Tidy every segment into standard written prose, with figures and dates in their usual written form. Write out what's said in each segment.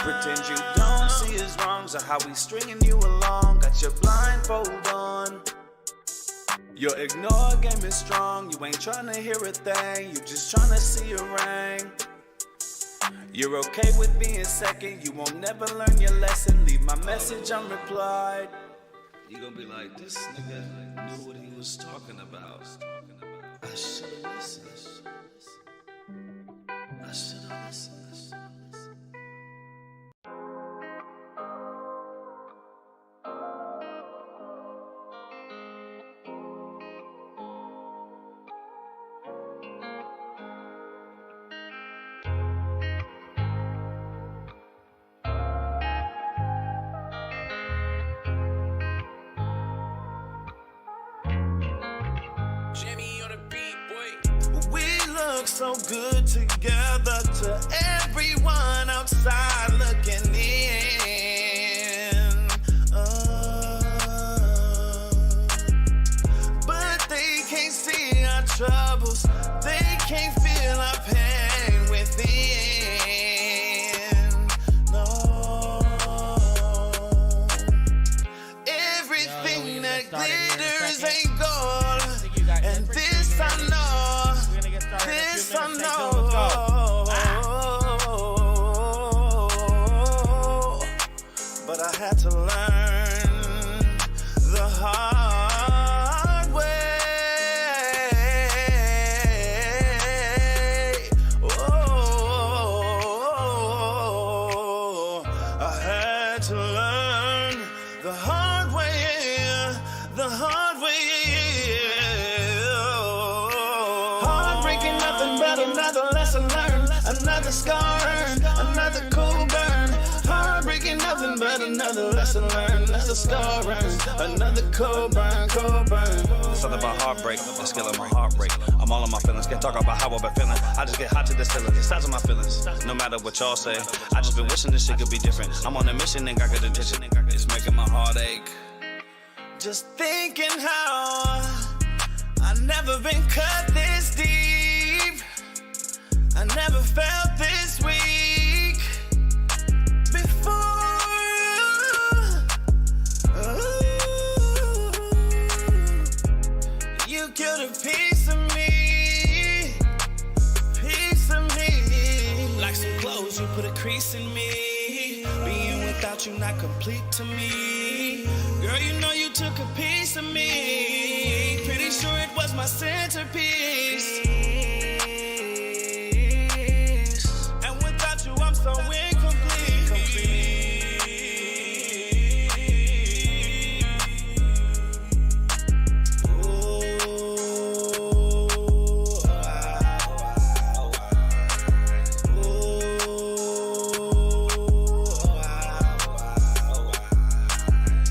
Pretend you don't see his wrongs or how we stringing you along. Got your blindfold on. Your ignore game is strong. You ain't trying to hear a thing. You just trying to see a ring. You're okay with being second. You won't never learn your lesson. Leave my message unreplied. You gonna be like, this nigga knew what he was talking about. I should've listened. I should've listened. So good together to everyone outside looking in. But they can't see our troubles. They can't feel our pain within. No. Everything that glitters ain't gold. And this I know. This I know, but I had to learn the hard way. Oh, I had to learn the hard way, the hard way. Another lesson learned, another scar earned, another cool burn. Heartbreaking, nothing but another lesson learned, another scar earned, another cool burn, cool burn. Something about heartbreak, the skill of my heartbreak. I'm all in my feelings, can't talk about how I've been feeling. I just get hot to the ceiling, the size of my feelings. No matter what y'all say, I just been wishing this shit could be different. I'm on a mission and got good intention, it's making my heart ache. Just thinking how I never been cut this deep. I never felt this weak before. You killed a piece of me, like some clothes, you put a crease in me. Being without you not complete to me. Girl, you know you took a piece of me. Pretty sure it was my centerpiece. So incomplete.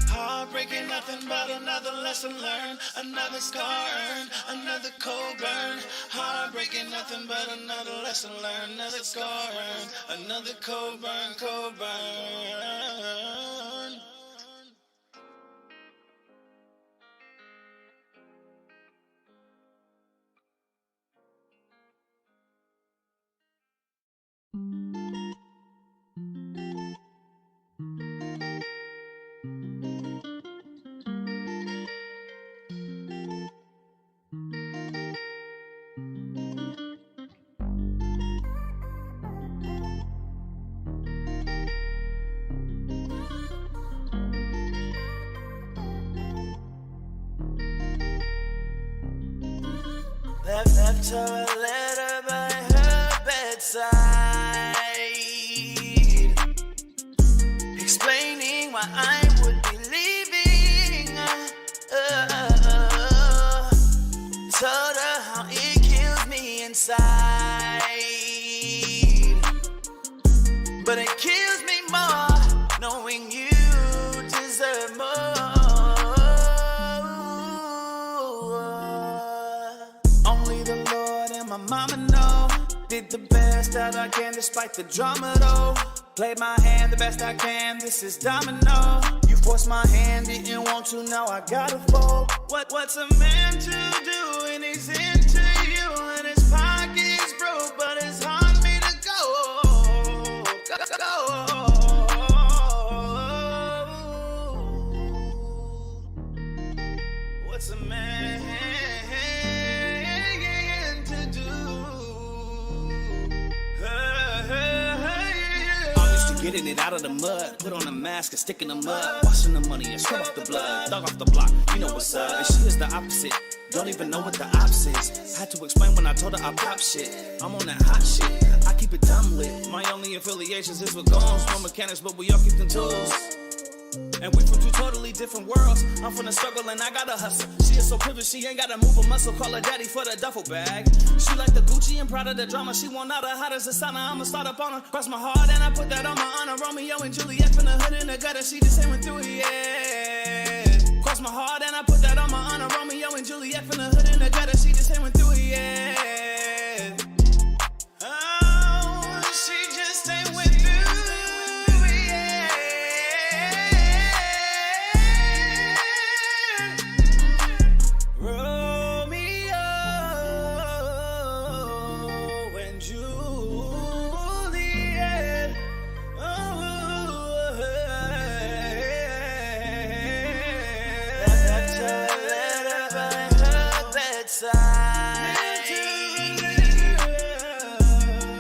Heartbreaking, nothing but another lesson learned, another scar earned, another cold burn. Heartbreaking, nothing but another lesson learned, another scar earned, another cold burn, cold burn. Left her a letter by her bedside, explaining why I would be leaving. Told her how it kills me inside, but it kills me more knowing you deserve more. Mama know, did the best that I can despite the drama though. Played my hand the best I can, this is domino. You forced my hand, didn't want to, now I gotta fold. What's a man to do when he's into you and his pocket's broke, but it's hard me to go. Getting it out of the mud, put on a mask and stick in the mud. Washing the money and scrub off the blood. Thug off the block, you know what's up. And she is the opposite, don't even know what the ops is. Had to explain when I told her I pop shit. I'm on that hot shit, I keep it dumb lit. My only affiliations is with guns, no mechanics, but we all keep them tools. And we from two totally different worlds. I'm from the struggle and I gotta hustle. She is so privileged, she ain't gotta move a muscle. Call her daddy for the duffel bag. She like the Gucci and Prada, the drama. She want out her hot as a sauna. I'ma start up on her. Cross my heart and I put that on my honor. Romeo and Juliet from the hood in the gutter. She just ain't went through it yet. Cross my heart and I put that on my honor. Romeo and Juliet from the hood in the gutter. She just ain't went through it yet. Oh, she just ain't went through it.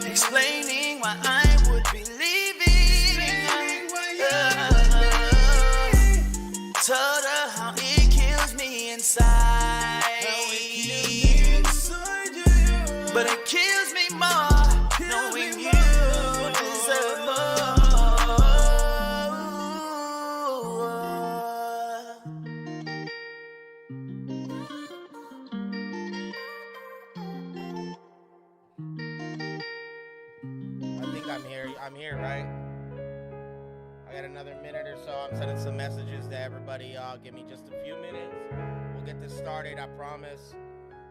Explaining why I would be leaving. Told her how it kills me inside. But it kills me more knowing you deserve more. I'm here, right? I got another minute or so. I'm sending some messages to everybody. Give me just a few minutes. We'll get this started, I promise.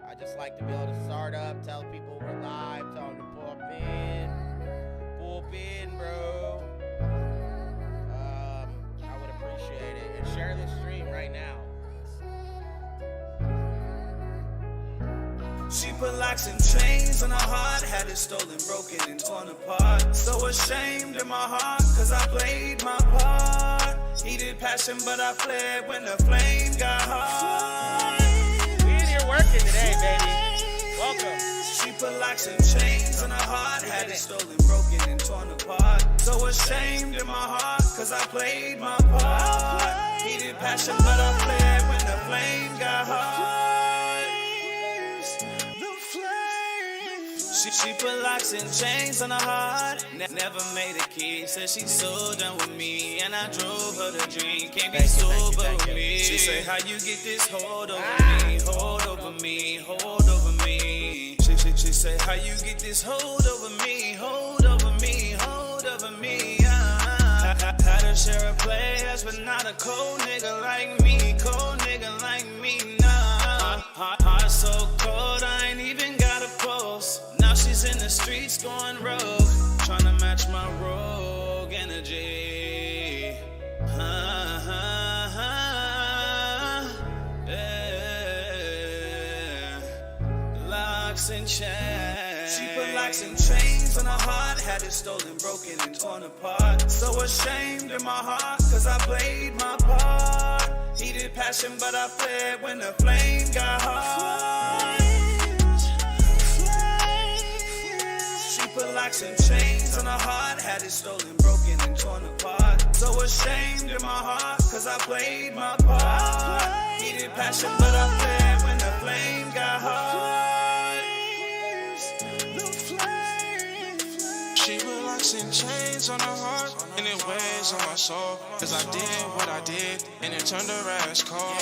I just like to be able to start up, tell people we're live, tell them to pull up in. Pull up in, bro. I would appreciate it. And share this stream right now. She put locks and chains on her heart, had it stolen, broken, and torn apart. So ashamed in my heart, cause I played my part. Heated passion, but I fled when the flame got hot. We in here working today, baby. Welcome. She put locks and chains on her heart, had it stolen, broken, and torn apart. So ashamed in my heart, cause I played my part. Heated passion, but I fled when the flame got hot. She put locks and chains on her heart, never made a kid. Said she's so done with me, and I drove her to drink. Can't be sober with me. She say, how you get this hold over me, hold over me, hold over me. She say, how you get this hold over me, hold over me, hold over me. Had her share of players, but not a cold nigga like me, cold nigga like me, nah. Heart so cold, I ain't even got a pulse. Now she's in the streets going rogue, trying to match my rogue energy. Yeah. Locks and chains. She put locks and chains on her heart, had it stolen, broken, and torn apart. So ashamed in my heart, cause I played my part. Heated passion, but I fled when the flame got hot. Put locks and chains on her heart, had it stolen, broken, and torn apart. So ashamed in my heart, cause I played my part. Needed passion, but I fled when the flame got hot. She put locks and chains on her heart, and it weighs on my soul. Cause I did what I did, and it turned her ass cold.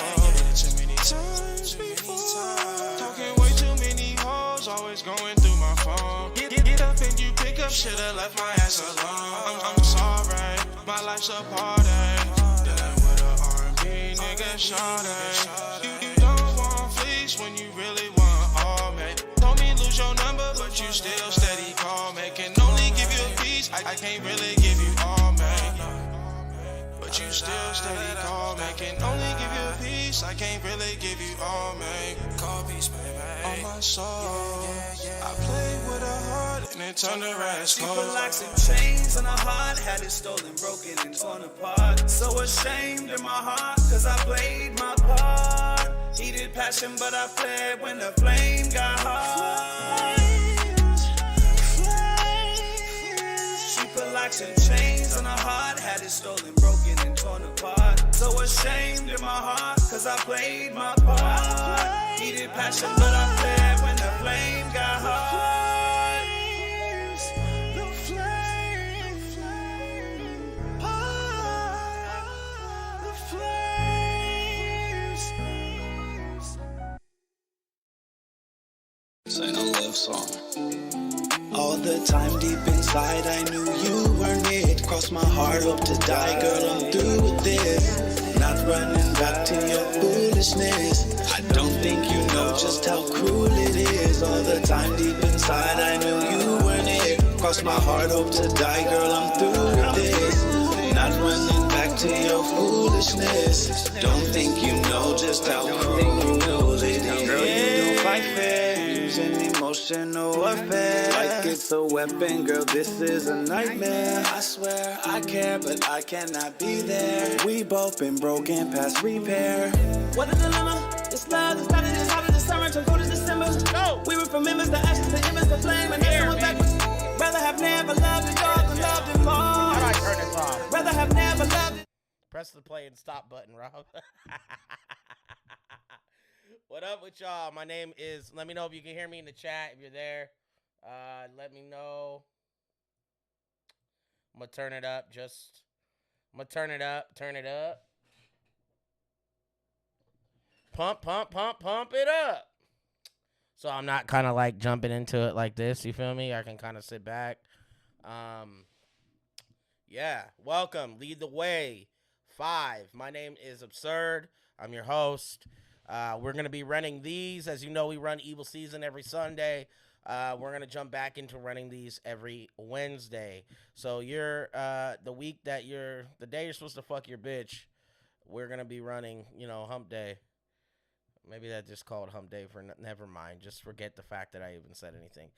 Too many times before, talking way too many hoes, always going through my phone. Get up and you pick up, should've left my ass alone. I'm sorry, my life's a party. Dealing with a R&B nigga, shawty. You don't want fleece when you really want all, man. Told me lose your number, but you still steady call, man. Can only give you a piece, I can't really give you all, man. But you still steady call, man. Can only give you a piece, I can't really give you all, man. Call peace, baby. On my soul, I played with her heart and it turned her ass cold. She put locks and chains on her heart, had it stolen, broken, and torn apart. So ashamed in my heart, cause I played my part. Heated passion, but I fled when the flame got hot. She put locks and chains on her heart, had it stolen, broken, and torn apart. So ashamed in my heart, cause I played my part. Needed passion, but I fled when the flame got hot. The flame, the flames. This ain't a love song. All the time deep inside I knew you weren't it. Crossed my heart, hope to die, girl, I'm through with this. Not running back to your foolishness. I don't think you know just how cruel it is. All the time deep inside I knew you weren't it. Crossed my heart, hope to die, girl, I'm through with this. Not running back to your foolishness. Don't think you know just how cruel it is. Girl, you don't fight fair, using emotional warfare like it's a weapon, girl, this is a nightmare. I swear I care, but I cannot be there. We both been broken past repair. What a dilemma, it's love, it's better than hot in the summer, turn cold as December. Go. We went from members to ashes to embers to flame, and Here, never backwards. Rather have never loved it all than loved it more. How do I turn this off? Rather have never loved it. Press the play and stop button, Rob. What up with y'all? My name is, let me know if you can hear me in the chat, if you're there. Let me know. I'm going to turn it up, I'm going to turn it up. Pump it up. So I'm not kind of like jumping into it like this, you feel me? I can kind of sit back. Yeah, welcome, lead the way. 5. My name is Absurd. I'm your host. We're going to be running these. As you know, we run Evil Season every Sunday. We're going to jump back into running these every Wednesday. So you're the day you're supposed to fuck your bitch, we're going to be running, hump day. Maybe that just called hump day for never mind. Just forget the fact that I even said anything.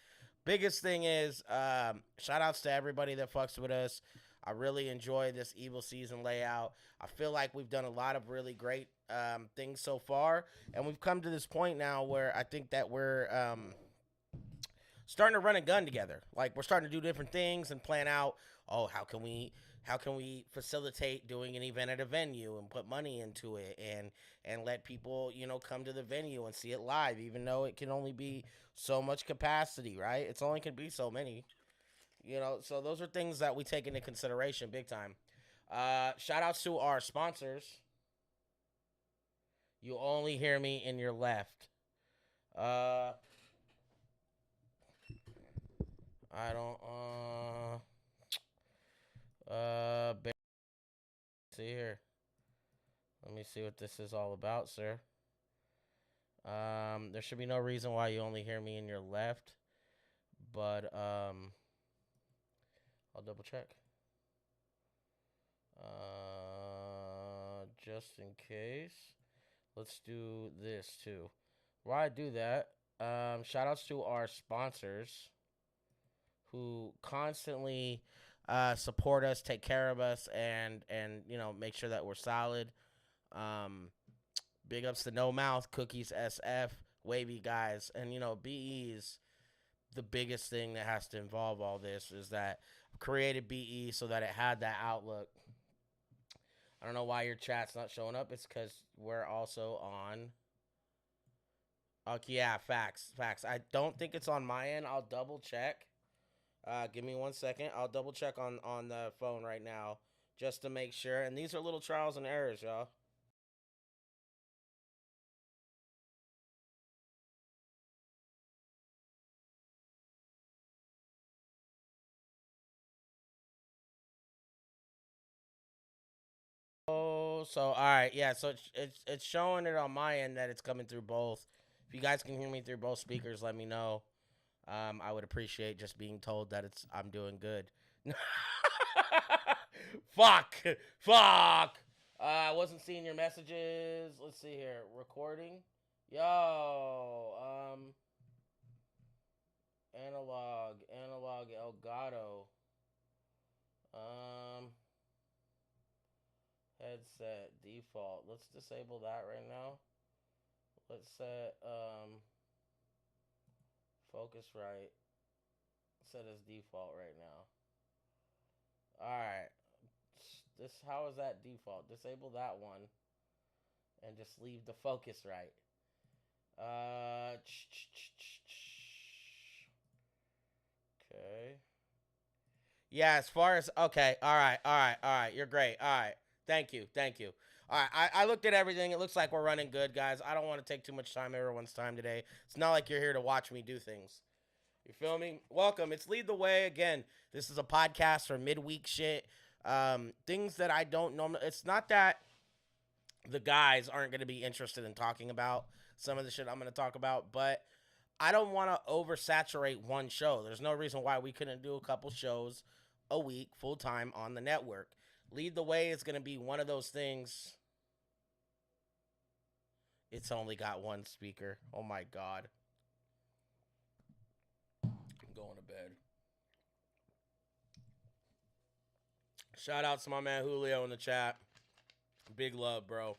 Biggest thing is shout outs to everybody that fucks with us. I really enjoy this Evil Season layout. I feel like we've done a lot of really great things so far, and we've come to this point now where I think that we're starting to run a gun together. Like, we're starting to do different things and plan out, how can we facilitate doing an event at a venue and put money into it and let people, come to the venue and see it live, even though it can only be so much capacity, right? It's only can be so many. So those are things that we take into consideration big time. Shout outs to our sponsors. You only hear me in your left. I don't, see here. Let me see what this is all about, sir. There should be no reason why you only hear me in your left, but, I'll double check. Just in case. Let's do this too. While I do that, shout outs to our sponsors who constantly support us, take care of us, and make sure that we're solid. Big ups to No Mouth, Cookies SF, Wavy Guys, and BE is the biggest thing that has to involve all this is that I've created BE so that it had that outlook. I don't know why your chat's not showing up. It's because we're also on. Okay, yeah, facts. I don't think it's on my end. I'll double check. Give me 1 second. I'll double check on the phone right now just to make sure. And these are little trials and errors, y'all. So all right, yeah. So it's showing it on my end that it's coming through both. If you guys can hear me through both speakers, let me know. I would appreciate just being told that I'm doing good. Fuck. I wasn't seeing your messages. Let's see here. Recording. Yo. Analog Elgato. Headset default. Let's disable that right now. Let's set Focusrite. Set as default right now. this. How is that default? Disable that one, and just leave the focus right. Okay. Yeah, as far as okay, all right. You're great. All right, thank you. All right, I looked at everything. It looks like we're running good, guys. I don't want to take too much time, everyone's time today. It's not like you're here to watch me do things. You feel me? Welcome. It's Lead the Way. Again, this is a podcast for midweek shit. Things that I don't know. It's not that the guys aren't going to be interested in talking about some of the shit I'm going to talk about, but I don't want to oversaturate one show. There's no reason why we couldn't do a couple shows a week full time on the network. Lead the Way is going to be one of those things. It's only got one speaker. Oh my God. I'm going to bed. Shout out to my man Julio in the chat. Big love, bro.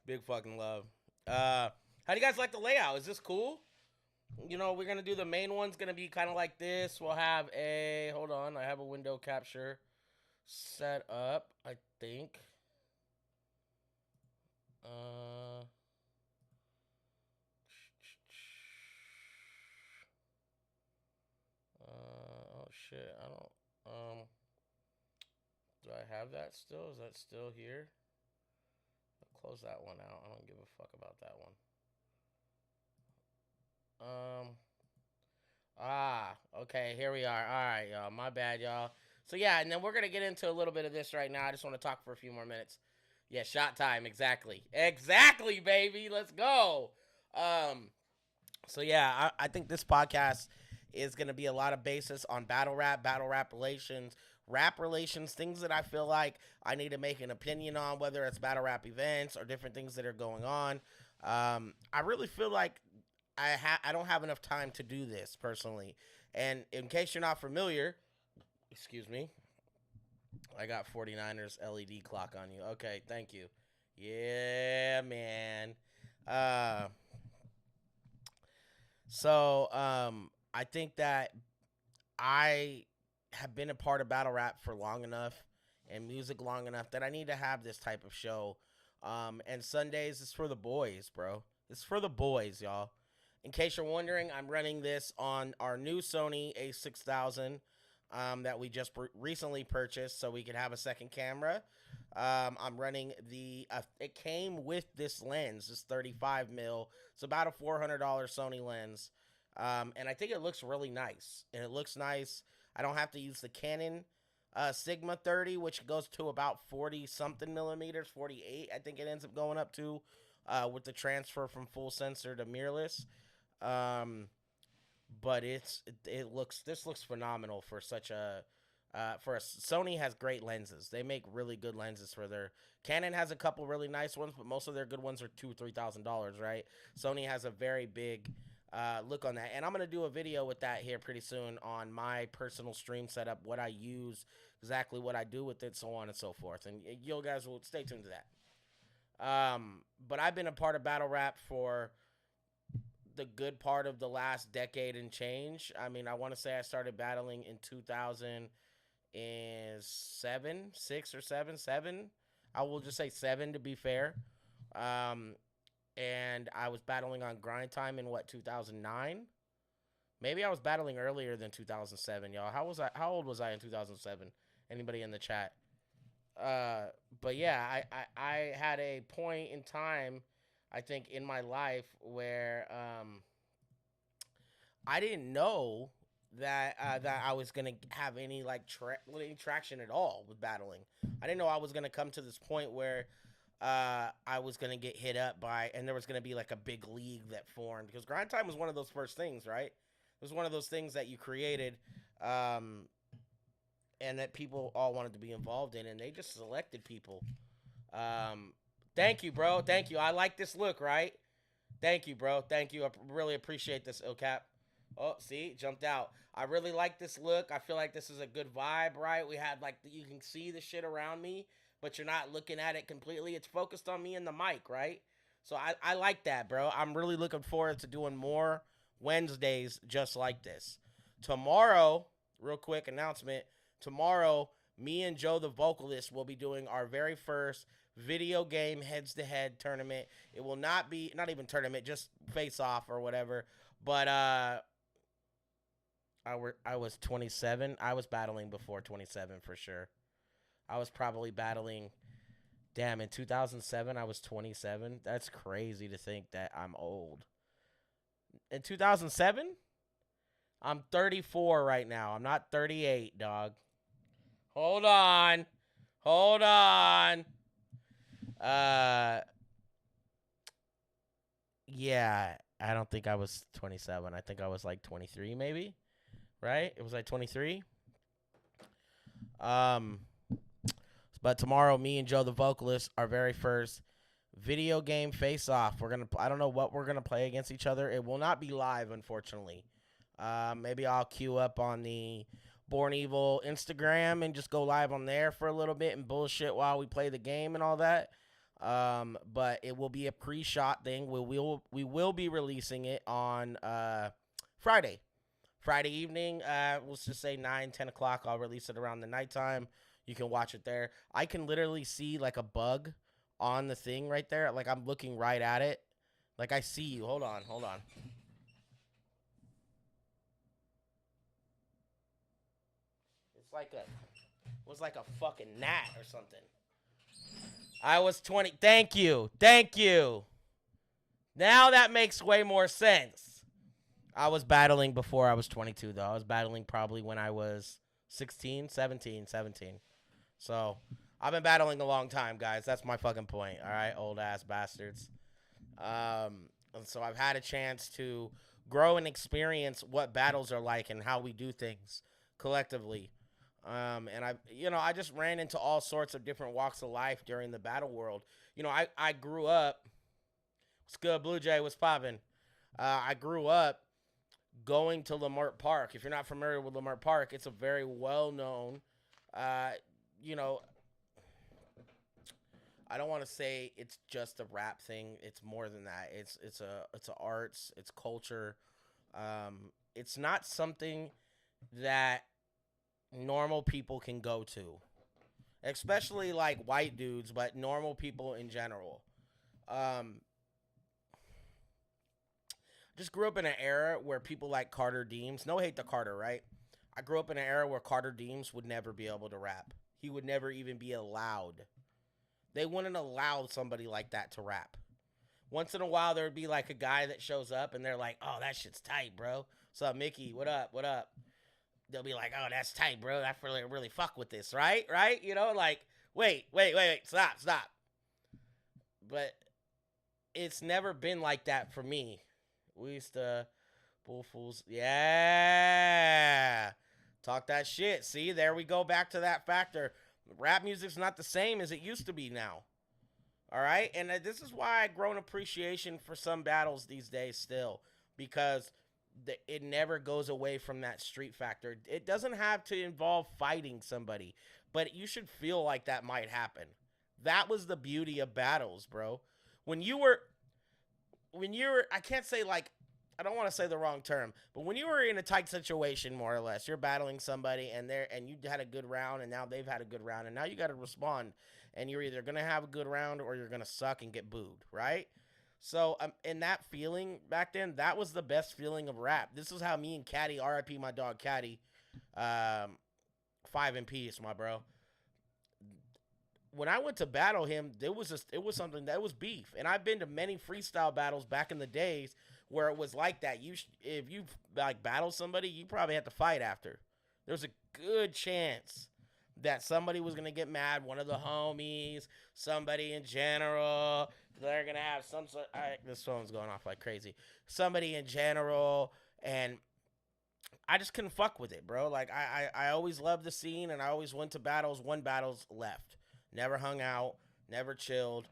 Big fucking love. How do you guys like the layout? Is this cool? You know, we're going to do the main one's going to be kind of like this. We'll have a, hold on, I have a window capture set up, I think. Oh shit, I don't, do I have that still? Is that still here? I'll close that one out. I don't give a fuck about that one. Okay, here we are. All right, y'all. My bad, y'all. So, yeah, and then we're going to get into a little bit of this right now. I just want to talk for a few more minutes. Yeah, shot time. Exactly. Exactly, baby. Let's go. So, yeah, I think this podcast is going to be a lot of basis on battle rap relations, things that I feel like I need to make an opinion on, whether it's battle rap events or different things that are going on. I really feel like I don't have enough time to do this personally. And in case you're not familiar, excuse me, I got 49ers LED clock on you. Okay, thank you. Yeah, man. So I think that I have been a part of battle rap for long enough and music long enough that I need to have this type of show. And Sundays is for the boys, bro. It's for the boys, y'all. In case you're wondering, I'm running this on our new Sony a6000 that we just recently purchased so we could have a second camera. I'm running the, it came with this lens, this 35 mil. It's about a $400 Sony lens. And I think it looks really nice. And it looks nice. I don't have to use the Canon Sigma 30, which goes to about 40-something millimeters, 48, I think it ends up going up to, with the transfer from full sensor to mirrorless. But this looks phenomenal for such a, Sony has great lenses. They make really good lenses for their, Canon has a couple really nice ones, but most of their good ones are $2,000-$3,000, right? Sony has a very big look on that, and I'm gonna do a video with that here pretty soon on my personal stream setup, what I use, exactly what I do with it, so on and so forth, and you guys will stay tuned to that. But I've been a part of battle rap for the good part of the last decade and change. I mean, I want to say I started battling in 2007, 6 or 7. I will just say 7 to be fair. And I was battling on Grind Time in 2009? Maybe I was battling earlier than 2007, y'all. How old was I in 2007? Anybody in the chat? But yeah, I had a point in time, I think, in my life where I didn't know that I was gonna have any any traction at all with battling. I didn't know I was gonna come to this point where I was gonna get hit up by, and there was gonna be like a big league that formed, because Grind Time was one of those first things, right? It was one of those things that you created, and that people all wanted to be involved in, and they just selected people. Thank you, bro. Thank you. I like this look, right? Thank you, bro. Thank you. I really appreciate this, Ilcap. Oh, see? Jumped out. I really like this look. I feel like this is a good vibe, right? We had, you can see the shit around me, but you're not looking at it completely. It's focused on me and the mic, right? So I like that, bro. I'm really looking forward to doing more Wednesdays just like this. Tomorrow, real quick announcement, tomorrow, me and Joe, the vocalist, will be doing our very first video game heads-to-head tournament. It will not even tournament, just face-off or whatever. But I was 27. I was battling before 27 for sure. I was probably battling. Damn, in 2007, I was 27. That's crazy to think that I'm old. In 2007, I'm 34 right now. I'm not 38, dog. Hold on. Yeah, I don't think I was 27. I think I was like 23 maybe. Right? It was like 23. But tomorrow, me and Joe, the vocalist, our very first video game face-off. I don't know what we're gonna play against each other. It will not be live, unfortunately. Maybe I'll queue up on the Born Evil Instagram and just go live on there for a little bit and bullshit while we play the game and all that. But it will be a pre-shot thing. We will be releasing it on Friday evening. Let's just say 9-10 o'clock. I'll release it around the nighttime. You can watch it there. I can literally see like a bug on the thing right there. Like I'm looking right at it. Like I see you. Hold on. Was like a fucking gnat or something. I was 20. Thank you. Now that makes way more sense. I was battling before I was 22, though. I was battling probably when I was 17. So, I've been battling a long time, guys. That's my fucking point, all right? Old-ass bastards. And so I've had a chance to grow and experience what battles are like and how we do things collectively. And I just ran into all sorts of different walks of life during the battle world. I grew up. What's good, Blue Jay? What's poppin'? I grew up going to Lamert Park. If you're not familiar with Lamert Park, it's a very well-known, I don't want to say it's just a rap thing. It's more than that. It's a arts. It's culture. It's not something that normal people can go to, especially like white dudes, but normal people in general. Just grew up in an era where people like Carter Deems, no hate to Carter, right? I grew up in an era where Carter Deems would never be able to rap. He would never even be allowed. They wouldn't allow somebody like that to rap. Once in a while, there would be like a guy that shows up and they're like, oh, that shit's tight, bro. What's up, Mickey? What up? They'll be like, oh, that's tight, bro. I really fuck with this, right? Right? Like, wait. Stop. But it's never been like that for me. We used to bull fools. Yeah. Talk that shit. See, there we go back to that factor. Rap music's not the same as it used to be now. All right? And this is why I've grown appreciation for some battles these days still. Because it never goes away from that street factor. It doesn't have to involve fighting somebody. But you should feel like that might happen. That was the beauty of battles, bro. When you were, I can't say like, I don't want to say the wrong term, but when you were in a tight situation, more or less, you're battling somebody and you had a good round and now they've had a good round and now you got to respond and you're either going to have a good round or you're going to suck and get booed, right? So in that feeling back then, that was the best feeling of rap. This is how me and Caddy, RIP my dog Caddy, 5 in peace, my bro. When I went to battle him, it was something that was beef. And I've been to many freestyle battles back in the days where it was like that. If you like battle somebody, you probably have to fight after. There's a good chance that somebody was gonna get mad. One of the homies, somebody in general. They're gonna have some sort. This phone's going off like crazy. Somebody in general, and I just couldn't fuck with it, bro. Like I always loved the scene, and I always went to battles. Won battles, left. Never hung out, never chilled.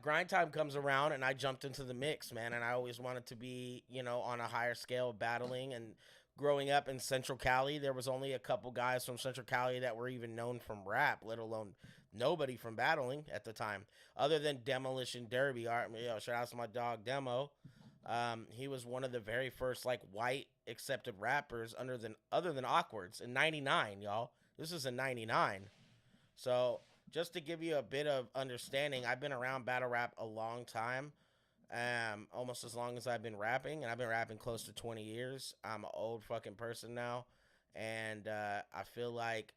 Grind time comes around, and I jumped into the mix, man. And I always wanted to be, on a higher scale of battling. And growing up in Central Cali, there was only a couple guys from Central Cali that were even known from rap, let alone nobody from battling at the time, other than Demolition Derby. Shout out to my dog Demo. He was one of the very first like white accepted rappers other than Awkwards in '99, y'all. This is in 99. So just to give you a bit of understanding, I've been around battle rap a long time, almost as long as I've been rapping, and I've been rapping close to 20 years. I'm an old fucking person now, and I feel like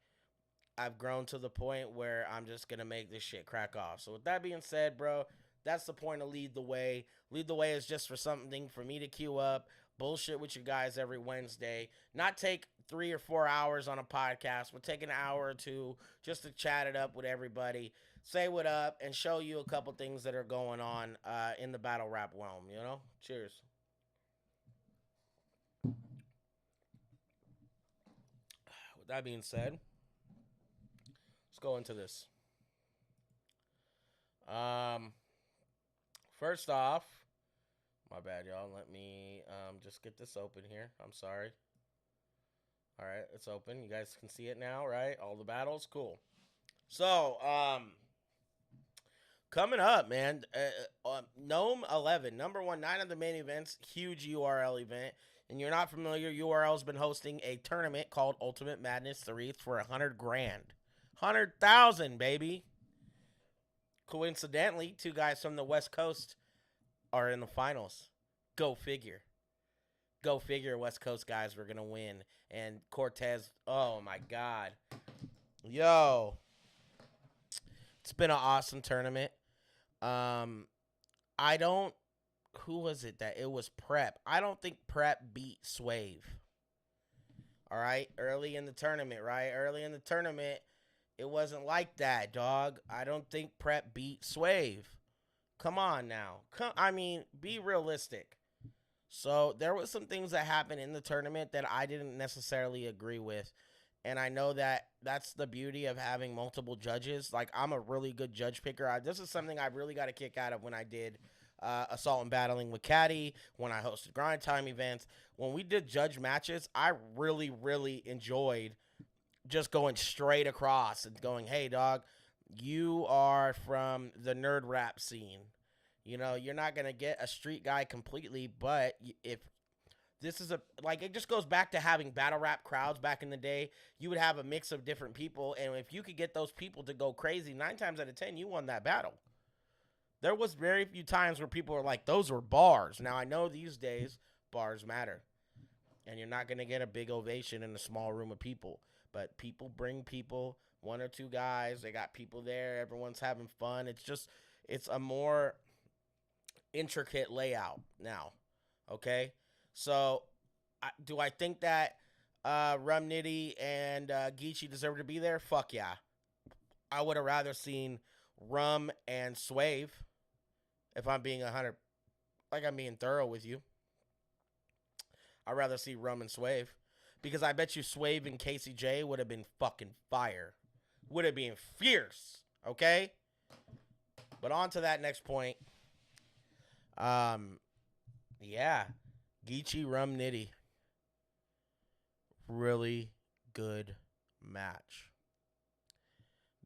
I've grown to the point where I'm just going to make this shit crack off. So with that being said, bro, that's the point of Lead the Way. Lead the Way is just for something for me to queue up, bullshit with you guys every Wednesday, not take 3 or 4 hours on a podcast. We'll take an hour or two just to chat it up with everybody, say what up, and show you a couple things that are going on in the battle rap realm, you know? Cheers. With that being said, let's go into this. First off, my bad, y'all. Let me just get this open here. I'm sorry. All right, it's open. You guys can see it now, right? All the battles, cool. So, coming up, man, Nome 11, number 1, 9 of the main events, huge URL event. And you're not familiar, URL's been hosting a tournament called Ultimate Madness 3 for $100 grand. 100,000, baby. Coincidentally, 2 guys from the West Coast are in the finals. Go figure. Go figure, West Coast guys were going to win. And Cortez, oh my God. Yo. It's been an awesome tournament. Who was it that it was Prep? I don't think Prep beat Swave. All right, early in the tournament, right? Early in the tournament, it wasn't like that, dog. I don't think Prep beat Swave. Come on now. Be realistic. So there was some things that happened in the tournament that I didn't necessarily agree with. And I know that that's the beauty of having multiple judges. Like, I'm a really good judge picker. This is something I really got a kick out of when I did Assault and Battling with Caddy, when I hosted Grind Time events. When we did judge matches, I really, really enjoyed just going straight across and going, hey, dog, you are from the nerd rap scene. You know, you're not going to get a street guy completely, but if this is it just goes back to having battle rap crowds back in the day. You would have a mix of different people, and if you could get those people to go crazy, 9 times out of 10, you won that battle. There was very few times where people were like, those were bars. Now, I know these days, bars matter, and you're not going to get a big ovation in a small room of people, but people bring people, 1 or 2 guys, they got people there, everyone's having fun. It's a more intricate layout now, okay? So, do I think that Rum Nitty and Geechee deserve to be there? Fuck yeah. I would have rather seen Rum and Swave, if I'm being I'm being thorough with you. I'd rather see Rum and Swave, because I bet you Swave and Casey J would have been fucking fire. Would have been fierce, okay? But on to that next point. Yeah. Geechee, Rum Nitty. Really good match.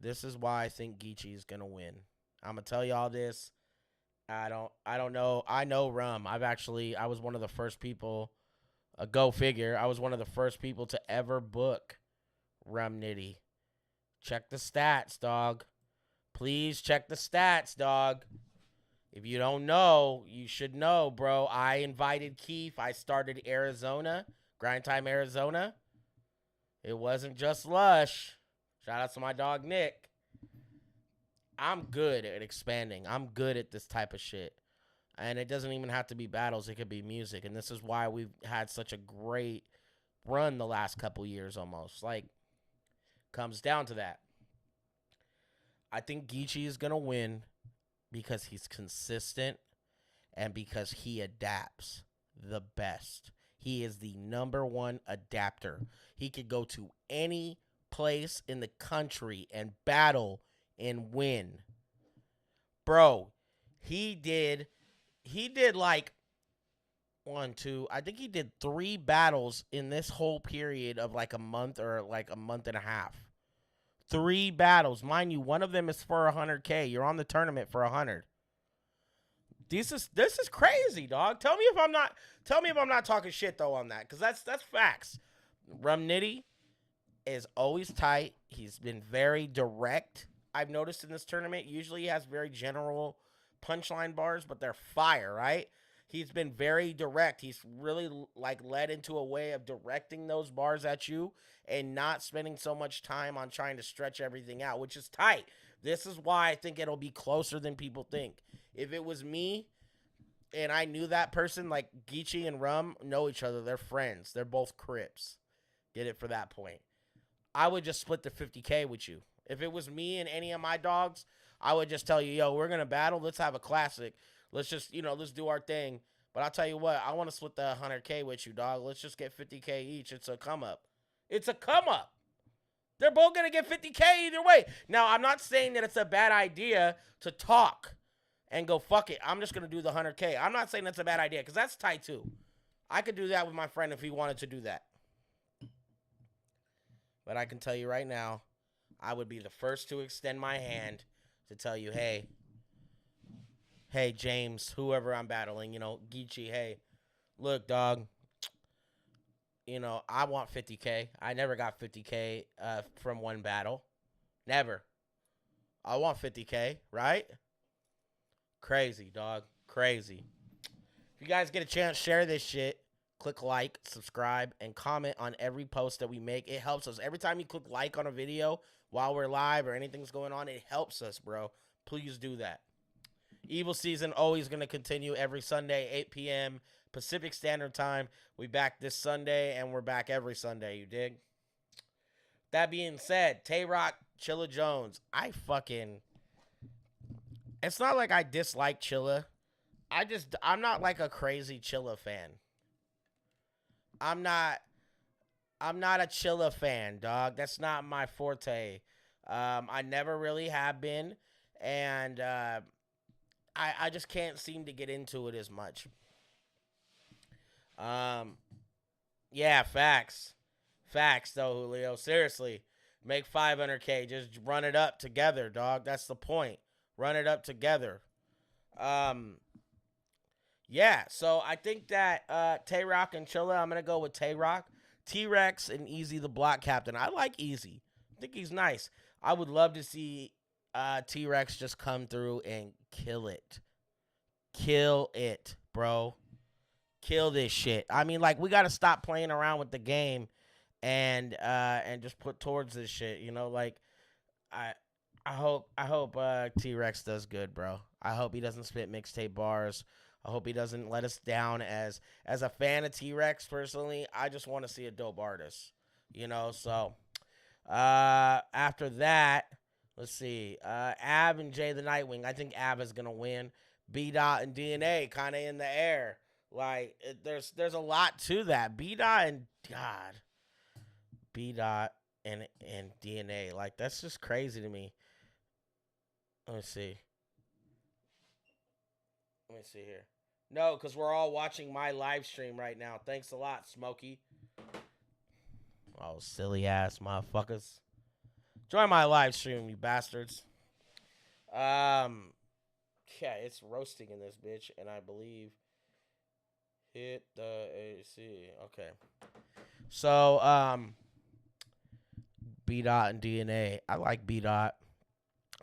This is why I think Geechee is going to win. I'm going to tell y'all this. I don't know. I know Rum. I was one of the first people, go figure, I was one of the first people to ever book Rum Nitty. Check the stats, dog. Please check the stats, dog. If you don't know, you should know, bro. I invited Keith. I started Arizona, Grind Time Arizona. It wasn't just Lush. Shout out to my dog, Nick. I'm good at expanding. I'm good at this type of shit. And it doesn't even have to be battles. It could be music. And this is why we've had such a great run the last couple years almost. Comes down to that. I think Geechee is going to win because he's consistent and because he adapts the best. He is the #1 adapter. He could go to any place in the country and battle and win. Bro, he did like 1, 2, I think he did 3 battles in this whole period of like a month or like a month and a half. 3 battles. Mind you, one of them is for 100K. You're on the tournament for 100. This is crazy, dog. Tell me if I'm not talking shit though on that, cuz that's facts. Rum Nitty, is always tight. He's been very direct. I've noticed in this tournament, usually he has very general punchline bars, but they're fire, right? He's been very direct. He's really like led into a way of directing those bars at you and not spending so much time on trying to stretch everything out, which is tight. This is why I think it'll be closer than people think. If it was me and I knew that person, like Geechee and Rum know each other, they're friends. They're both Crips. Get it for that point. I would just split the 50K with you. If it was me and any of my dogs, I would just tell you, yo, we're going to battle. Let's have a classic. Let's just, let's do our thing. But I'll tell you what, I want to split the 100K with you, dog. Let's just get 50K each. It's a come up. It's a come up. They're both going to get 50K either way. Now, I'm not saying that it's a bad idea to talk and go, fuck it. I'm just going to do the 100K. I'm not saying that's a bad idea because that's tight too. I could do that with my friend if he wanted to do that. But I can tell you right now, I would be the first to extend my hand to tell you, hey, James, whoever I'm battling, Geechee, hey, look, dog, I want 50K. I never got 50K from one battle. Never. I want 50K, right? Crazy, dog. Crazy. If you guys get a chance, share this shit. Click like, subscribe, and comment on every post that we make. It helps us. Every time you click like on a video while we're live or anything's going on, it helps us, bro. Please do that. Evil Season always going to continue every Sunday, 8 p.m. Pacific Standard Time. We back this Sunday, and we're back every Sunday, you dig? That being said, Tay-Rock, Chilla Jones, it's not like I dislike Chilla. I'm not like a crazy Chilla fan. I'm not a Chilla fan, dog. That's not my forte. I never really have been, and I just can't seem to get into it as much. Yeah, facts. Facts, though, Julio. Seriously, make 500K. Just run it up together, dog. That's the point. Run it up together. Yeah, so I think that Tay-Rock and Chilla, I'm going to go with Tay-Rock. T-Rex and Easy the block captain. I like Easy. I think he's nice. I would love to see T-Rex just come through and kill it. Kill it, bro. Kill this shit. I mean, like, we got to stop playing around with the game and just put towards this shit, like, I hope T-Rex does good, bro. I hope he doesn't spit mixtape bars. I hope he doesn't let us down as a fan of T-Rex. Personally, I just want to see a dope artist, so after that, let's see, Av and Jay the Nightwing. I think Av is gonna win. B-Dot and DNA kind of in the air. Like, there's a lot to that. B-Dot and DNA. Like, that's just crazy to me. Let me see here. No, because we're all watching my live stream right now. Thanks a lot, Smokey. Oh, silly ass motherfuckers. Join my live stream, you bastards. Yeah, it's roasting in this bitch, and I believe hit the AC. Okay. So, B-Dot and DNA. I like B-Dot.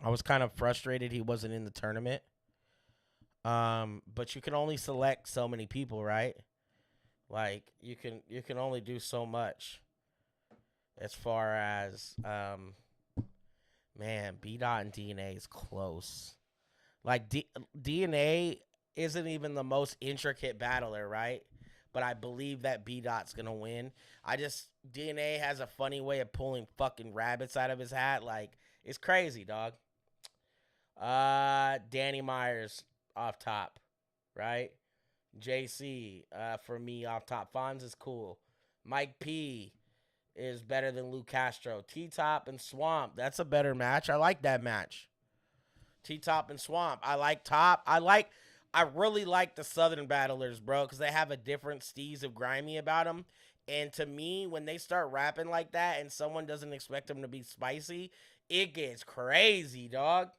I was kind of frustrated he wasn't in the tournament. But you can only select so many people, right? Like, you can only do so much as far as, man, B-Dot and DNA is close. Like, DNA isn't even the most intricate battler, right? But I believe that B-Dot's gonna win. DNA has a funny way of pulling fucking rabbits out of his hat. Like, it's crazy, dog. Danny Myers off top, right? JC, for me, off top. Fonz is cool. Mike P is better than Lou Castro. T-Top and Swamp, that's a better match. I like that match. T-Top and Swamp. I like Top. I really like the Southern battlers, bro, because they have a different steez of grimy about them. And to me, when they start rapping like that and someone doesn't expect them to be spicy, it gets crazy, dog.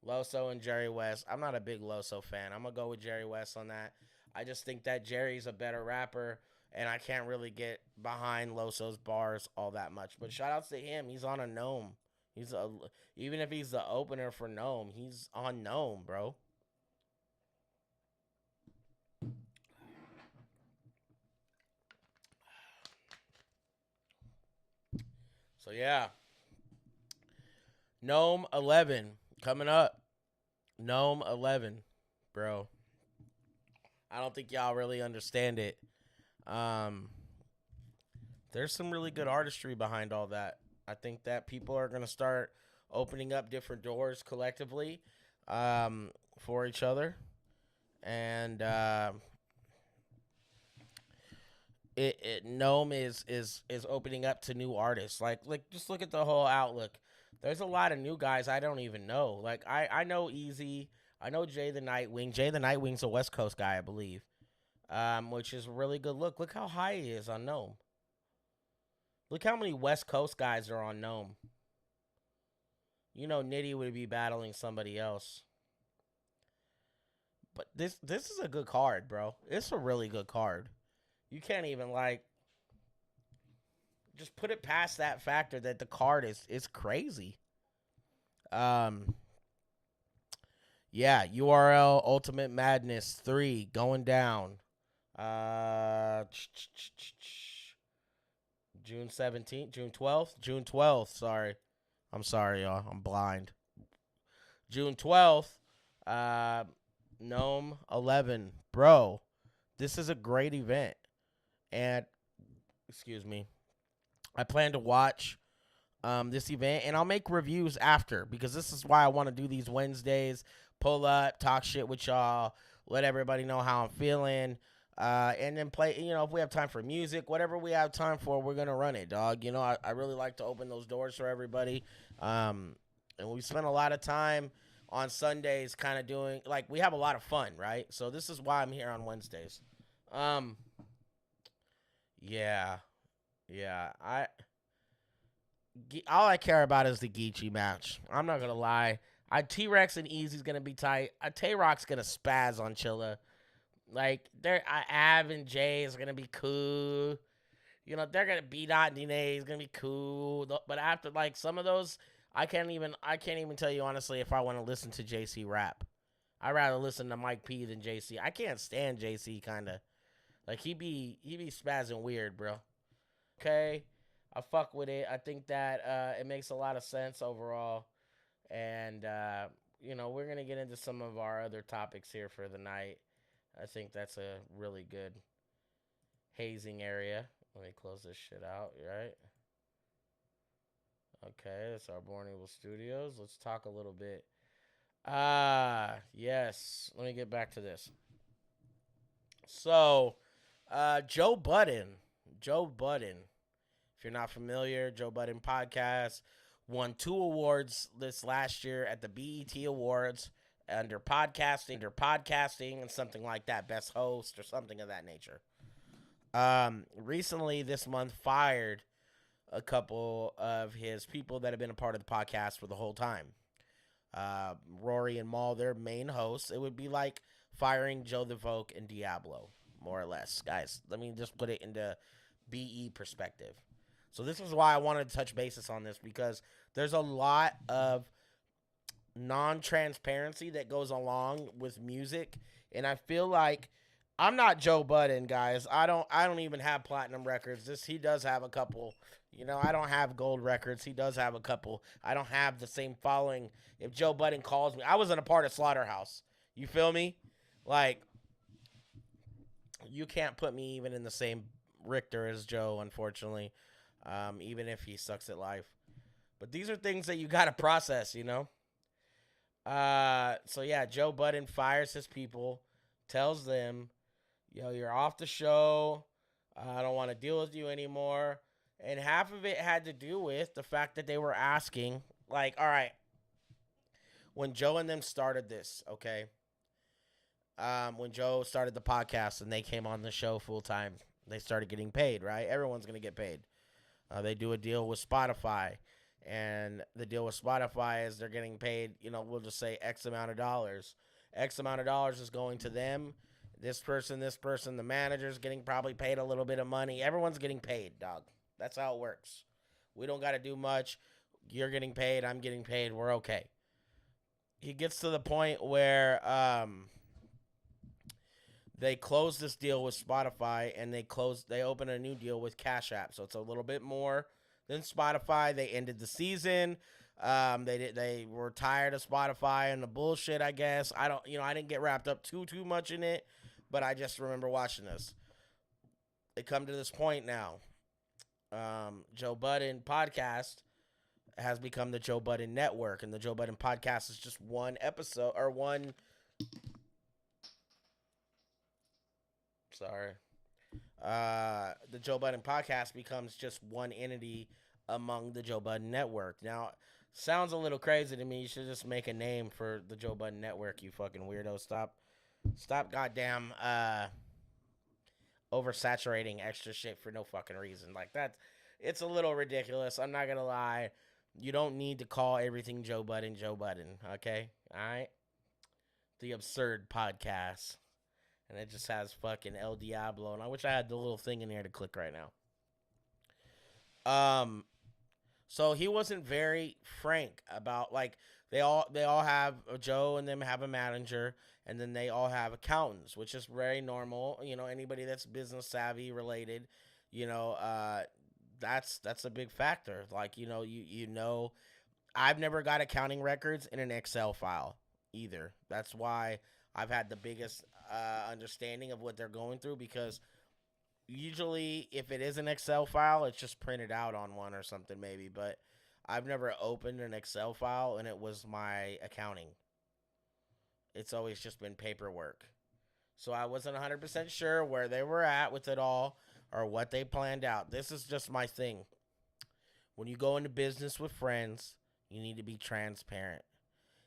Loso and Jerry West. I'm not a big Loso fan. I'm going to go with Jerry West on that. I just think that Jerry's a better rapper. and I can't really get behind Loso's bars all that much. But shout outs to him. He's on a Nome. Even if he's the opener for Nome, he's on Nome, bro. So yeah, Nome 11 coming up. Nome 11, bro. I don't think y'all really understand it. There's some really good artistry behind all that. I think that people are going to start opening up different doors collectively for each other. And Nome is opening up to new artists. Like just look at the whole outlook. There's a lot of new guys I don't even know. Like I know Easy. I know Jay the Nightwing. Jay the Nightwing's a West Coast guy, I believe. Which is a really good look. Look how high he is on Nome. Look how many West Coast guys are on Nome. You know Nitty would be battling somebody else. But this is a good card, bro. It's a really good card. You can't even, like, just put it past that factor that the card is crazy. Yeah, URL Ultimate Madness 3 going down. June 17th, June 12th, June 12th, sorry. I'm sorry, y'all. I'm blind. June 12th, Nome 11. Bro, this is a great event. And, excuse me, I plan to watch this event, and I'll make reviews after, because this is why I want to do these Wednesdays, pull up, talk shit with y'all, let everybody know how I'm feeling, and then play, if we have time for music, whatever we have time for, we're going to run it, dog. I really like to open those doors for everybody, and we spend a lot of time on Sundays kind of doing, like, we have a lot of fun, right? So this is why I'm here on Wednesdays. Yeah. All I care about is the Geechee match. I'm not going to lie. T-Rex and Easy's going to be tight. Tay-Rock's going to spaz on Chilla. Like, Av and Jay is going to be cool. They're going to beat out Dine is going to be cool. But after, like, some of those, I can't even tell you honestly if I want to listen to JC rap. I'd rather listen to Mike P than JC. I can't stand JC, kind of. Like, he be spazzing weird, bro. Okay, I fuck with it. I think that it makes a lot of sense overall. And, we're going to get into some of our other topics here for the night. I think that's a really good hazing area. Let me close this shit out, right? Okay, that's our Born Evil Studios. Let's talk a little bit. Yes. Let me get back to this. So, Joe Budden. If you're not familiar, Joe Budden podcast won 2 awards this last year at the BET Awards under podcasting and something like that, best host or something of that nature. Recently this month fired a couple of his people that have been a part of the podcast for the whole time. Rory and Maul, their main hosts. It would be like firing Joe the Vogue and Diablo, more or less. Guys, let me just put it into BE perspective. So this is why I wanted to touch basis on this, because there's a lot of non-transparency that goes along with music, and I feel like I'm not Joe Budden, guys. I don't even have platinum records. He does have a couple. I don't have gold records. He does have a couple. I don't have the same following. If Joe Budden calls me, I wasn't a part of Slaughterhouse. You feel me? Like, you can't put me even in the same Richter as Joe, unfortunately, even if he sucks at life. But these are things that you got to process, So yeah, Joe Budden fires his people, tells them, you're off the show. I don't want to deal with you anymore. And half of it had to do with the fact that they were asking, like, all right, when Joe and them started this, okay, when Joe started the podcast and they came on the show full time, they started getting paid, right? Everyone's going to get paid. They do a deal with Spotify, and the deal with Spotify is they're getting paid, we'll just say X amount of dollars. X amount of dollars is going to them. This person, the manager's getting probably paid a little bit of money. Everyone's getting paid, dog. That's how it works. We don't got to do much. You're getting paid. I'm getting paid. We're okay. He gets to the point where they close this deal with Spotify, and they open a new deal with Cash App. So it's a little bit more than Spotify. They ended the season. They were tired of Spotify and the bullshit, I guess. I didn't get wrapped up too much in it, but I just remember watching this. They come to this point now. Joe Budden podcast has become the Joe Budden Network, and the Joe Budden podcast is just one episode or one. Sorry. The Joe Budden podcast becomes just one entity among the Joe Budden Network. Now, sounds a little crazy to me. You should just make a name for the Joe Budden Network, you fucking weirdo. Stop goddamn oversaturating extra shit for no fucking reason. Like that, it's a little ridiculous. I'm not gonna lie. You don't need to call everything Joe Budden, okay? Alright? The Absurd Podcast. And it just has fucking El Diablo. And I wish I had the little thing in there to click right now. So he wasn't very frank about, like, they all have, Joe and them have a manager, and then they all have accountants, which is very normal. You know, anybody that's business savvy related, you know, that's a big factor. Like, you know, I've never got accounting records in an Excel file either. That's why I've had the biggest understanding of what they're going through, because usually if it is an Excel file, it's just printed out on one or something maybe, but I've never opened an Excel file and it was my accounting. It's always just been paperwork. So I wasn't 100% sure where they were at with it all or what they planned out. This is just my thing. When you go into business with friends, you need to be transparent.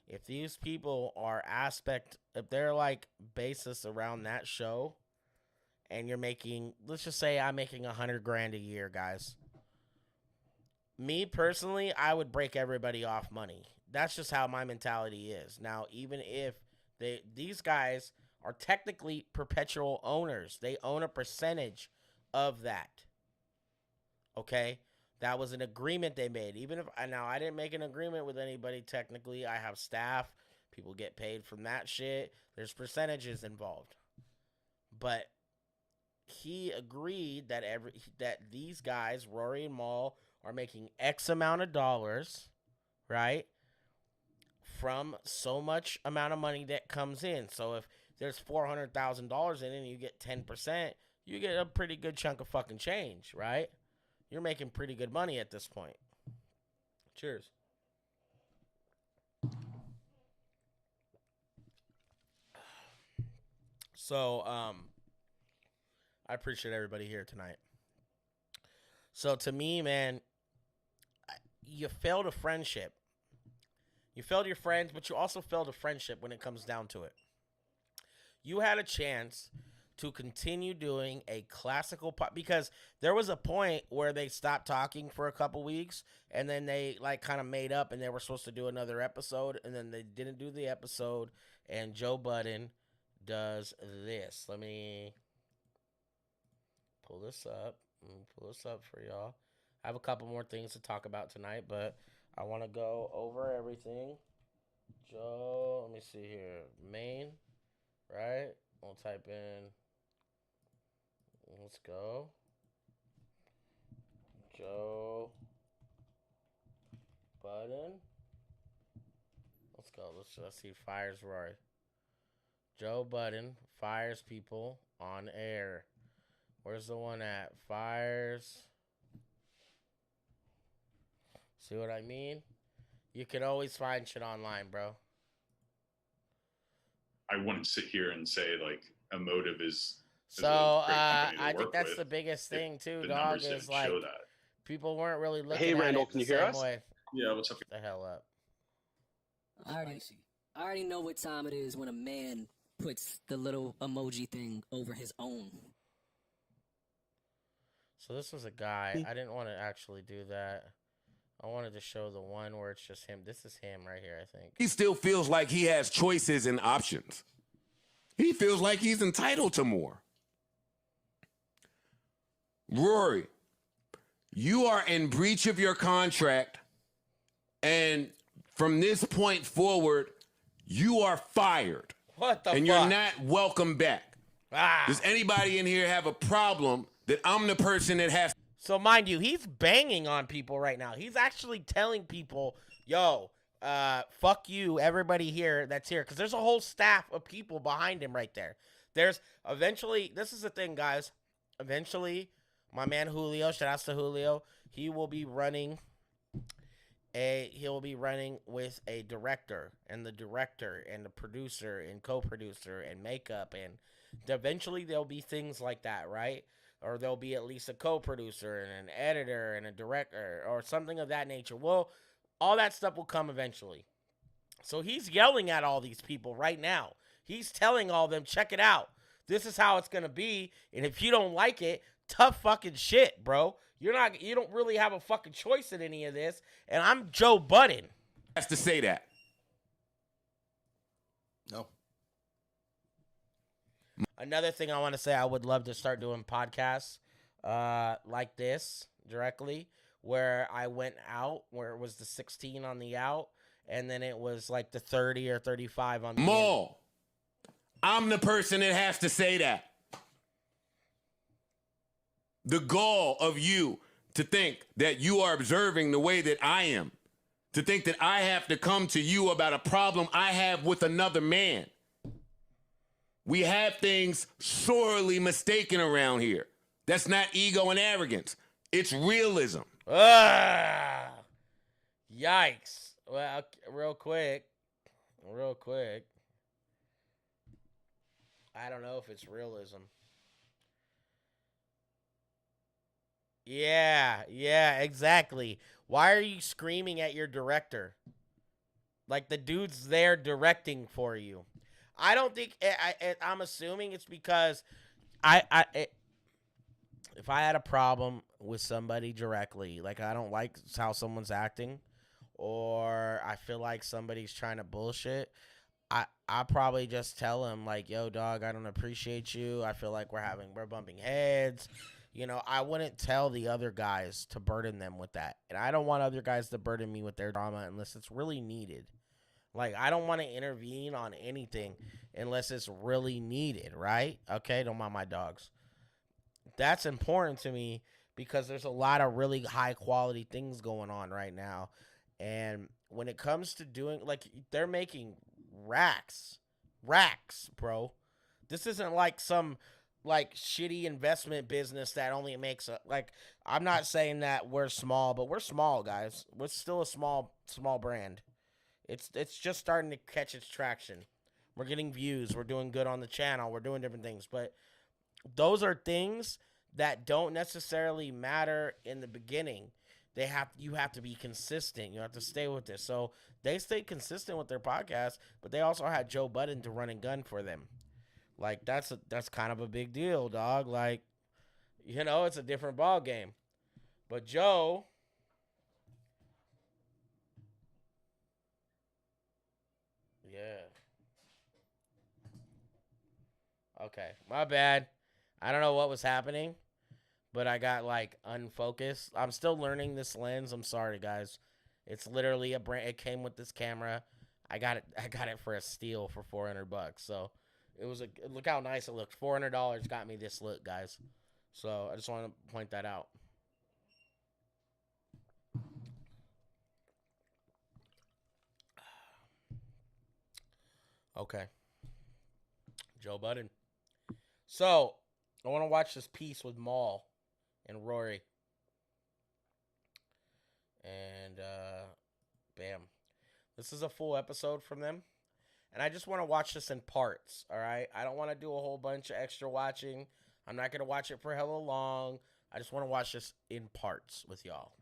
If these people are if they're like basis around that show, and you're making, let's just say I'm making $100,000 a year, guys. Me personally, I would break everybody off money. That's just how my mentality is. Now, even if these guys are technically perpetual owners, they own a percentage of that. Okay? That was an agreement they made. Even if, now I didn't make an agreement with anybody technically. I have staff. People get paid from that shit. There's percentages involved. But he agreed that these guys, Rory and Mal, are making X amount of dollars, right? From so much amount of money that comes in. So if there's $400,000 in it and you get 10%, you get a pretty good chunk of fucking change, right? You're making pretty good money at this point. Cheers. So, I appreciate everybody here tonight. So to me, man, you failed a friendship. You failed your friends, but you also failed a friendship when it comes down to it. You had a chance to continue doing a classical pop, because there was a point where they stopped talking for a couple weeks, and then they like kind of made up, and they were supposed to do another episode, and then they didn't do the episode, and Joe Budden does this. Let me pull this up. For y'all. I have a couple more things to talk about tonight, but I want to go over everything. Joe, let me see here. Main, right? We'll type in. Let's go. Joe Budden. Let's go. Let's see. Fires Rory. Joe Budden fires people on air. Where's the one at? Fires. See what I mean? You can always find shit online, bro. I wouldn't sit here and say like a motive is so I think that's the biggest thing too, dog, is like people weren't really looking Hey, at Randall, it can the you hear same us? way. Yeah, what's up? The hell up. I already know what time it is when a man puts the little emoji thing over his own. So this was a guy. I didn't want to actually do that. I wanted to show the one where it's just him. This is him right here, I think. He still feels like he has choices and options. He feels like he's entitled to more. Rory, you are in breach of your contract, and from this point forward, you are fired. What the fuck? And you're not welcome back. Ah. Does anybody in here have a problem that I'm the person that has... So mind you, he's banging on people right now. He's actually telling people, yo, fuck you, everybody here that's here. Because there's a whole staff of people behind him right there. There's eventually, this is the thing, guys. Eventually, my man Julio, shout out to Julio, he will be running with a director and the producer and co-producer and makeup, and eventually there'll be things like that, right? Or there'll be at least a co-producer and an editor and a director or something of that nature. Well, all that stuff will come eventually. So he's yelling at all these people right now. He's telling all of them, check it out. This is how it's going to be. And if you don't like it, tough fucking shit, bro. You don't really have a fucking choice in any of this. And I'm Joe Budden. Has to say that. No. Another thing I want to say, I would love to start doing podcasts like this directly, where I went out, where it was the 16 on the out, and then it was like the 30 or 35 on the Maul, I'm the person that has to say that. The gall of you to think that you are observing the way that I am, to think that I have to come to you about a problem I have with another man. We have things sorely mistaken around here. That's not ego and arrogance. It's realism. Yikes. Well, real quick. I don't know if it's realism. Yeah, exactly. Why are you screaming at your director? Like the dude's there directing for you. I don't think, I'm assuming it's because if I had a problem with somebody directly, like I don't like how someone's acting, or I feel like somebody's trying to bullshit, I probably just tell him like, yo, dog, I don't appreciate you. I feel like we're bumping heads. You know, I wouldn't tell the other guys to burden them with that. And I don't want other guys to burden me with their drama unless it's really needed. Like, I don't want to intervene on anything unless it's really needed, right? Okay, don't mind my dogs. That's important to me because there's a lot of really high-quality things going on right now. And when it comes to doing, like, they're making racks, bro. This isn't like some, like, shitty investment business that only makes, I'm not saying that we're small, but we're small, guys. We're still a small brand. It's just starting to catch its traction. We're getting views. We're doing good on the channel. We're doing different things. But those are things that don't necessarily matter in the beginning. You have to be consistent. You have to stay with this. So they stayed consistent with their podcast, but they also had Joe Budden to run and gun for them. Like, that's kind of a big deal, dog. Like, you know, it's a different ball game. But Joe... Yeah. Okay, my bad. I don't know what was happening, but I got like unfocused. I'm still learning this lens. I'm sorry, guys. It's literally a brand. It came with this camera. I got it for a steal for $400. So it was look how nice it looked. $400 got me this look, guys. So I just want to point that out. Okay. Joe Budden. So, I want to watch this piece with Maul and Rory. And, bam. This is a full episode from them. And I just want to watch this in parts, all right? I don't want to do a whole bunch of extra watching. I'm not going to watch it for hella long. I just want to watch this in parts with y'all.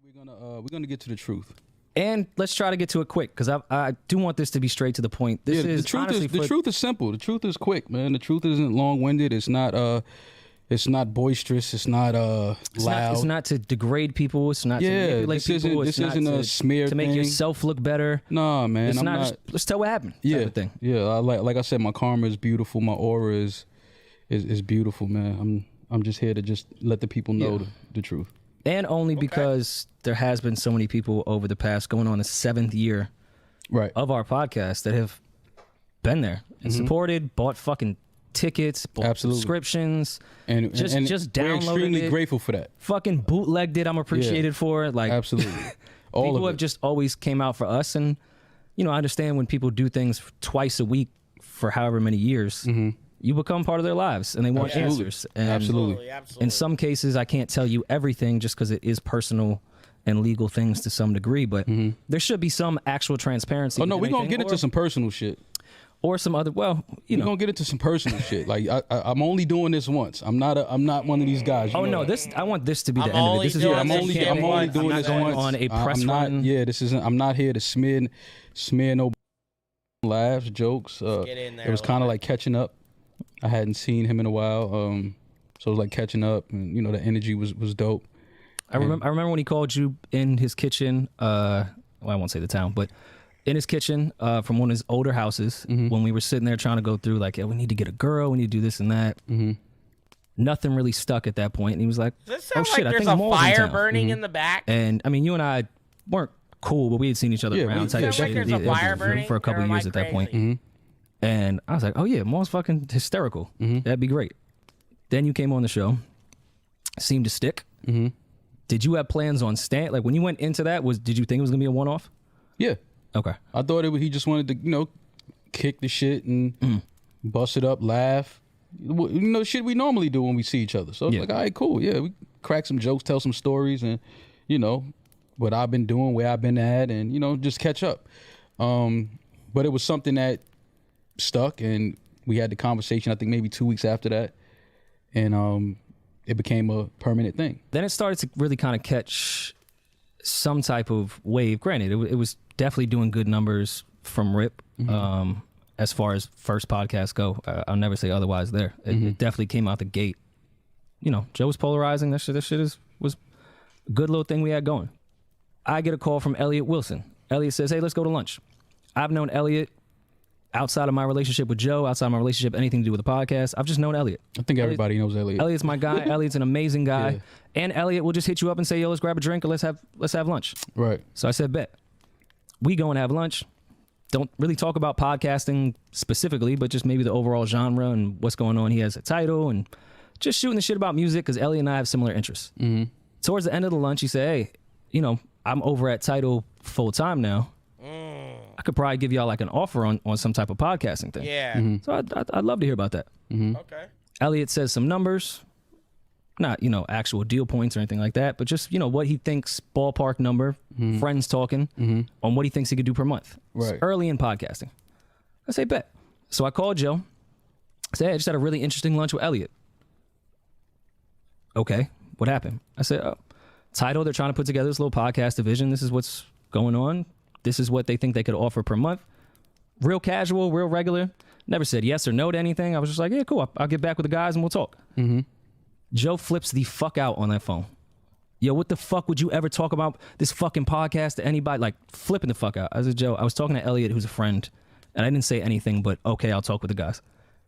We're gonna get to the truth. And let's try to get to it quick, because I do want this to be straight to the point. The truth is simple. The truth is quick, man. The truth isn't long-winded. It's not It's not boisterous. It's not loud. It's not to degrade people. It's not to manipulate people. This isn't a smear to make thing. yourself look better. No, man. It's I'm not just, let's tell what happened. Yeah, type of thing. Yeah. Like I said, my karma is beautiful. My aura is beautiful, man. I'm just here to just let the people know the truth. And only because there has been so many people over the past, going on the 7th year of our podcast, that have been there and supported, bought fucking tickets, bought subscriptions, and just downloaded we're extremely it, grateful for that. Fucking bootlegged it. I'm appreciated for it. Like, absolutely. People have just always came out for us, and I understand when people do things twice a week for however many years. You become part of their lives, and they want answers. And absolutely. In some cases, I can't tell you everything just because it is personal and legal things to some degree, but there should be some actual transparency. Oh no, we're gonna get into some personal shit. Or some other, we're gonna get into some personal shit. Like I'm only doing this once. I'm not one of these guys. Oh no, I want this to be the end of it. This is I'm only doing this once. On a press run. This isn't. I'm not here to smear no laughs, jokes. It was kind of like catching up. I hadn't seen him in a while, so it was like catching up, and the energy was dope. I remember when he called you in his kitchen. I won't say the town, but in his kitchen from one of his older houses when we were sitting there trying to go through like, we need to get a girl, we need to do this and that. Nothing really stuck at that point, and he was like, Does this sound "Oh shit, like I there's think a Maul's in fire town." burning in the back? And I mean, you and I weren't cool, but we had seen each other around type of shit there's a fire burning for a couple years at that point. And I was like, oh yeah, Maul's fucking hysterical. That'd be great. Then you came on the show, seemed to stick. Did you have plans on stand? Like when you went into that, did you think it was gonna be a one-off? Yeah. Okay. I thought he just wanted to, kick the shit and bust it up, laugh. Shit we normally do when we see each other. So it's like, all right, cool. Yeah, we crack some jokes, tell some stories, and what I've been doing, where I've been at, and just catch up. But it was something that stuck, and we had the conversation, I think maybe 2 weeks after that, and it became a permanent thing. Then it started to really kind of catch some type of wave. Granted, it was definitely doing good numbers from RIP. As far as first podcasts go, I'll never say otherwise there. It definitely came out the gate. Joe was polarizing. That shit was a good little thing we had going. I get a call from Elliot Wilson. Elliot says, hey, let's go to lunch. I've known Elliot outside of my relationship with Joe, outside of my relationship, anything to do with the podcast. I've just known Elliot. I think everybody knows Elliot. Elliot's my guy. Elliot's an amazing guy. Yeah. And Elliot will just hit you up and say, yo, let's grab a drink or let's have lunch. Right. So I said, bet. We go and have lunch. Don't really talk about podcasting specifically, but just maybe the overall genre and what's going on. He has a title and just shooting the shit about music because Elliot and I have similar interests. Towards the end of the lunch, he said, hey, I'm over at Title full time now. I could probably give y'all like an offer on some type of podcasting thing. Yeah. So I'd love to hear about that. Okay. Elliot says some numbers, not, actual deal points or anything like that, but just, what he thinks, ballpark number, friends talking on what he thinks he could do per month. Right. It's early in podcasting. I say, bet. So I called Joe. I said, hey, I just had a really interesting lunch with Elliot. Okay, what happened? I said, Tidal, they're trying to put together this little podcast division. This is what's going on. This is what they think they could offer per month. Real casual, real regular. Never said yes or no to anything. I was just like, yeah, cool. I'll get back with the guys and we'll talk. Joe flips the fuck out on that phone. Yo, what the fuck would you ever talk about this fucking podcast to anybody? Like, flipping the fuck out. I said, Joe, I was talking to Elliot, who's a friend, and I didn't say anything but, okay, I'll talk with the guys.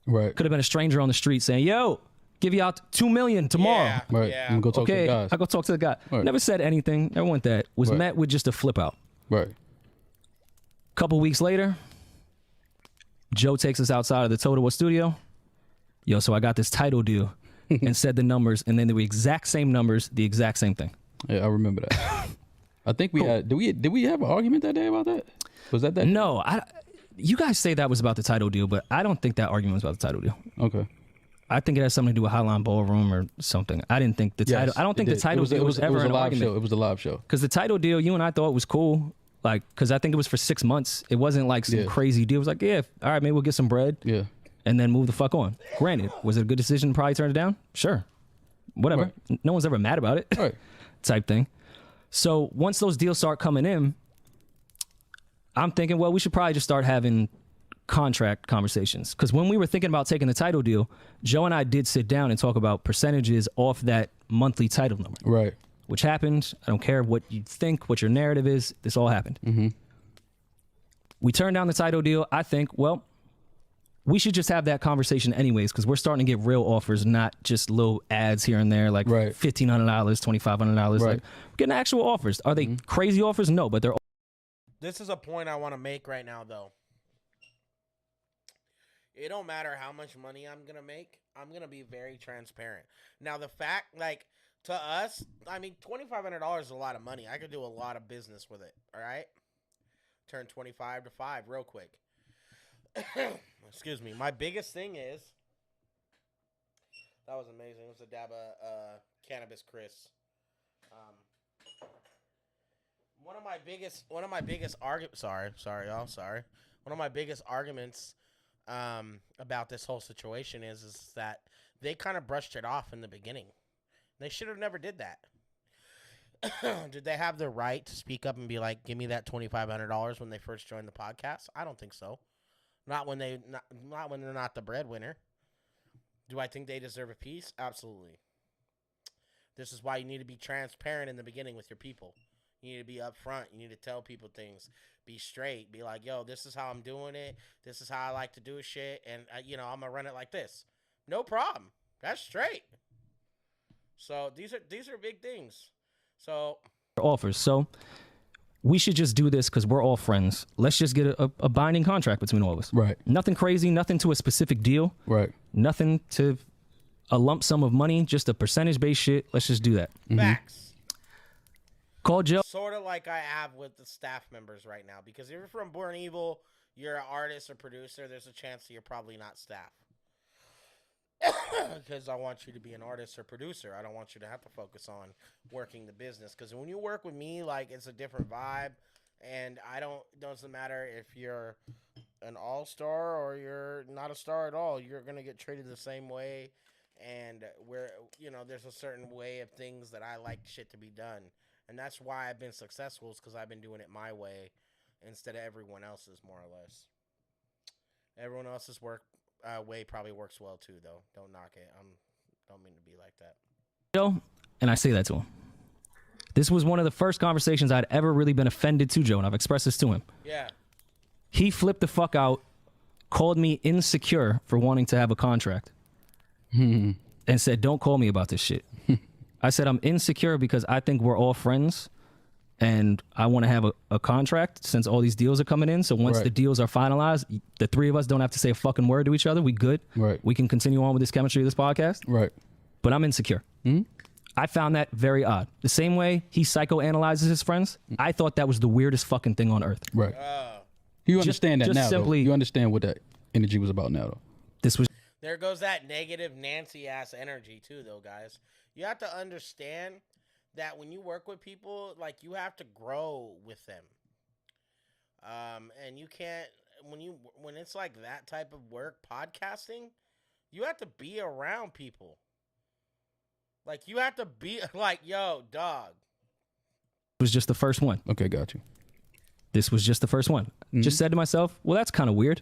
Right. Could have been a stranger on the street saying, yo, give you out $2 million tomorrow. Yeah, Right. yeah. I'm gonna go talk to the guys. I go talk to the guy. Right. Never said anything. Never went that. Was Right. met with just a flip out. Right. Couple weeks later, Joe takes us outside of the Totowa studio. Yo, so I got this title deal and said the numbers, and then they were exact same numbers, the exact same thing. Yeah, I remember that. I think we had. Did we have an argument that day about that? Was that? No, you guys say that was about the title deal, but I don't think that argument was about the title deal. Okay. I think it has something to do with Highline Ballroom or something. I didn't think the title. Yes, I don't think the title deal was ever a an live argument. show. It was a live show. Because the title deal, you and I thought was cool. Like, because I think it was for 6 months. It wasn't like some crazy deal. It was like, yeah, all right, maybe we'll get some bread. Yeah. And then move the fuck on. Granted, was it a good decision to probably turn it down? Sure. Whatever. Right. No one's ever mad about it. Right. Type thing. So once those deals start coming in, I'm thinking, well, we should probably just start having contract conversations. Because when we were thinking about taking the title deal, Joe and I did sit down and talk about percentages off that monthly title number. Right. Which happened. I don't care what you think, what your narrative is. This all happened. Mm-hmm. We turned down the title deal. I think, well, we should just have that conversation anyways, because we're starting to get real offers, not just little ads here and there, like $1,500, $2,500. Right. Like, we're getting actual offers. Are they crazy offers? No, but they're. This is a point I want to make right now, though. It don't matter how much money I'm going to make. I'm going to be very transparent. Now, the fact, like, to us, I mean, $2,500 is a lot of money. I could do a lot of business with it, all right? Turn 25 to 5 real quick. Excuse me. My biggest thing is, that was amazing. It was a dab of cannabis Chris. One of my biggest arguments. Sorry, y'all. Sorry. One of my biggest arguments about this whole situation is that they kind of brushed it off in the beginning. They should have never did that. Did they have the right to speak up and be like, "Give me that $2,500" when they first joined the podcast? I don't think so. Not when they're not the breadwinner. Do I think they deserve a piece? Absolutely. This is why you need to be transparent in the beginning with your people. You need to be upfront. You need to tell people things. Be straight. Be like, yo, this is how I'm doing it. This is how I like to do shit. And, I'm going to run it like this. No problem. That's straight. So these are big things. So offers. So we should just do this because we're all friends. Let's just get a binding contract between all of us. Right. Nothing crazy. Nothing to a specific deal. Right. Nothing to a lump sum of money. Just a percentage-based shit. Let's just do that. Facts. Call Joe. Sort of like I have with the staff members right now. Because if you're from Born Evil, you're an artist or producer, there's a chance that you're probably not staff. Because I want you to be an artist or producer. I don't want you to have to focus on working the business. Because when you work with me, like, it's a different vibe. And it doesn't matter if you're an all-star or you're not a star at all. You're going to get treated the same way. And there's a certain way of things that I like shit to be done. And that's why I've been successful, is because I've been doing it my way instead of everyone else's, more or less. Everyone else's way probably works well too, though. Don't knock it. Don't mean to be like that. Joe, and I say that to him. This was one of the first conversations I'd ever really been offended to Joe, and I've expressed this to him. Yeah. He flipped the fuck out, called me insecure for wanting to have a contract, and said, "Don't call me about this shit." I said, "I'm insecure because I think we're all friends, and I want to have a contract since all these deals are coming in. So once the deals are finalized, the three of us don't have to say a fucking word to each other. We good. Right. We can continue on with this chemistry of this podcast. Right. But I'm insecure." I found that very odd. The same way he psychoanalyzes his friends, I thought that was the weirdest fucking thing on earth. Right. You understand that just now, simply, though. You understand what that energy was about now, though. This was. There goes that negative Nancy-ass energy, too, though, guys. You have to understand that when you work with people, like, you have to grow with them. And you can't, when it's like that type of work, podcasting, you have to be around people. Like, you have to be like, yo, dog. It was just the first one. Okay, got you. This was just the first one. Just said to myself, well, that's kind of weird.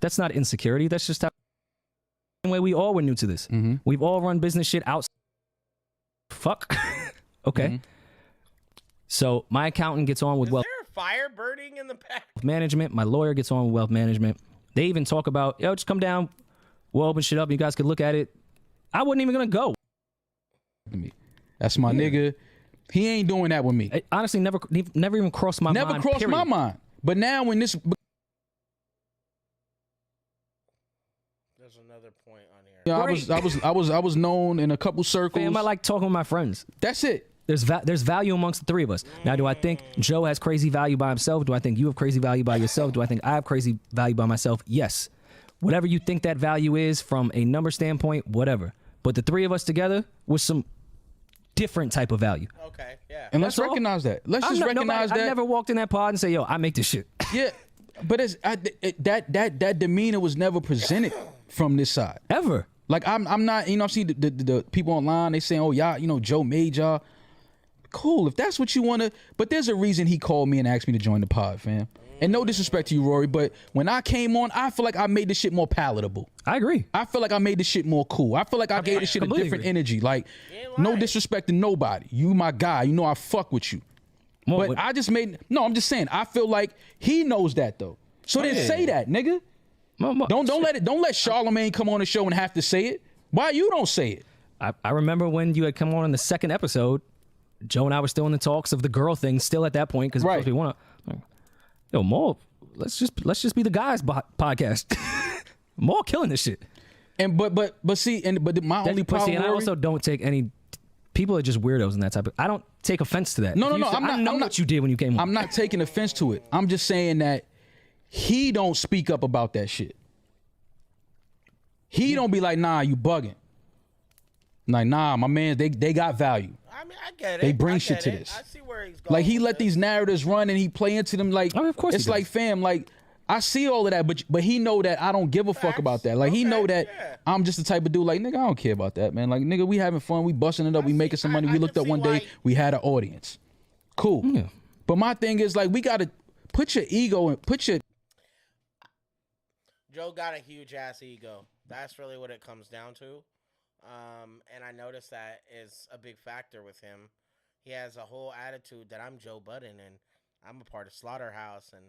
That's not insecurity. That's just how the way we all were new to this. We've all run business shit outside. Fuck. Okay. So my accountant gets on with wealth. Is there a fire burning in the back? Management. My lawyer gets on with wealth management. They even talk about, yo, just come down. We'll open shit up. You guys could look at it. I wasn't even going to go. That's my nigga. He ain't doing that with me. It honestly, never even crossed my mind. Never crossed my mind. But now when this... There's another point on here. Yeah, I was known in a couple circles. Fam, I like talking with my friends. That's it. There's value amongst the three of us. Now, do I think Joe has crazy value by himself? Do I think you have crazy value by yourself? Do I think I have crazy value by myself? Yes. Whatever you think that value is from a number standpoint, whatever. But the three of us together with some different type of value. Okay, yeah. And let's recognize that. Let's just recognize that. I never walked in that pod and say, yo, I make this shit. Yeah, but that demeanor was never presented from this side. Ever. Like, I'm not, I see the people online, they saying, oh, y'all, Joe made y'all. cool. If that's what you want to, but there's a reason he called me and asked me to join the pod, fam. And no disrespect to you, Rory, but when I came on, I feel like I made this shit more palatable. I agree. I feel like I made this shit more cool. I feel like I gave this shit a different energy. Like, no disrespect to nobody. You my guy. You know I fuck with you. But I just made, no, I'm just saying, I feel like he knows that though. So then say that, nigga. Don't let Charlamagne come on the show and have to say it. Why you don't say it? I remember when you had come on in the second episode, Joe and I were still in the talks of the girl thing still at that point because we want to. Yo, Maul, let's just be the guys podcast. Maul killing this shit. And but my only problem. And I also don't take any. People are just weirdos in that type of. I don't take offense to that. No. I know what you did when you came on. I'm not taking offense to it. I'm just saying that he don't speak up about that shit. He don't be like, nah, you bugging. Like, nah, my man, they got value. I mean, I get it. They bring shit to this. I see where he's going. Like, he let these narratives run and he play into them. Like, of course it's like, fam, like, I see all of that, but he know that I don't give a fuck about that. Like, he know that I'm just the type of dude, like, nigga, I don't care about that, man. Like, nigga, we having fun, we busting it up, we making some money. We looked up one day, we had an audience. Cool. Yeah. But my thing is, like, we got to put your ego and put your... Joe got a huge ass ego. That's really what it comes down to. And I noticed that is a big factor with him. He has a whole attitude that I'm Joe Budden and I'm a part of Slaughterhouse and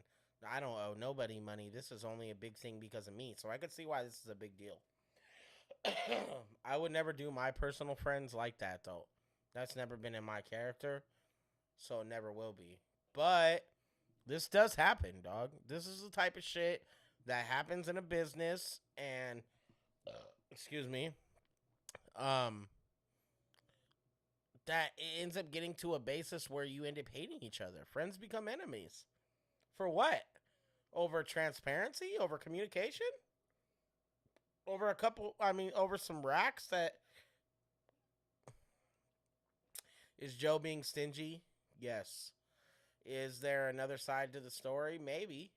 I don't owe nobody money. This is only a big thing because of me. So I could see why this is a big deal. I would never do my personal friends like that, though. That's never been in my character. So it never will be. But this does happen, dog. This is the type of shit that happens in a business. And, excuse me, that it ends up getting to a basis where you end up hating each other. Friends become enemies. For what? Over transparency? Over communication? Over over some racks that... Is Joe being stingy? Yes. Is there another side to the story? Maybe.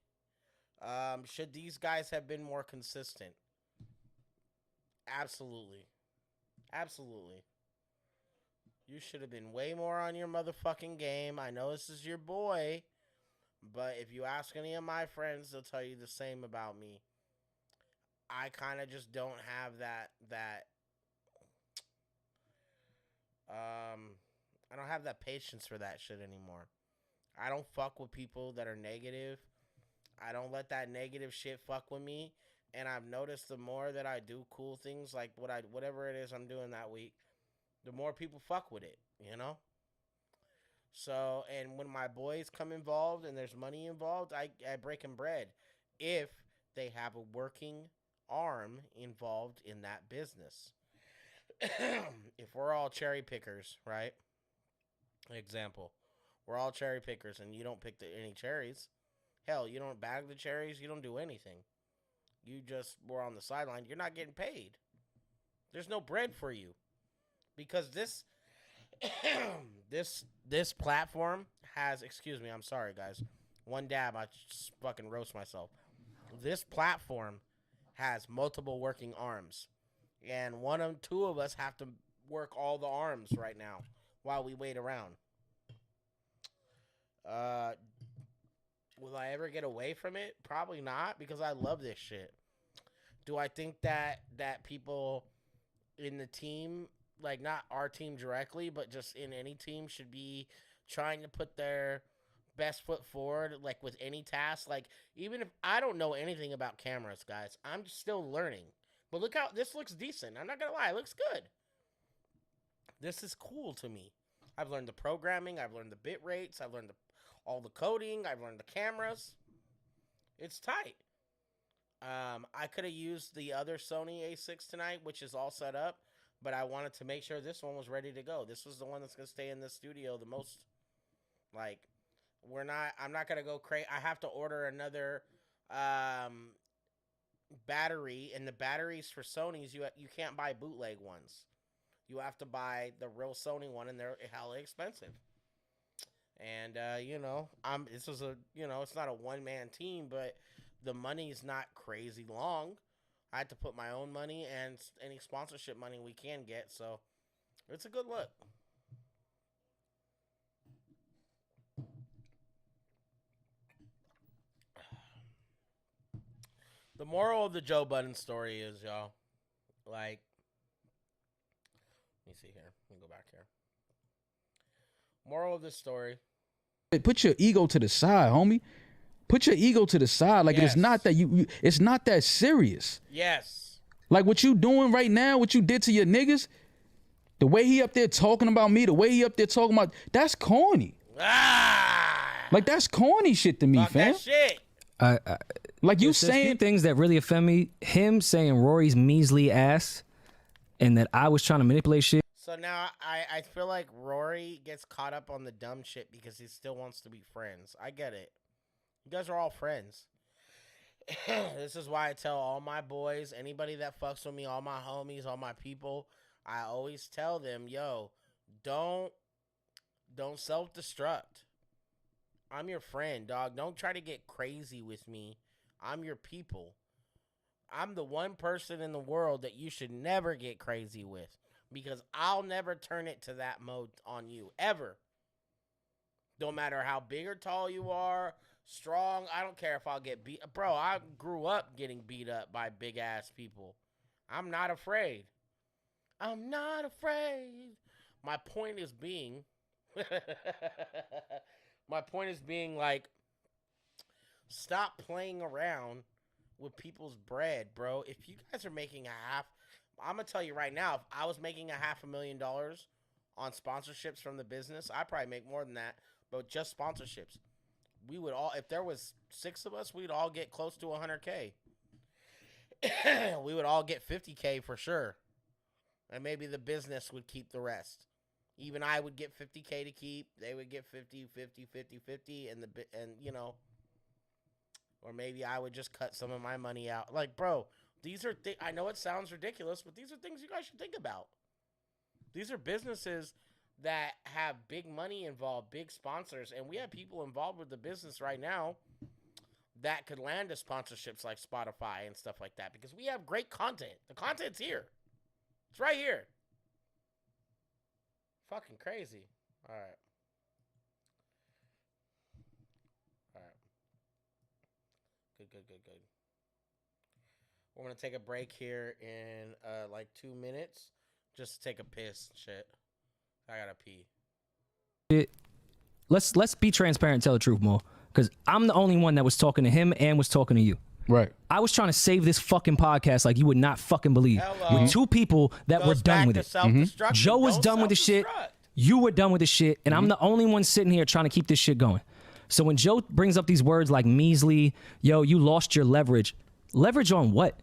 Should these guys have been more consistent? Absolutely. Absolutely. You should have been way more on your motherfucking game. I know this is your boy, but if you ask any of my friends, they'll tell you the same about me. I kind of just don't have that I don't have that patience for that shit anymore. I don't fuck with people that are negative. I don't let that negative shit fuck with me. And I've noticed the more that I do cool things, like whatever it is I'm doing that week, the more people fuck with it, you know? So, and when my boys come involved and there's money involved, I break them bread if they have a working arm involved in that business. If we're all cherry pickers, right? Example, we're all cherry pickers and you don't pick any cherries. Hell, you don't bag the cherries, you don't do anything. You just were on the sideline. You're not getting paid. There's no bread for you. Because this this platform has, excuse me, I'm sorry, guys. One dab, I just fucking roast myself. This platform has multiple working arms. And two of us have to work all the arms right now while we wait around. Will I ever get away from it? Probably not, because I love this shit. Do I think that people in the team, like not our team directly, but just in any team, should be trying to put their best foot forward, like with any task? Like, even if I don't know anything about cameras, guys, I'm still learning. But look how this looks decent. I'm not gonna lie, it looks good. This is cool to me. I've learned the programming. I've learned the bit rates. I've learned all the coding. I've learned the cameras. It's tight. I could have used the other Sony A6 tonight, which is all set up, but I wanted to make sure this one was ready to go. This was the one that's going to stay in the studio the most. Like, I'm not going to go crazy. I have to order another battery, and the batteries for Sony's, you can't buy bootleg ones. You have to buy the real Sony one, and they're hella expensive. And, this was it's not a one-man team, but the money's not crazy long. I had to put my own money and any sponsorship money we can get, so it's a good look. The moral of the Joe Budden story is, y'all, like, let me see here. Let me go back here. Moral of this story. Put your ego to the side, homie. Put your ego to the side. Like, Yes. it's not that it's not that serious. Yes. Like, what you doing right now, what you did to your niggas, the way he up there talking about me, the way he up there talking about, that's corny. Like, that's corny shit to me, Fuck fam. that shit. Like, you There's a few saying things that really offend me. Him saying Rory's measly ass, and that I was trying to manipulate shit. So now I feel like Rory gets caught up on the dumb shit because he still wants to be friends. I get it. You guys are all friends. This is why I tell all my boys, anybody that fucks with me, all my homies, all my people, I always tell them, yo, don't self-destruct. I'm your friend, dog. Don't try to get crazy with me. I'm your people. I'm the one person in the world that you should never get crazy with because I'll never turn it to that mode on you, ever. No matter how big or tall you are, strong, I don't care if I'll get beat. Bro, I grew up getting beat up by big-ass people. I'm not afraid. I'm not afraid. My point is being... My point is being, like, stop playing around with people's bread, bro. If you guys are making I'm going to tell you right now, if I was making $500,000 on sponsorships from the business, I'd probably make more than that, but just sponsorships. We would all, if there was 6 of us, we'd all get close to 100K. We would all get 50K for sure. And maybe the business would keep the rest. Even I would get 50K to keep. They would get 50, 50, 50, 50, and you know, or maybe I would just cut some of my money out. Like, bro, these are I know it sounds ridiculous, but these are things you guys should think about. These are businesses that have big money involved, big sponsors, and we have people involved with the business right now that could land us sponsorships like Spotify and stuff like that because we have great content. The content's here. It's right here. Fucking crazy. All right. Good. We're going to take a break here in like 2 minutes. Just to take a piss and shit. I got to pee. Let's be transparent and tell the truth, Mo. Because I'm the only one that was talking to him and was talking to you. Right. I was trying to save this fucking podcast like you would not fucking believe. Hello. With 2 people that were done with it. Joe was done with the shit. You were done with the shit. And I'm the only one sitting here trying to keep this shit going. So when Joe brings up these words like measly, yo, you lost your leverage. Leverage on what?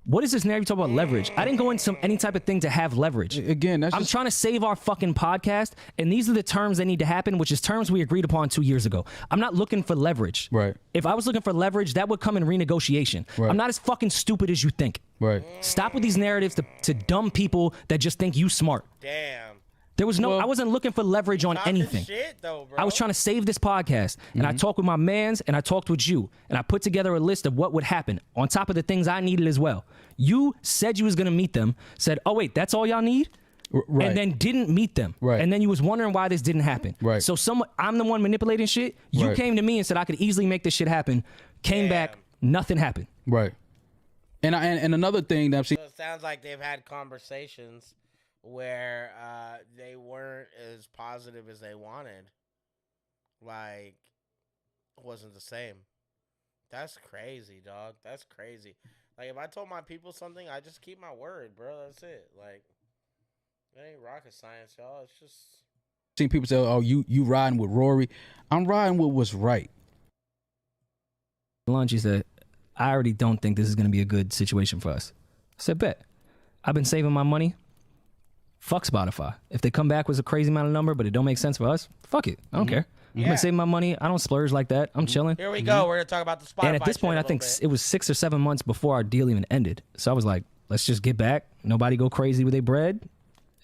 What is this narrative talking about leverage? I didn't go into any type of thing to have leverage. Again, I'm trying to save our fucking podcast, and these are the terms that need to happen, which is terms we agreed upon 2 years ago. I'm not looking for leverage. Right. If I was looking for leverage, that would come in renegotiation. Right. I'm not as fucking stupid as you think. Right. Stop with these narratives to dumb people that just think you smart. Damn. There was I wasn't looking for leverage on anything. Shit, though, bro. I was trying to save this podcast, and I talked with my mans, and I talked with you, and I put together a list of what would happen on top of the things I needed as well. You said you was gonna meet them, said, "Oh wait, that's all y'all need," Right. and then didn't meet them, Right. and then you was wondering why this didn't happen. Right. So I'm the one manipulating shit. You Right. came to me and said I could easily make this shit happen. Came back, nothing happened. Right. And another thing that I'm seeing. So it sounds like they've had conversations where they weren't as positive as they wanted. Like, it wasn't the same. That's crazy, dog. That's crazy. Like, if I told my people something, I just keep my word, bro. That's it. Like, it ain't rocket science, y'all. It's just... Seeing people say, oh, you riding with Rory. I'm riding with what's right. Lunch, he said, I already don't think this is going to be a good situation for us. I said, bet. I've been saving my money. Fuck Spotify. If they come back with a crazy amount of number, but it don't make sense for us, fuck it. I don't care. I've been saving my money. I don't splurge like that. I'm chilling. Here we go. We're going to talk about the Spotify. And at this point, I think it was 6 or 7 months before our deal even ended. So I was like, let's just get back. Nobody go crazy with their bread.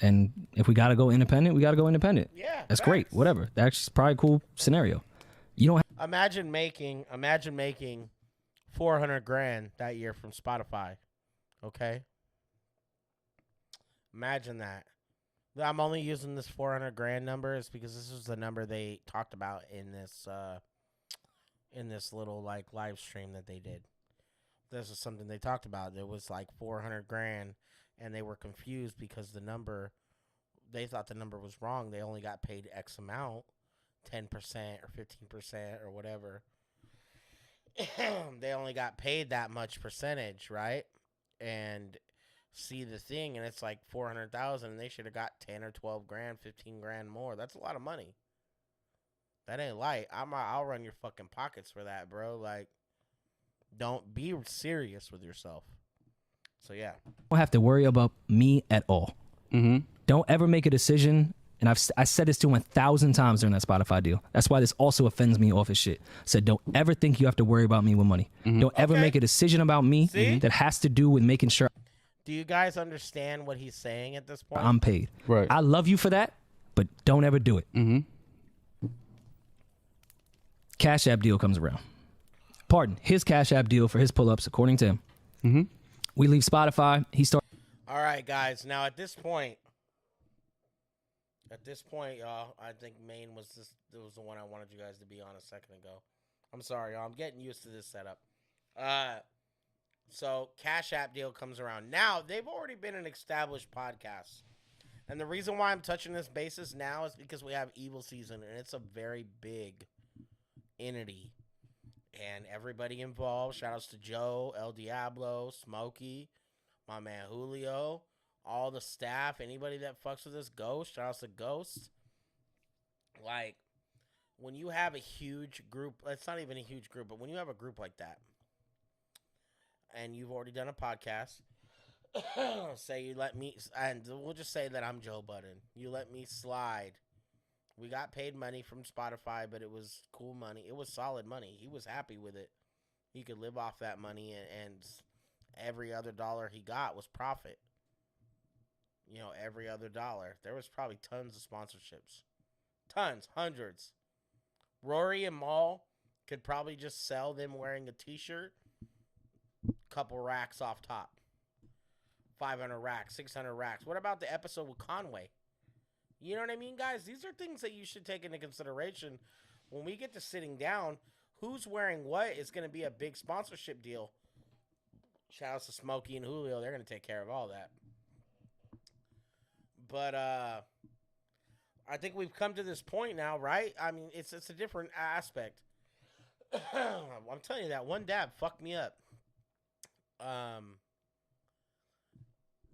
And if we got to go independent, we got to go independent. Yeah. That's great. Whatever. That's probably a cool scenario. You don't have Imagine making $400,000 that year from Spotify. Okay? Imagine that. I'm only using this $400,000 number is because this is the number they talked about in this little like live stream that they did. this is something they talked about. It was like 400 grand, and they were confused because they thought the number was wrong. They only got paid X amount, 10% or 15% or whatever. They only got paid that much percentage, right? And see the thing, and it's like 400,000, and they should have got 10 or 12 grand, 15 grand more. That's a lot of money. That ain't light. I'll run your fucking pockets for that, bro. Like, don't be serious with yourself. So yeah, Don't have to worry about me at all. Mm-hmm. Don't ever make a decision. And I said this to him 1,000 times during that Spotify deal. That's why this also offends me off his shit. Said, don't ever think you have to worry about me with money. Don't ever make a decision about me that has to do with making sure. Do you guys understand what he's saying at this point? I'm paid. Right. I love you for that, but don't ever do it. Cash App deal comes around. Pardon, his Cash App deal for his pull-ups, according to him. We leave Spotify. He starts. All right, guys. Now at this point, y'all, I think Maine was the one I wanted you guys to be on a second ago. I'm sorry, y'all. I'm getting used to this setup. So Cash App deal comes around. Now, they've already been an established podcast. And the reason why I'm touching this basis now is because we have Evil Season, and it's a very big entity. And everybody involved, shout outs to Joe, El Diablo, Smokey, my man Julio, all the staff, anybody that fucks with this, Ghost, shout outs to Ghost. Like, when you have a huge group, it's not even a huge group, but when you have a group like that, and you've already done a podcast, say you let me, and we'll just say that I'm Joe Budden. You let me slide. We got paid money from Spotify, but it was cool money. It was solid money. He was happy with it. He could live off that money, and every other dollar he got was profit. You know, every other dollar. There was probably tons of sponsorships. Tons, hundreds. Rory and Maul could probably just sell them wearing a t-shirt. Couple racks off top. 500 racks, 600 racks. What about the episode with Conway? You know what I mean, guys? These are things that you should take into consideration when we get to sitting down. Who's wearing what is going to be a big sponsorship deal. Shout out to Smokey and Julio. They're going to take care of all that. But I think we've come to this point now, right? I mean, it's a different aspect. I'm telling you that one dab fucked me up.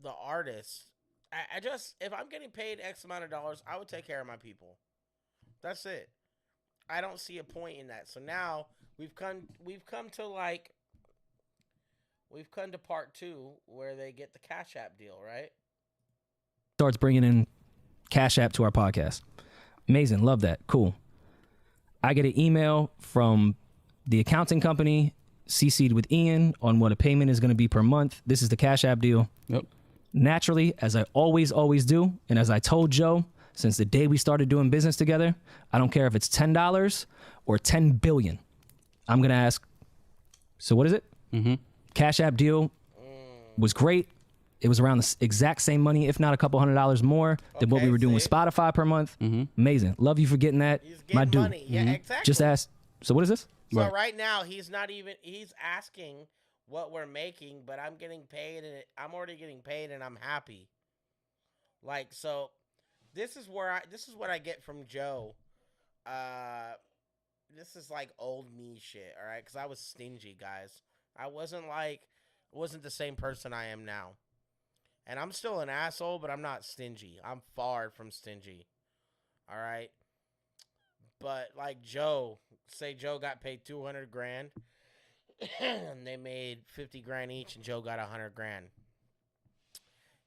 The artist, I just, if I'm getting paid X amount of dollars, I would take care of my people. That's it. I don't see a point in that. So now we've come to part 2 where they get the Cash App deal, right? Starts bringing in Cash App to our podcast. Amazing. Love that. Cool. I get an email from the accounting company CC'd with Ian on what a payment is going to be per month. This is the Cash App deal. Yep. Naturally, as I always do, and as I told Joe, since the day we started doing business together, I don't care if it's $10 or $10 billion. I'm going to ask, so what is it? Cash App deal was great. It was around the exact same money, if not a couple $100 more than what we were doing with Spotify per month. Amazing. Love you for getting that. My dude. Money. Yeah, exactly. Just ask, so what is this? So right now, he's asking what we're making, but I'm getting paid, and I'm already getting paid, and I'm happy. Like, so this is what I get from Joe. This is like old me shit, all right? Because I was stingy, guys. I wasn't the same person I am now. And I'm still an asshole, but I'm not stingy. I'm far from stingy. All right? But like Joe, say Joe got paid 200 grand and they made 50 grand each and Joe got 100 grand.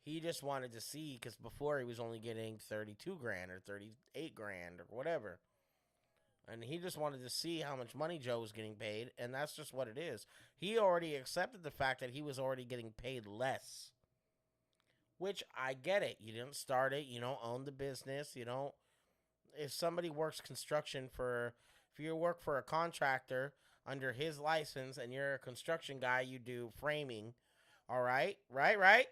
He just wanted to see, because before he was only getting 32 grand or 38 grand or whatever. And he just wanted to see how much money Joe was getting paid, and that's just what it is. He already accepted the fact that he was already getting paid less. Which, I get it. You didn't start it. You don't own the business. You don't. If somebody works construction if you work for a contractor under his license and you're a construction guy, you do framing. All right? Right?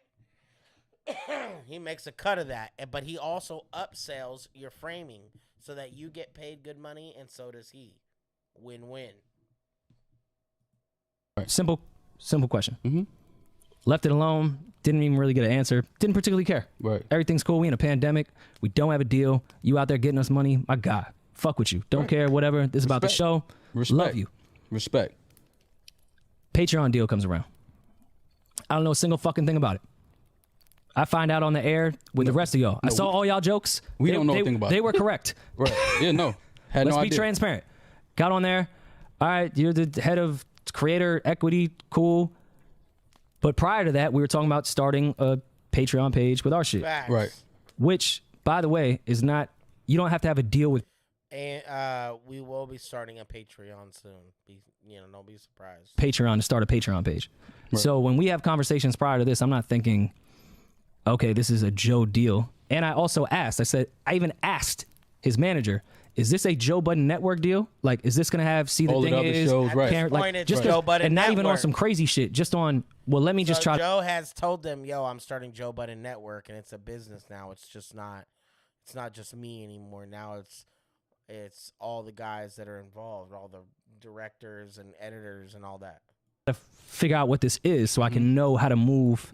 He makes a cut of that. But he also upsells your framing so that you get paid good money, and so does he. Win-win. Simple Simple question. Mm-hmm. Left it alone. Didn't even really get an answer. Didn't particularly care. Right. Everything's cool. We in a pandemic. We don't have a deal. You out there getting us money. My God. Fuck with you. Don't care. Whatever. This is about the show. Love you. Respect. Patreon deal comes around. I don't know a single fucking thing about it. I find out on the air with the rest of y'all. I saw all y'all jokes. We don't know a thing about it. They were correct. Right. Yeah, no. Had Let's no be idea. transparent. Got on there. All right, you're the head of creator equity. Cool. But prior to that, we were talking about starting a Patreon page with our shit. Facts. Right. Which, by the way, is not, you don't have to have a deal with. And we will be starting a Patreon soon. Don't be surprised. Patreon to start a Patreon page. Right. So when we have conversations prior to this, I'm not thinking, okay, this is a Joe deal. And I also asked, I even asked his manager, is this a Joe Budden network deal? Like, is this going to have See the All the Thing other is? shows, right. At this point, it's just Joe Budden and not even on Network. some crazy shit, just on, well, let me just try. Joe has told them, yo, I'm starting Joe Budden Network, and it's a business now. It's not just me anymore. Now it's all the guys that are involved, all the directors and editors and all that. To figure out what this is so I can know how to move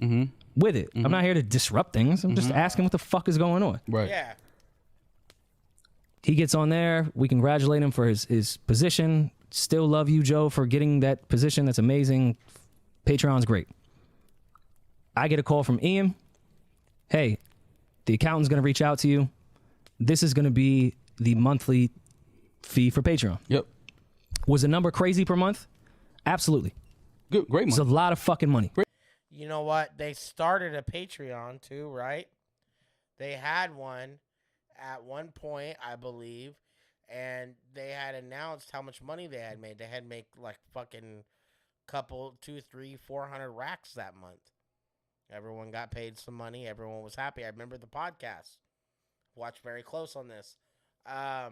with it. I'm not here to disrupt things. I'm just asking what the fuck is going on. Right. Yeah. He gets on there. We congratulate him for his position. Still love you, Joe, for getting that position. That's amazing. Patreon's great. I get a call from Ian. Hey, the accountant's going to reach out to you. This is going to be the monthly fee for Patreon. Yep. Was the number crazy per month? Absolutely. Good. Great It's money. a lot of fucking money. You know what? They started a Patreon too, right? They had one at one point, I believe, and they had announced how much money they had made. They had made like fucking couple, 200, 300, 400 racks that month. Everyone got paid some money. Everyone was happy. I remember the podcast. Watched very close on this. I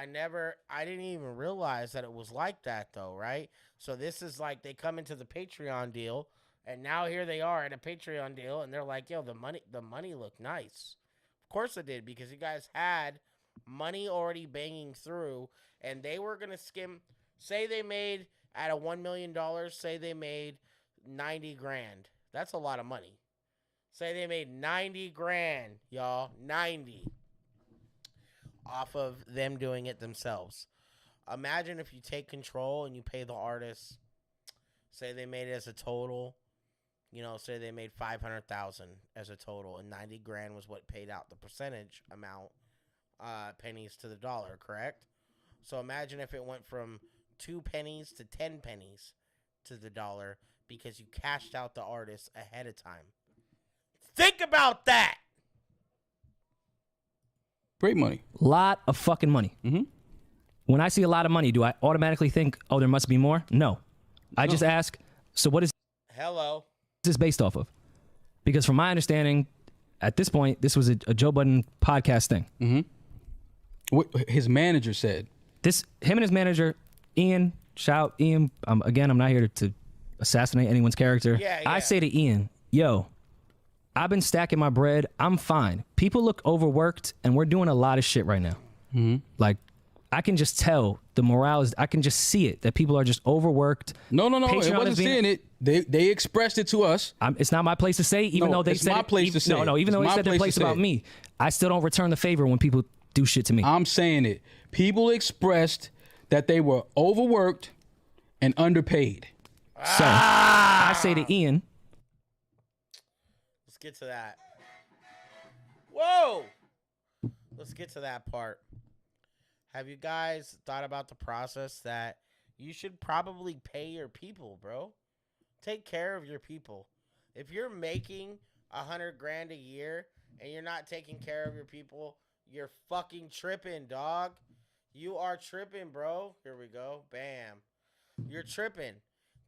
didn't even realize that it was like that though, right? So this is like they come into the Patreon deal, and now here they are at a Patreon deal, and they're like, yo, the money looked nice. Of course it did, because you guys had money already banging through, and they were gonna skim. Say they made at a $1 million. Say they made 90 grand. That's a lot of money. Say they made 90 grand, y'all, 90 off of them doing it themselves. Imagine if you take control and you pay the artists. Say they made it as a total. Say they made 500,000 as a total, and 90 grand was what paid out the percentage amount, pennies to the dollar, correct? So imagine if it went from 2 pennies to 10 pennies to the dollar because you cashed out the artists ahead of time. Think about that. Great money. Lot of fucking money. Mm-hmm. When I see a lot of money, do I automatically think, oh, there must be more? No. I just ask, so what is Hello. this based off of? Because from my understanding, at this point, this was a Joe Budden podcast thing. Mm-hmm. What his manager said. Him and his manager, Ian, shout Ian. Again, I'm not here to assassinate anyone's character. Yeah. I say to Ian, yo, I've been stacking my bread. I'm fine. People look overworked, and we're doing a lot of shit right now. Mm-hmm. Like, I can just tell the morale is, I can just see it, that people are just overworked. No. Patreon It wasn't seeing it. They expressed it to us. It's not my place to say, even though they it's said my place to say it. No, even It's though they my said their place place to say about it. me, I still don't return the favor when people do shit to me. I'm saying it. People expressed that they were overworked and underpaid. So I say to Ian, Let's get to that. Whoa! Let's get to that part. Have you guys thought about the process that you should probably pay your people, bro? Take care of your people. If you're making 100 grand a year and you're not taking care of your people, you're fucking tripping, dog. You are tripping, bro. Here we go. Bam. You're tripping.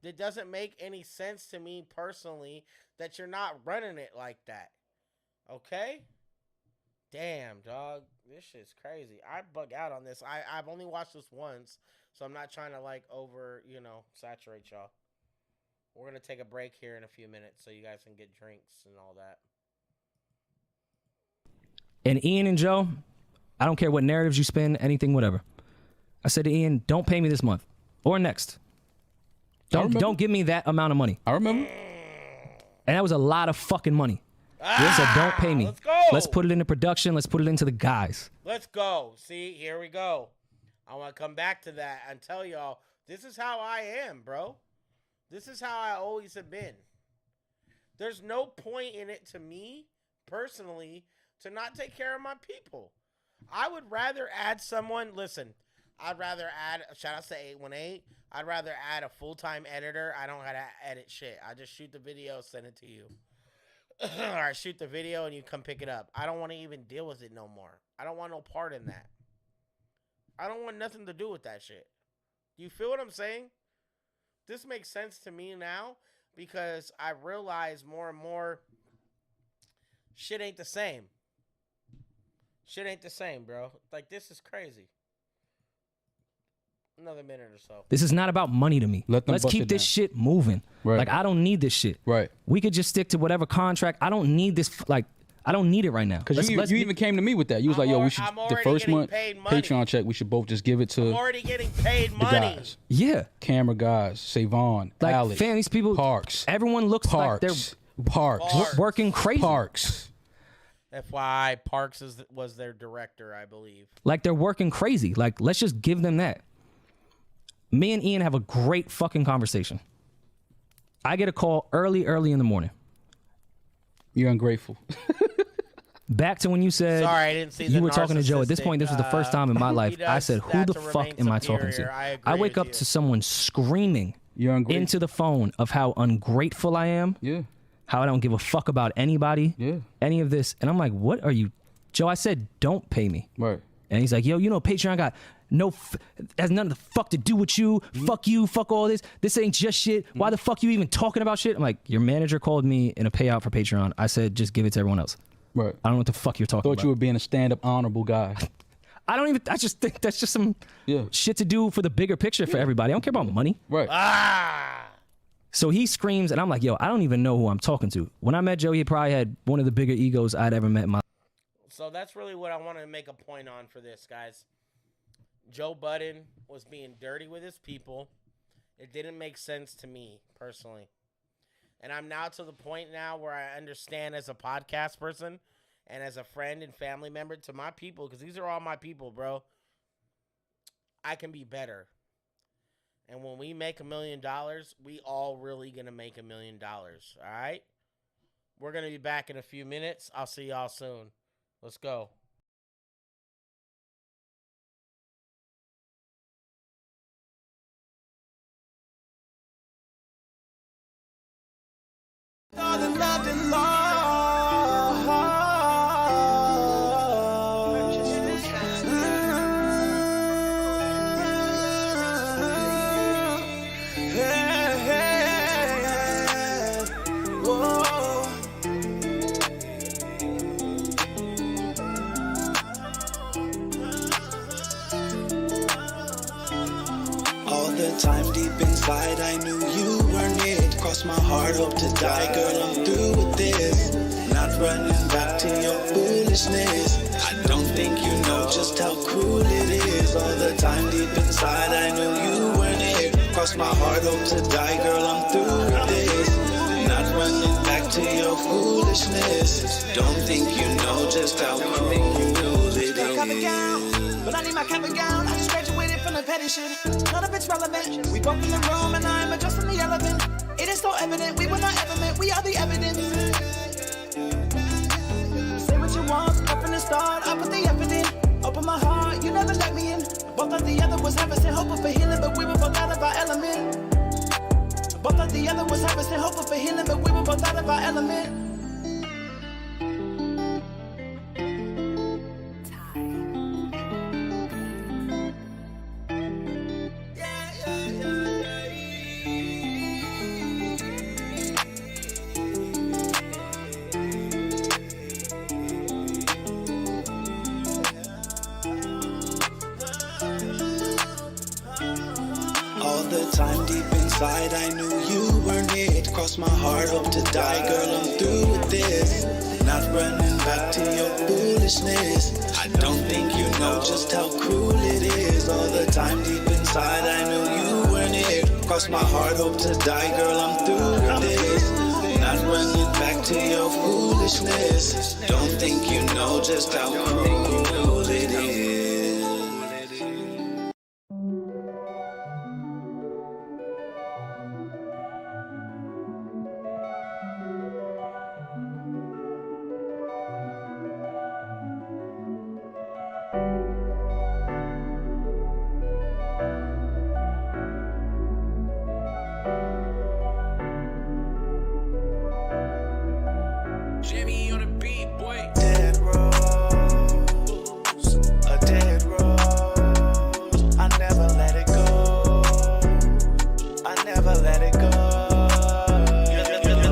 It doesn't make any sense to me personally that you're not running it like that. Okay? Damn, dog. This shit's crazy. I bug out on this. I've only watched this once, so I'm not trying to saturate y'all. We're going to take a break here in a few minutes so you guys can get drinks and all that. and Ian and Joe, I don't care what narratives you spin, anything, whatever. I said to Ian, don't pay me this month or next. Don't give me that amount of money. I remember. And that was a lot of fucking money. So don't pay me. Let's go. Let's put it into production. Let's put it into the guys. Let's go. See, here we go. I want to come back to that and tell y'all, this is how I am, bro. This is how I always have been. There's no point in it to me, personally, to not take care of my people. I would rather add someone, listen, I'd rather add, shout out to 818, I'd rather add a full-time editor. I don't gotta edit shit. I just shoot the video, send it to you. Or I shoot the video and you come pick it up. I don't want to even deal with it no more. I don't want no part in that. I don't want nothing to do with that shit. You feel what I'm saying? This makes sense to me now because I realize more and more shit ain't the same. Shit ain't the same, bro. Like, this is crazy. Another minute or so. This is not about money to me. Let's keep this shit moving. Right. Like, I don't need this shit. Right. We could just stick to whatever contract. I don't need this. Like, I don't need it right now. Because you even came to me with that. You was like, yo, we should, the first month money. Patreon check, we should both just give it to I'm already getting paid the money. guys. Yeah. Camera guys, Savon, Like, Alex, fam, these people, Parks. everyone looks like they're working crazy. Parks. FYI, Parks was their director, I believe. Like, they're working crazy. Like, let's just give them that. Me and Ian have a great fucking conversation. I get a call early in the morning. You're ungrateful. Back to when you said Sorry, I didn't see you the were talking to Joe. At this point, this was the first time in my life I said, who the fuck am I talking to? I wake up to someone screaming into the phone of how ungrateful I am. Yeah. How I don't give a fuck about anybody. Yeah. Any of this. And I'm like, what are you? Joe, I said, don't pay me. Right. And he's like, yo, you know, Patreon got has nothing to fuck to do with you. Fuck you. Fuck all this. This ain't just shit. Why the fuck you even talking about shit? I'm like, your manager called me in a payout for Patreon. I said, just give it to everyone else. Right. I don't know what the fuck you're talking about. Thought you were being a stand-up honorable guy. I just think that's just some shit to do for the bigger picture for everybody. I don't care about money. Right. So he screams, and I'm like, yo, I don't even know who I'm talking to. When I met Joe, he probably had one of the bigger egos I'd ever met in my life. So that's really what I want to make a point on for this, guys. Joe Budden was being dirty with his people. It didn't make sense to me, personally. And I'm now to the point now where I understand as a podcast person and as a friend and family member to my people, because these are all my people, bro. I can be better. And when we make $1 million, we all really going to make $1 million, all right? We're going to be back in a few minutes. I'll see y'all soon. Let's go. All the love and love. All the time deep inside I knew you weren't it. Crossed my heart, hope to die, girl, I'm through with this. Not running back to your foolishness. I don't think you know just how cruel it is. All the time deep inside I knew you weren't it. Crossed my heart, hope to die, girl, I'm through with this. Not running back to your foolishness. Don't think you know just how cruel it is. But I need my cap and gown. I just graduated from the petty shit. None of it's relevant. We both in the room and I'm adjusting the elephant. It is so evident we were not ever meant. We are the evidence. Say what you want, up from the start. I put the effort in. Open my heart, you never let me in. Both thought the other was harvesting, hoping for healing, but we were both out of our element. Both thought the other was harvesting, hoping for healing, but we were both out of our element. Time deep inside, I knew you weren't it. Crossed my heart, hope to die, girl, I'm through with this. Not running back to your foolishness. I don't think you know just how cruel it is. All the time deep inside, I knew you weren't it. cross my heart, hope to die, girl, I'm through with this. Not running back to your foolishness. Don't think you know just how cruel it is. Jimmy on the beat, boy. Dead rose, a dead rose. I never let it go. I never let it go. Your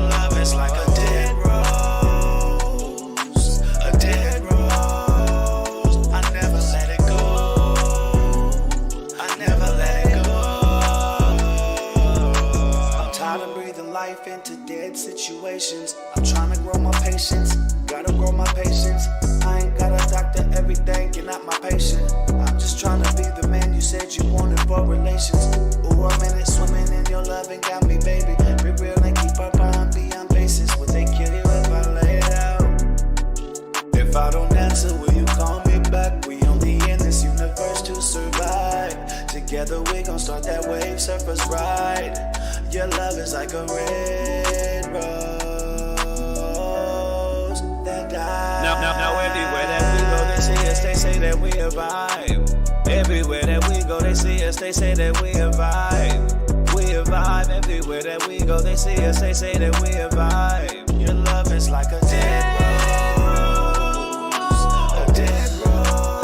love is like a dead rose, a dead rose. I never let it go. I never let it go. I'm tired of breathing life into dead situations. I'm trying to grow my patience, gotta grow my patience. I ain't got a doctor every day, you're not my patient. I'm just trying to be the man you said you wanted for relations. Ooh, I'm in it, swimming in your love and got me, baby. Be real and keep up on beyond basis. Would they kill you if I lay it out? If I don't answer, will you call me back? We only in this universe to survive. Together we gon' start that wave surface ride. Your love is like a red rose. Now, everywhere that we go, they see us, they say that we a vibe. Everywhere that we go, they see us, they say that we a vibe. We a vibe. Everywhere that we go, they see us, they say that we a vibe. Your love is like a dead rose, a dead rose.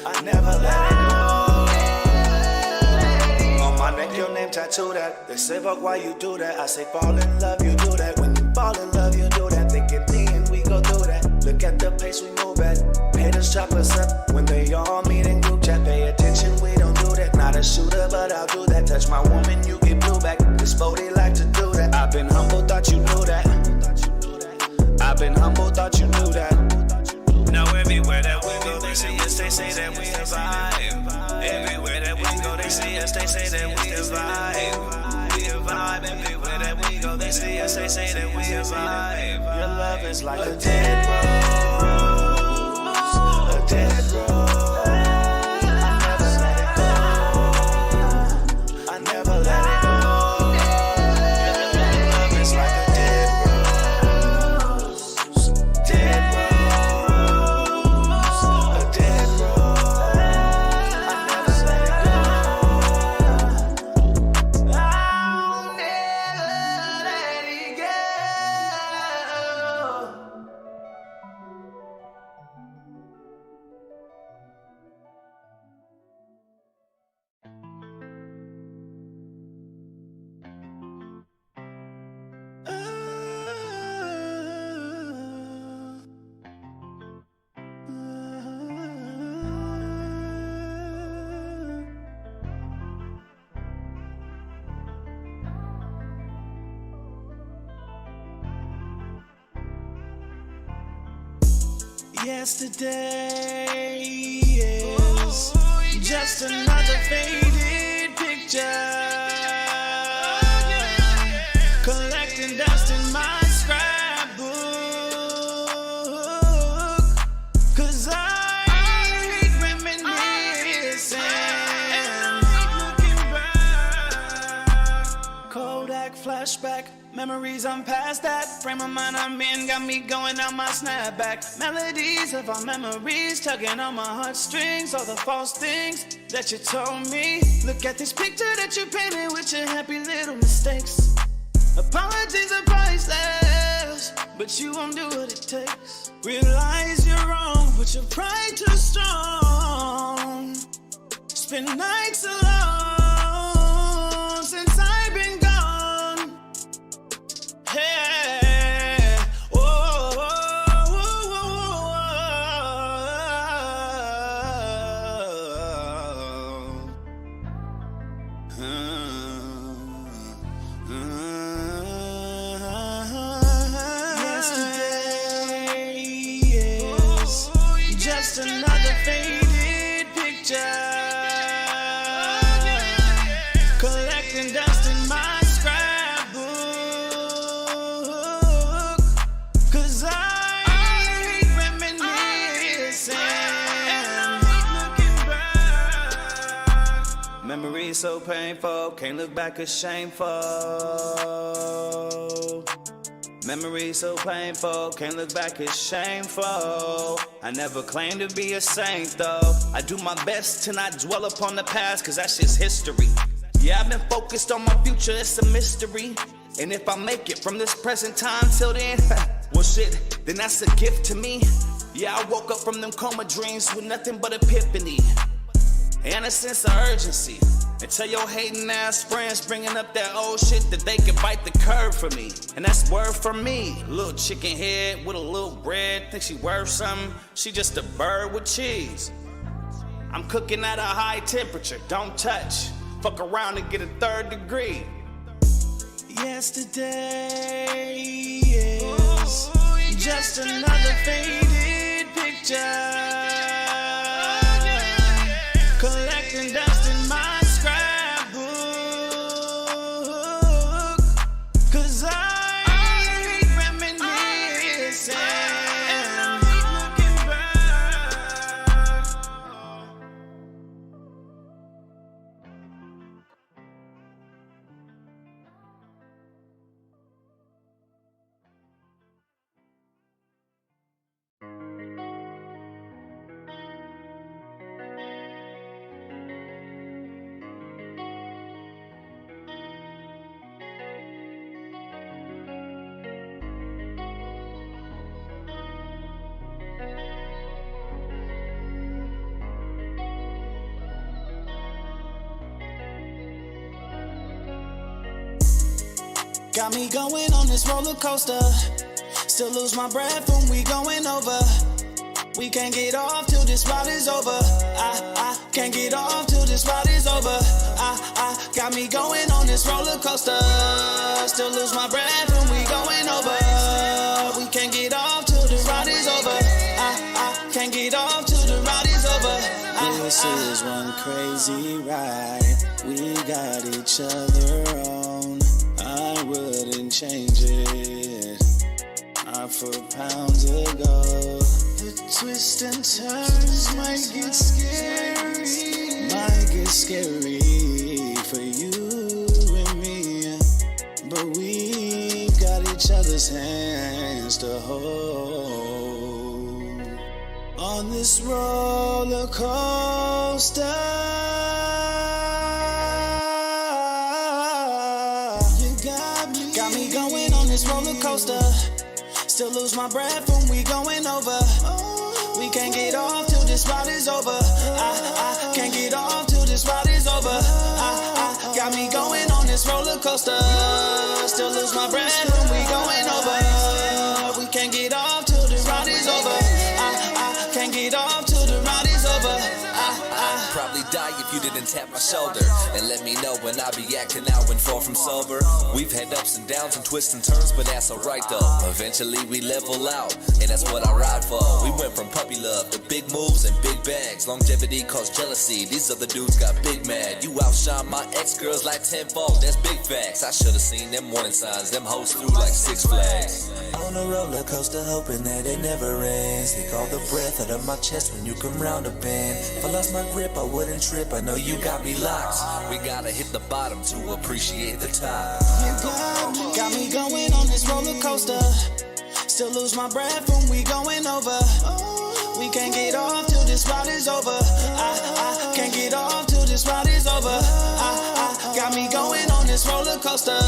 I never let it go. On my neck, your name tattoo that. They say, fuck, why you do that? I say, fall in love, you do that. When you fall in love, you do that. They get me and we go through that. Look at the pace we move at. Haters chop us up when they all meet in group chat. Pay attention, we don't do that. Not a shooter, but I'll do that. Touch my woman, you get blue back. This 40 like to do that. I've been humble, thought you knew that. I've been humble, thought you knew that. Now everywhere that we go, they see us, they say that we a vibe. Everywhere that we go, they see us, they say that we a vibe. We a vibe. Everywhere that we go, they see us, they say that we a vibe. Your love is like a dead rose, a dead rose. I never let it go. Your love is like a dead rose, dead rose, a dead rose. I never let it go. I'll never let it go. Yesterday is just another faded picture, collecting dust in my scrapbook, 'cause I hate reminiscing, looking back. Kodak flashback, memories I'm past that. Frame of mind I'm in got me going out my snapback. Melodies of our memories tugging on my heartstrings. All the false things that you told me. Look at this picture that you painted with your happy little mistakes. Apologies are priceless, but you won't do what it takes. Realize you're wrong, but your pride too strong. Spend nights alone since I've been gone. Hey. Another faded picture, Memories so painful, can't look back, it's shameful. Memories so painful, can't look back, it's shameful. I never claimed to be a saint though. I do my best to not dwell upon the past, cause that's just history. Yeah, I've been focused on my future, it's a mystery. And if I make it from this present time till then, well shit, then that's a gift to me. Yeah, I woke up from them coma dreams with nothing but epiphany and a sense of urgency. And tell your hating ass friends bringing up that old shit that they can bite the curve for me. And that's word for me. Little chicken head with a little bread, think she worth something. She just a bird with cheese. I'm cooking at a high temperature, don't touch. Fuck around and get a 3rd degree. Yesterday is just another faded picture. Collecting dust in my scrapbook, 'cause I hate reminiscing and looking back. Got me going on this roller coaster. Still lose my breath when we going over. We can't get off till this ride is over. I can't get off till this ride is over. I got me going on this roller coaster. Still lose my breath when we going over. We can't get off till the ride is over. I can't get off till the ride is over. This is one crazy ride. We got each other on. I wouldn't change it. I for pounds ago. The twists and turns might get scary. Might get scary for you and me. But we got each other's hands to hold. On this roller coaster. Roller coaster, still lose my breath when we going over. We can't get off till this ride is over. I can't get off till this ride is over. I got me going on this roller coaster. Still lose my breath when we going over. We can't get off till the ride is over. I can't get off till the ride is over. Probably die if you didn't tap my shoulder and let me know when I be acting out when far from sober. We've had ups and downs and twists and turns, but that's alright though. Eventually we level out, and that's what I ride for. We went from puppy love to big moves and big bags. Longevity caused jealousy, these other dudes got big mad. You outshine my ex-girls like tenfold, that's big facts. I should've seen them warning signs, them hoes through like Six Flags. On a roller coaster hoping that it never ends. Take all the breath out of my chest when you come round a bend. If I lost my grip I wouldn't trip, I know you got me locked. We gotta hit the bottom to appreciate the top. You got me going on this roller coaster. Still lose my breath when we going over. We can't get off till this ride is over. I can't get off till this ride is over. I got me going on this roller coaster.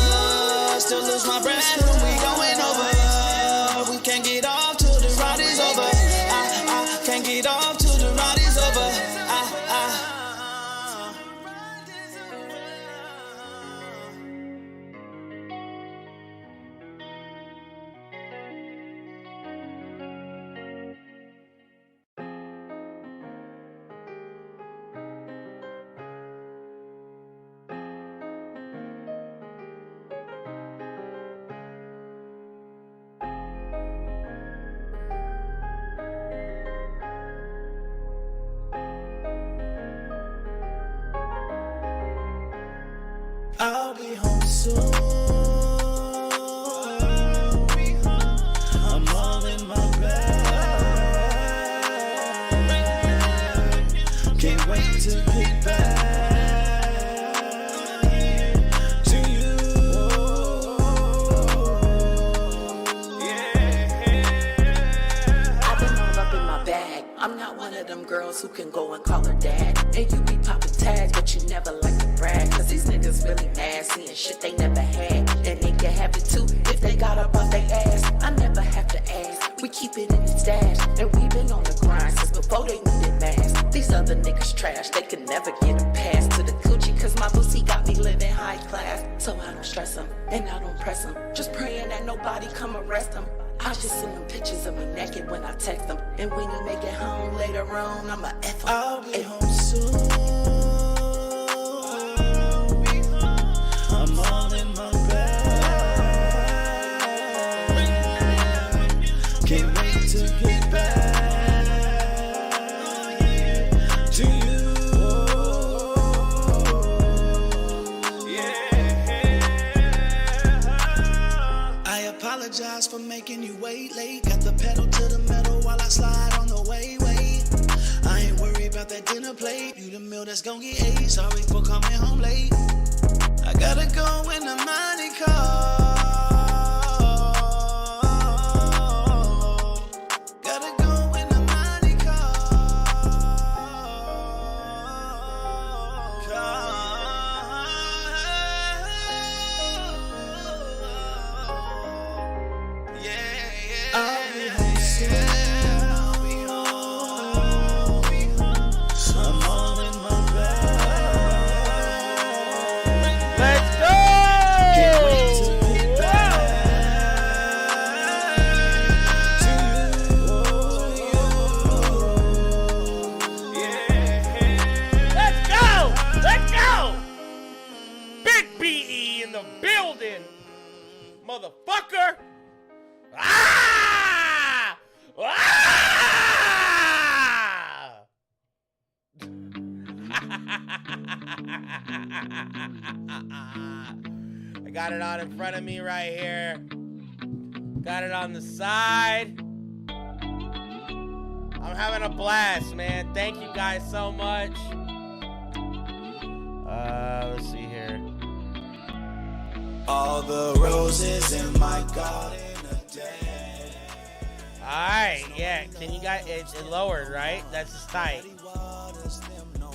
Still lose my breath when we going over. We can't get off till the ride is over. I can't get off till the ride is over. I'll be home soon. I'm all in my bag. Can't wait to get back. I'm not one of them girls who can go and call her dad. And you be popping tags, but you never like to brag. Cause these niggas really mad, seeing shit they never had. And they can have it too if they got up off their ass. I never have to ask, we keep it in the stash. And we been on the grind since before they needed masks. These other niggas trash, they can never get a pass to the coochie. Cause my pussy got me living high class. So I don't stress them, and I don't press them. Just praying that nobody come arrest them. I just send them pictures of me naked when I text them. And when you make it home later on, I'ma F them. I'll be home soon. I'm all in my bag. Can't wait to get back to you. I apologize for making you wait late. Got the pedal to the metal while I slide on the way. I ain't worried about that dinner plate. You the meal that's gon' get ate. Sorry for coming home late. I gotta go in the money car. Gotta go in the money I'll be home soon. I'm all in my bag. Let's go! Can't wait to get back Let's go! Let's go! Big BE in the building, motherfucker! Ah! Ah! I got it on in front of me right here. Got it on the side. I'm having a blast, man. Thank you guys so much. Let's see here. all the roses in my garden are dead. Alright, yeah. Can you guys, it lowered, right? That's just tight.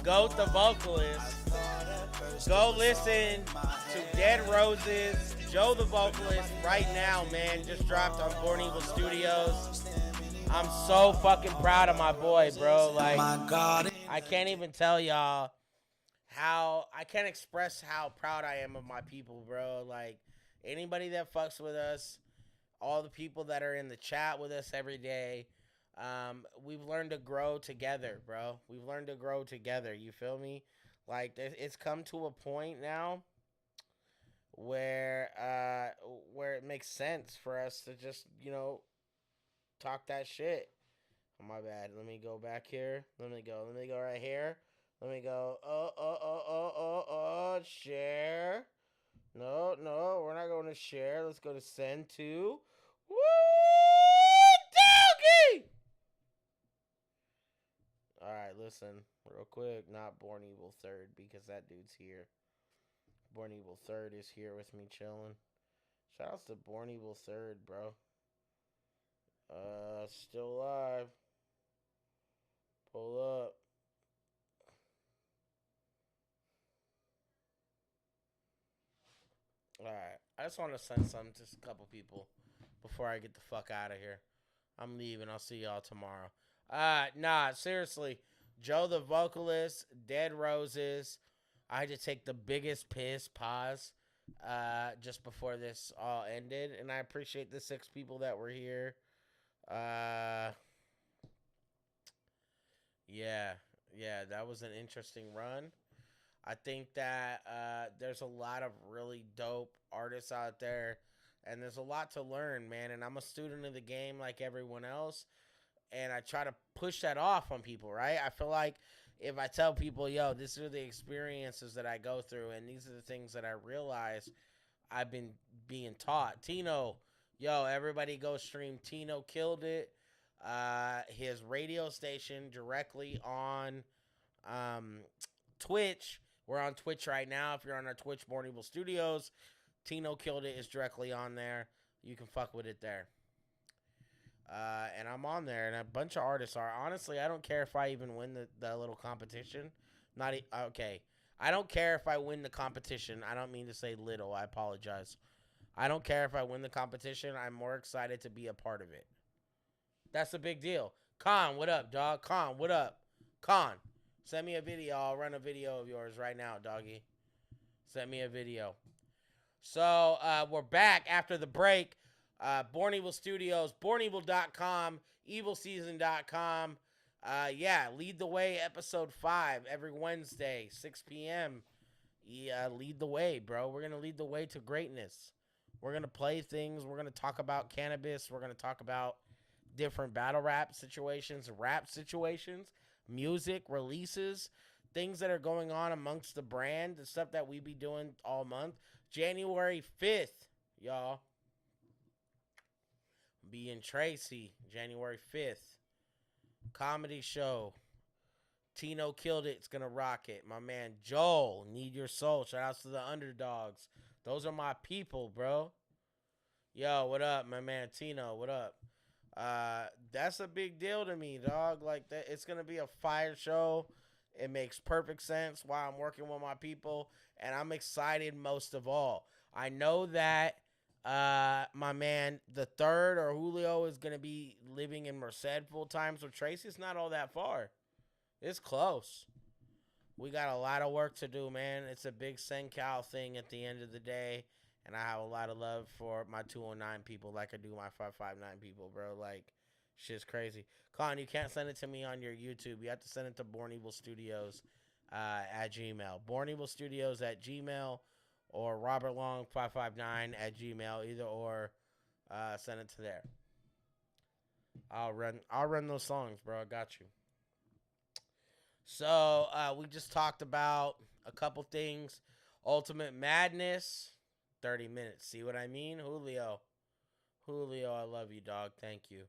Goat the vocalist. Go listen to Dead Roses, Joe the vocalist right now, man. Just dropped on Born Evil Studios. I'm so fucking proud of my boy, bro. Like, I can't even tell y'all how, I can't express how proud I am of my people, bro. Like, anybody that fucks with us, all the people that are in the chat with us every day, we've learned to grow together, bro. We've learned to grow together, you feel me? Like, it's come to a point now where it makes sense for us to just, you know, talk that shit. Oh, my bad. Let me go back here. Let me go right here. Let me go. Share. No, we're not going to share. Let's go to send to. Woo, doggy! All right, listen, real quick. Not Born Evil 3rd, because that dude's here. Born Evil 3rd is here with me chilling. Shout outs to Born Evil 3rd, bro. Still alive. Pull up. Alright, I just want to send something to a couple people before I get the fuck out of here. I'm leaving. I'll see y'all tomorrow. Nah, seriously. Joe the vocalist, Dead Roses. I had to take the biggest piss pause just before this all ended. And I appreciate the 6 people that were here. Yeah, that was an interesting run. I think that there's a lot of really dope artists out there, and there's a lot to learn, man. And I'm a student of the game like everyone else, and I try to push that off on people, right? I feel like if I tell people, yo, these are the experiences that I go through, and these are the things that I realize I've been being taught. Tino, yo, everybody go stream Tino Killed It. His radio station directly on Twitch. We're on Twitch right now. If you're on our Twitch, Born Evil Studios, Tino Killed It is directly on there. You can fuck with it there. And I'm on there, and a bunch of artists are. Honestly, I don't care if I even win the little competition. Okay. I don't care if I win the competition. I don't mean to say little. I apologize. I don't care if I win the competition. I'm more excited to be a part of it. That's a big deal. Con, what up, dog? Con, what up? Con, send me a video. I'll run a video of yours right now, doggy. Send me a video. So, we're back after the break. Born Evil Studios, bornevil.com, evilseason.com. Lead the Way, episode 5, every Wednesday, 6 p.m. Yeah, lead the way, bro. We're going to lead the way to greatness. We're going to play things. We're going to talk about cannabis. We're going to talk about different battle rap situations, music, releases, things that are going on amongst the brand, the stuff that we be doing all month. January 5th, y'all. Be in Tracy, January 5th. Comedy show. Tino Killed It's gonna rock it. My man Joel, Need Your Soul. Shout outs to the underdogs. Those are my people, bro. Yo, what up, my man Tino? What up? That's a big deal to me, dog. Like that, it's gonna be a fire show. It makes perfect sense while I'm working with my people, and I'm excited most of all. I know that my man, the third, or Julio, is going to be living in Merced full time. So Tracy's not all that far. It's close. We got a lot of work to do, man. It's a big SenCal thing at the end of the day. And I have a lot of love for my 209 people like I do my 559 people, bro. Like, shit's crazy. Con, you can't send it to me on your YouTube. You have to send it to Born Evil Studios at Gmail. Born Evil Studios at Gmail. Or Robert Long 559 at Gmail, either or, send it to there. I'll run those songs, bro. I got you. So we just talked about a couple things. Ultimate Madness, 30 minutes. See what I mean, Julio? I love you, dog. Thank you.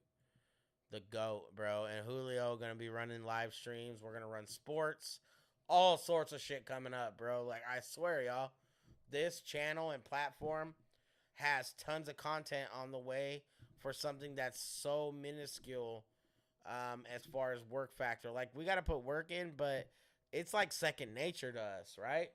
The GOAT, bro. And Julio gonna be running live streams. We're gonna run sports, all sorts of shit coming up, bro. Like I swear, y'all. This channel and platform has tons of content on the way for something that's so minuscule as far as work factor. Like, we got to put work in, but it's like second nature to us, right?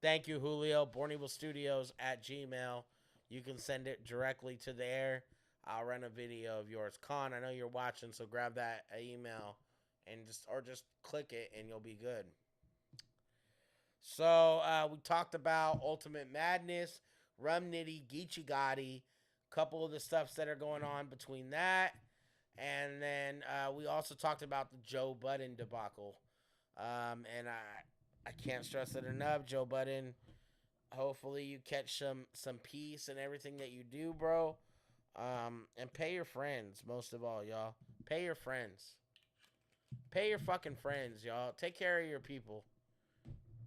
Thank you, Julio. Born Evil Studios at Gmail. You can send it directly to there. I'll run a video of yours. Con, I know you're watching, so grab that email and just click it and you'll be good. So, we talked about Ultimate Madness, Rum Nitty, Geechee Gotti, couple of the stuffs that are going on between that. And then we also talked about the Joe Budden debacle. And I can't stress it enough, Joe Budden. Hopefully you catch some peace in everything that you do, bro. And pay your friends, most of all, y'all. Pay your friends. Pay your fucking friends, y'all. Take care of your people.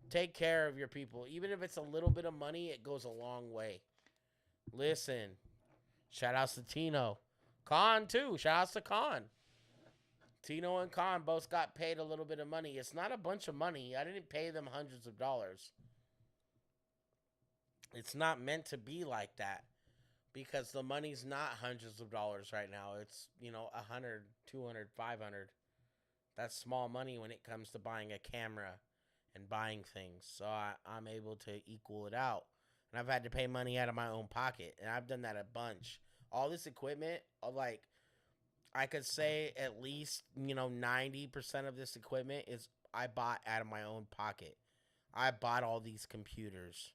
Take care of your people. Even if it's a little bit of money, it goes a long way. Listen. Shout outs to Tino. Con, too. Shout outs to Con. Tino and Con both got paid a little bit of money. It's not a bunch of money. I didn't pay them hundreds of dollars. It's not meant to be like that. Because the money's not hundreds of dollars right now. It's, 100, 200, 500. That's small money when it comes to buying a camera and buying things. So I'm able to equal it out. And I've had to pay money out of my own pocket. And I've done that a bunch. All this equipment, I could say at least, 90% of this equipment is I bought out of my own pocket. I bought all these computers.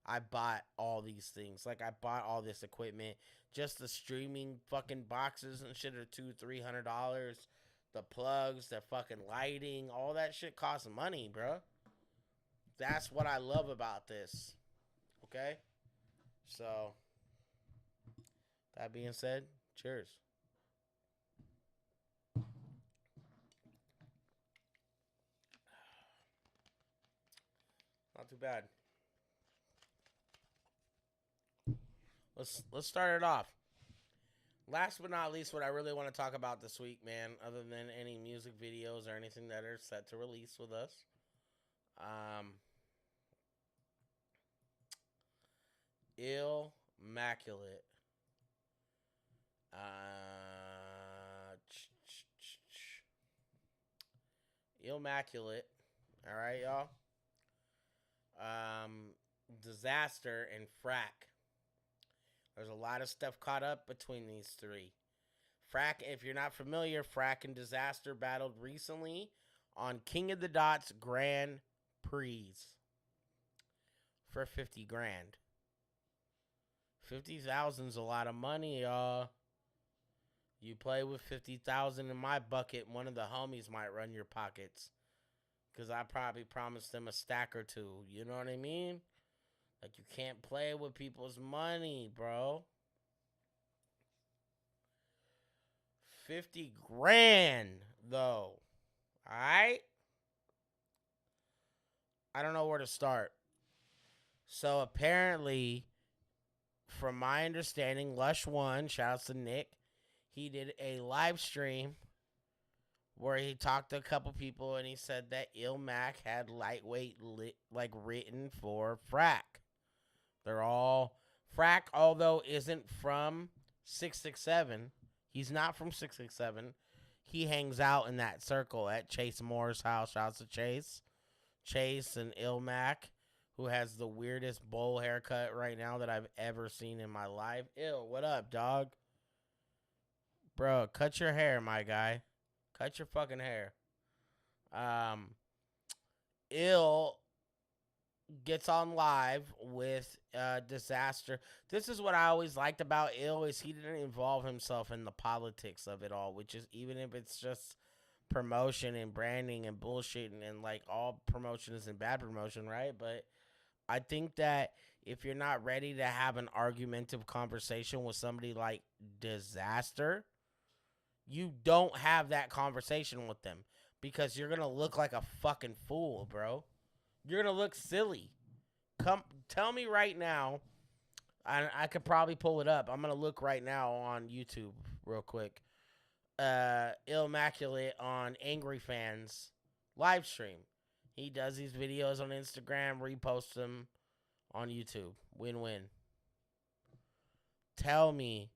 I bought all these things. I bought all this equipment. Just the streaming fucking boxes and shit are $200-$300. The plugs, the fucking lighting, all that shit costs money, bro. That's what I love about this. Okay? So, that being said, cheers. Not too bad. Let's start it off. Last but not least, what I really want to talk about this week, man, other than any music videos or anything that are set to release with us, Illmaculate Illmaculate. All right, y'all. Dizaster and Frack. There's a lot of stuff caught up between these three. Frack, if you're not familiar, Frack and Dizaster battled recently on King of the Dots Grand Prix for 50 grand. 50,000's a lot of money, y'all. You play with 50,000 in my bucket, one of the homies might run your pockets. Because I probably promised them a stack or two. You know what I mean? Like, you can't play with people's money, bro. 50 grand, though. Alright? I don't know where to start. So, apparently, from my understanding, Lush One, shouts to Nick, he did a live stream where he talked to a couple people and he said that Illmac had lightweight written for Frack. They're all Frack, although isn't from 667. He's not from 667. He hangs out in that circle at Chase Moore's house. Shouts to Chase. Chase and Illmac, who has the weirdest bowl haircut right now that I've ever seen in my life. Ew, what up, dog? Bro, cut your hair, my guy. Cut your fucking hair. Ill gets on live with Dizaster. This is what I always liked about Ill, is he didn't involve himself in the politics of it all, which is, even if it's just promotion and branding and bullshit, and like all promotion isn't bad promotion, right? But I think that if you're not ready to have an argumentative conversation with somebody like Dizaster, you don't have that conversation with them, because you're going to look like a fucking fool, bro. You're going to look silly. Come tell me right now. I could probably pull it up. I'm going to look right now on YouTube real quick. Illmaculate on Angry Fans live stream. He does these videos on Instagram, reposts them on YouTube. Win-win. Tell me,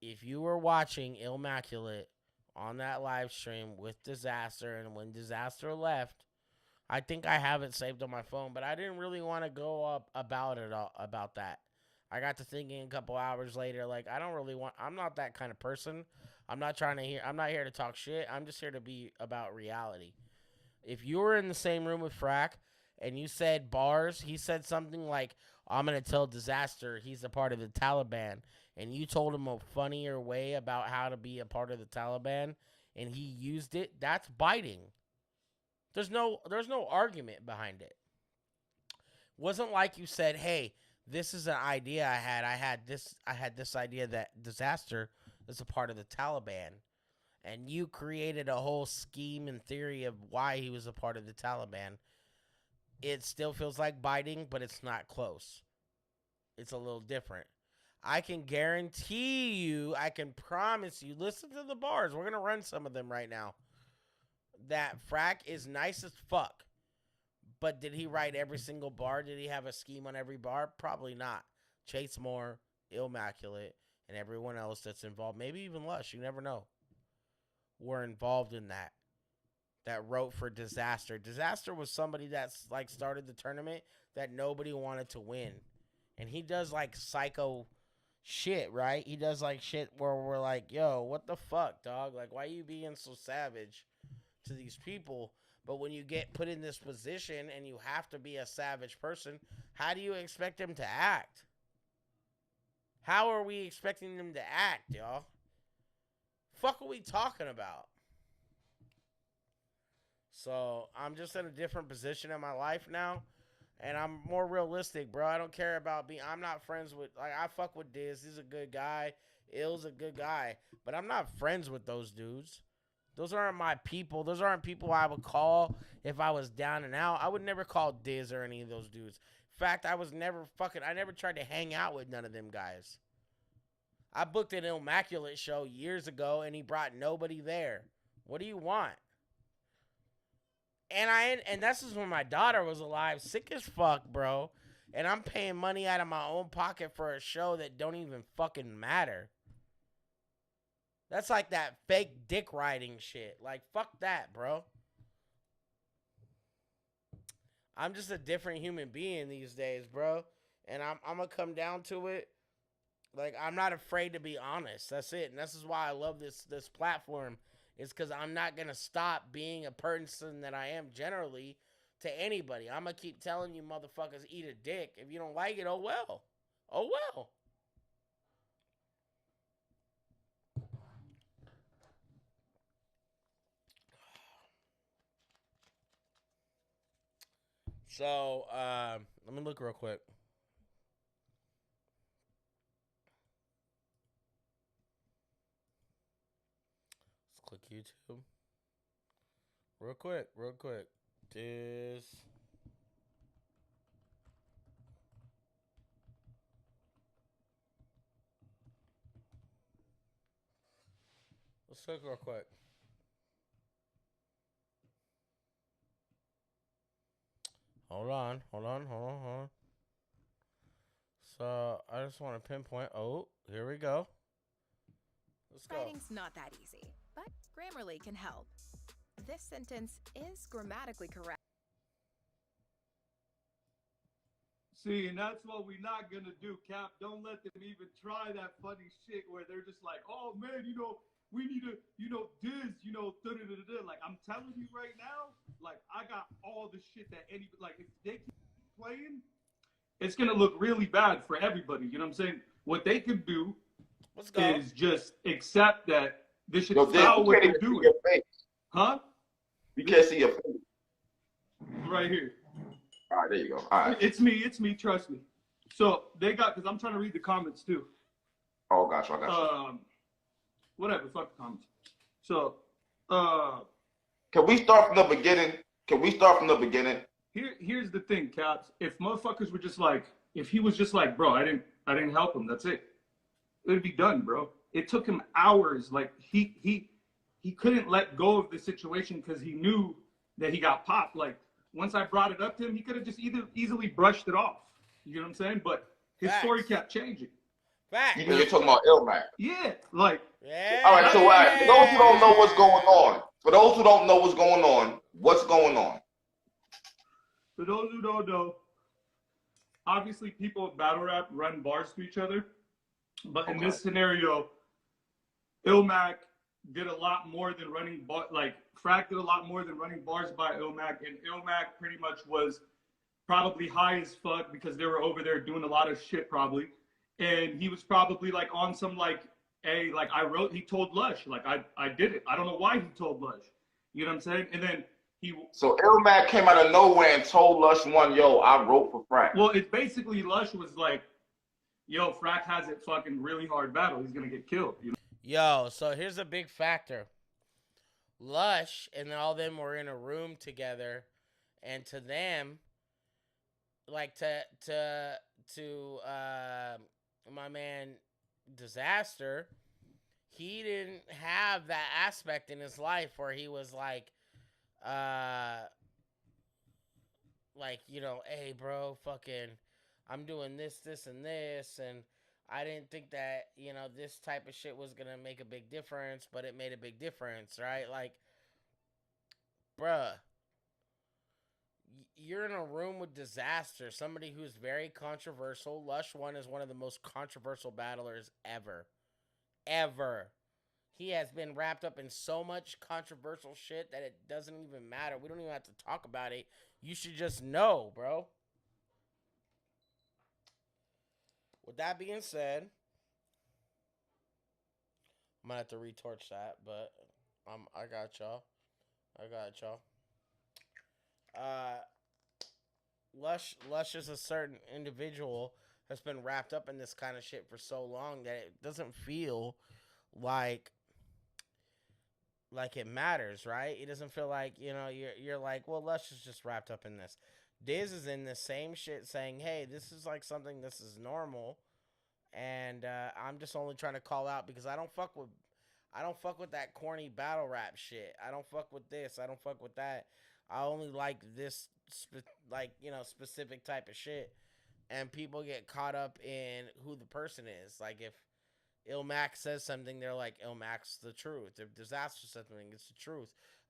if you were watching Illmaculate on that live stream with Dizaster, and when Dizaster left, I think I have it saved on my phone, but I didn't really want to go up about that. I got to thinking a couple hours later, like, I'm not that kind of person. I'm not here to talk shit. I'm just here to be about reality. If you were in the same room with Frack and you said bars, he said something like, I'm going to tell Dizaster he's a part of the Taliban, and you told him a funnier way about how to be a part of the Taliban, and he used it, that's biting. There's no argument behind it. Wasn't like you said, hey, this is an idea I had. I had this idea that Dizaster is a part of the Taliban, and you created a whole scheme and theory of why he was a part of the Taliban. It still feels like biting, but it's not close. It's a little different. I can guarantee you, I can promise you, listen to the bars. We're going to run some of them right now. That Frack is nice as fuck. But did he write every single bar? Did he have a scheme on every bar? Probably not. Chase Moore, Illmaculate, and everyone else that's involved, maybe even Lush, you never know, were involved in that. That wrote for Dizaster. Dizaster was somebody that's like started the tournament that nobody wanted to win. And he does like psycho shit, right? He does like shit where we're like, yo, what the fuck, dog? Like, why are you being so savage to these people? But when you get put in this position and you have to be a savage person, how do you expect him to act? How are we expecting him to act, y'all? Fuck are we talking about? So I'm just in a different position in my life now, and I'm more realistic, bro. I don't care about I'm not friends with, like, I fuck with Diz. He's a good guy. Ill's a good guy, but I'm not friends with those dudes. Those aren't my people. Those aren't people I would call if I was down and out. I would never call Diz or any of those dudes. In fact, I never tried to hang out with none of them guys. I booked an Illmaculate show years ago, and he brought nobody there. What do you want? And this is when my daughter was alive, sick as fuck, bro. And I'm paying money out of my own pocket for a show that don't even fucking matter. That's like that fake dick riding shit. Like, fuck that, bro. I'm just a different human being these days, bro. And I'm gonna come down to it. Like, I'm not afraid to be honest. That's it. And this is why I love this platform. It's because I'm not gonna stop being a person that I am generally to anybody. I'm gonna keep telling you motherfuckers eat a dick. If you don't like it, oh well. Oh well. So, let me look real quick. Let's click YouTube. Real quick. Let's look real quick. Hold on. So, I just want to pinpoint. Oh, here we go. Let's go. Writing's not that easy, but Grammarly can help. This sentence is grammatically correct. See, and that's what we're not going to do, Cap. Don't let them even try that funny shit where they're just like, oh, man, we need to, Diz, da-da-da-da-da. Like, I'm telling you right now, like, I got all the shit that like, if they keep playing, it's going to look really bad for everybody. You know what I'm saying? What they could do is just accept that this shit is not what they're doing. Huh? You can't see your face. Right here. All right, there you go. All right. It's me, trust me. So they got, because I'm trying to read the comments too. Oh, gotcha, I got you. Whatever, fuck the comments. So, can we start from the beginning? Here's the thing, Caps. If motherfuckers were just like, if he was just like, bro, I didn't help him. That's it. It'd be done, bro. It took him hours. Like he couldn't let go of the situation because he knew that he got popped. Like once I brought it up to him, he could have just easily brushed it off. You know what I'm saying? But his story kept changing. Facts. You're talking about Illmac. Yeah, like. Yeah. All right, so for those who don't know what's going on, what's going on? For those who don't know, obviously people in battle rap run bars to each other. But in this scenario, Illmac did a lot more than running Frack did a lot more than running bars by Illmac, and Illmac pretty much was probably high as fuck because they were over there doing a lot of shit probably. And he was probably like on some like, hey, like he told Lush, like I did it. I don't know why he told Lush. You know what I'm saying? And then So Illmac came out of nowhere and told Lush one, yo, I wrote for Frack. Well, it's basically Lush was like, yo, Frack has it fucking really hard battle. He's gonna get killed. You know? Yo, so here's a big factor. Lush and all them were in a room together, and to them, like to my man Dizaster, he didn't have that aspect in his life where he was like, hey, bro, fucking, I'm doing this, and this, and I didn't think that, this type of shit was gonna make a big difference, but it made a big difference, right? Like, bruh, you're in a room with Dizaster, somebody who's very controversial. Lush One is one of the most controversial battlers ever. Ever. He has been wrapped up in so much controversial shit that it doesn't even matter. We don't even have to talk about it. You should just know, bro. With that being said, I'm gonna have to retorch that, but I got y'all. Lush is a certain individual that's been wrapped up in this kind of shit for so long that it doesn't feel like it matters, right? It doesn't feel like, you're like, well, Lush is just wrapped up in this. Diz is in the same shit saying, hey, this is like something, this is normal, and I'm just only trying to call out because I don't fuck with that corny battle rap shit. I don't fuck with this. I don't fuck with that. I only like this, specific type of shit. And people get caught up in who the person is. Like, Illmac says something, they're like, Illmac's the truth. If Dizaster says something, it's the truth.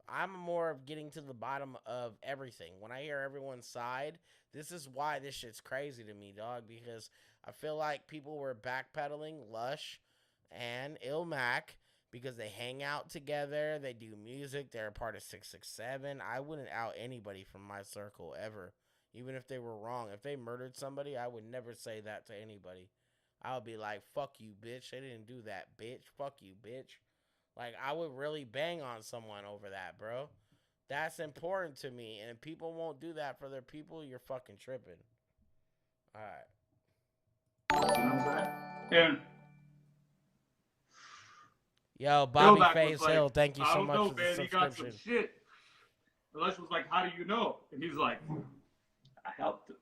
I'm more of getting to the bottom of everything. When I hear everyone's side, this is why this shit's crazy to me, dog, because I feel like people were backpedaling Lush and Illmac because they hang out together, they do music, they're a part of 667. I wouldn't out anybody from my circle ever, even if they were wrong. If they murdered somebody, I would never say that to anybody. I would be like, fuck you, bitch. They didn't do that, bitch. Fuck you, bitch. Like, I would really bang on someone over that, bro. That's important to me. And if people won't do that for their people, you're fucking tripping. All right. You know what I'm saying? And yo, Bobby Illmac Face was Hill, like, thank you I so don't much know, for the man, he got subscription. some shit. Lush was like, how do you know? And he's like, I helped him.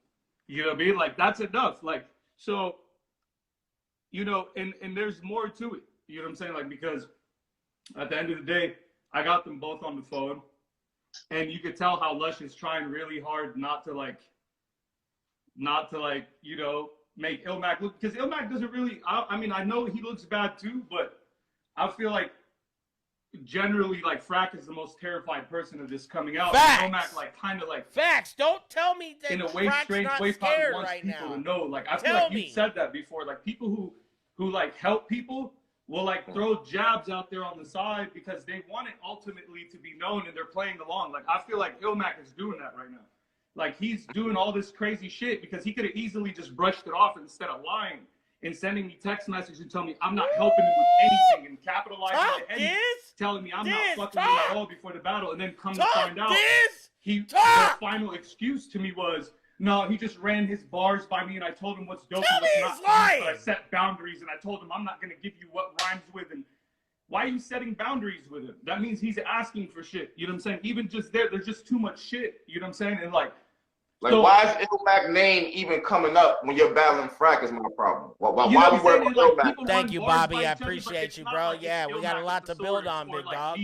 You know what I mean? Like, that's enough. Like, so, you know, and there's more to it. You know what I'm saying? Like, because at the end of the day, I got them both on the phone. And you could tell how Lush is trying really hard not to, you know, make Illmac look, because Illmac doesn't really, I mean, I know he looks bad too, but I feel like generally, like, Frack is the most terrified person of this coming out. Facts. Illmac, like, kind of like, Facts. Don't tell me that in a way, Frack's strange not way, probably scared wants right people now. to know. Like, I feel Tell like me. you've said that before. Like, people who like help people will like throw jabs out there on the side because they want it ultimately to be known and they're playing along. Like, I feel like Illmac is doing that right now. Like, he's doing all this crazy shit because he could have easily just brushed it off instead of lying and sending me text messages and telling me I'm not helping him with anything and capitalizing the end, telling me I'm not fucking with him at all before the battle, and then come to find out the final excuse to me was, no, he just ran his bars by me and I told him what's dope and what's not, but I set boundaries and I told him I'm not going to give you what rhymes with. And why are you setting boundaries with him? That means he's asking for shit. You know what I'm saying? Even just there's just too much shit. You know what I'm saying? And like so, why is Illmac name even coming up when you're battling Frack is my problem. Why we worry about Illmac? Thank you, Bobby. I appreciate you, bro. Yeah, we got a lot to build on, big dog.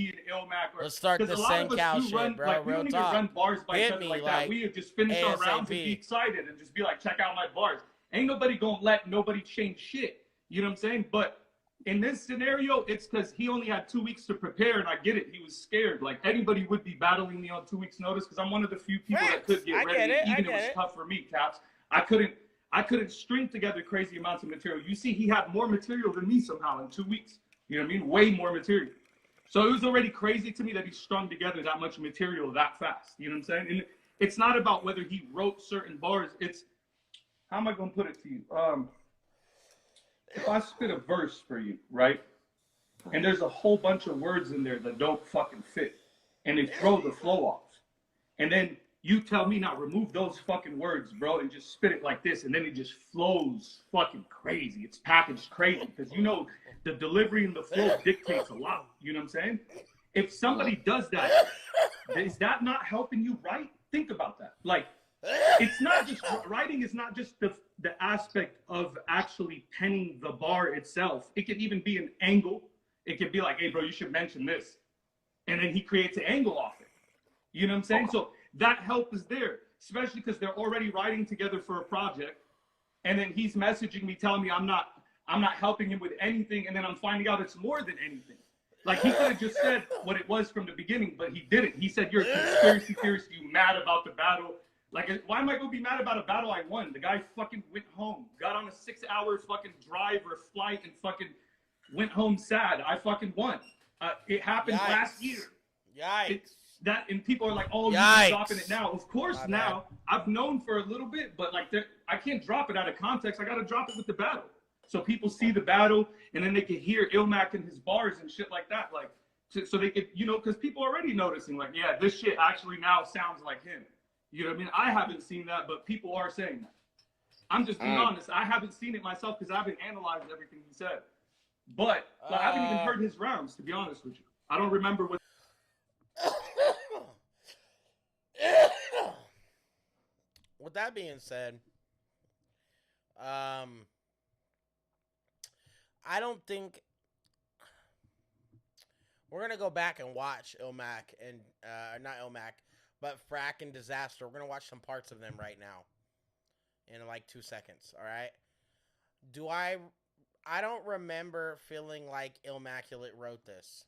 Let's start the Senkow shit, bro. We Real don't even talk. run bars by each Hit other me, like that. We just finish our rounds and be excited and just be like, check out my bars. Ain't nobody gonna let nobody change shit. You know what I'm saying? But in this scenario, it's because he only had 2 weeks to prepare, and I get it. He was scared. Like, anybody would be battling me on 2 weeks' notice because I'm one of the few people that could get ready. Even it was tough for me, Caps. I couldn't string together crazy amounts of material. You see, he had more material than me somehow in 2 weeks. You know what I mean? Way more material. So it was already crazy to me that he strung together that much material that fast. You know what I'm saying? And it's not about whether he wrote certain bars. It's, how am I going to put it to you? If I spit a verse for you, right, and there's a whole bunch of words in there that don't fucking fit, and they throw the flow off, and then you tell me, now remove those fucking words, bro, and just spit it like this, and then it just flows fucking crazy. It's packaged crazy, because you know the delivery and the flow dictates a lot. You know what I'm saying? If somebody does that, is that not helping you write? Think about that. Like, it's not just, writing is not just the aspect of actually penning the bar itself. It could even be an angle. It could be like, hey, bro, you should mention this. And then he creates an angle off it. You know what I'm saying? So that help is there, especially because they're already writing together for a project. And then he's messaging me, telling me I'm not helping him with anything. And then I'm finding out it's more than anything. Like, he could have just said what it was from the beginning, but he didn't. He said, you're a conspiracy theorist. You mad about the battle. Like, why am I going to be mad about a battle I won? The guy fucking went home, got on a 6-hour fucking drive or flight and fucking went home sad. I fucking won. It happened last year. Yikes. And people are like, oh, you're dropping it now. Of course now. I've known for a little bit, but like, I can't drop it out of context. I got to drop it with the battle. So people see the battle, and then they can hear Illmac in his bars and shit like that. Like, so they could, you know, because people are already noticing, like, yeah, this shit actually now sounds like him. You know what I mean? I haven't seen that, but people are saying that. I'm just being honest. I haven't seen it myself because I haven't analyzed everything he said. But I haven't even heard his rounds, to be honest with you. I don't remember what. With that being said, I don't think we're going to go back and watch Illmac and, not Illmac, but Frack and Dizaster. We're going to watch some parts of them right now in like 2 seconds, all right? I don't remember feeling like Illmaculate wrote this.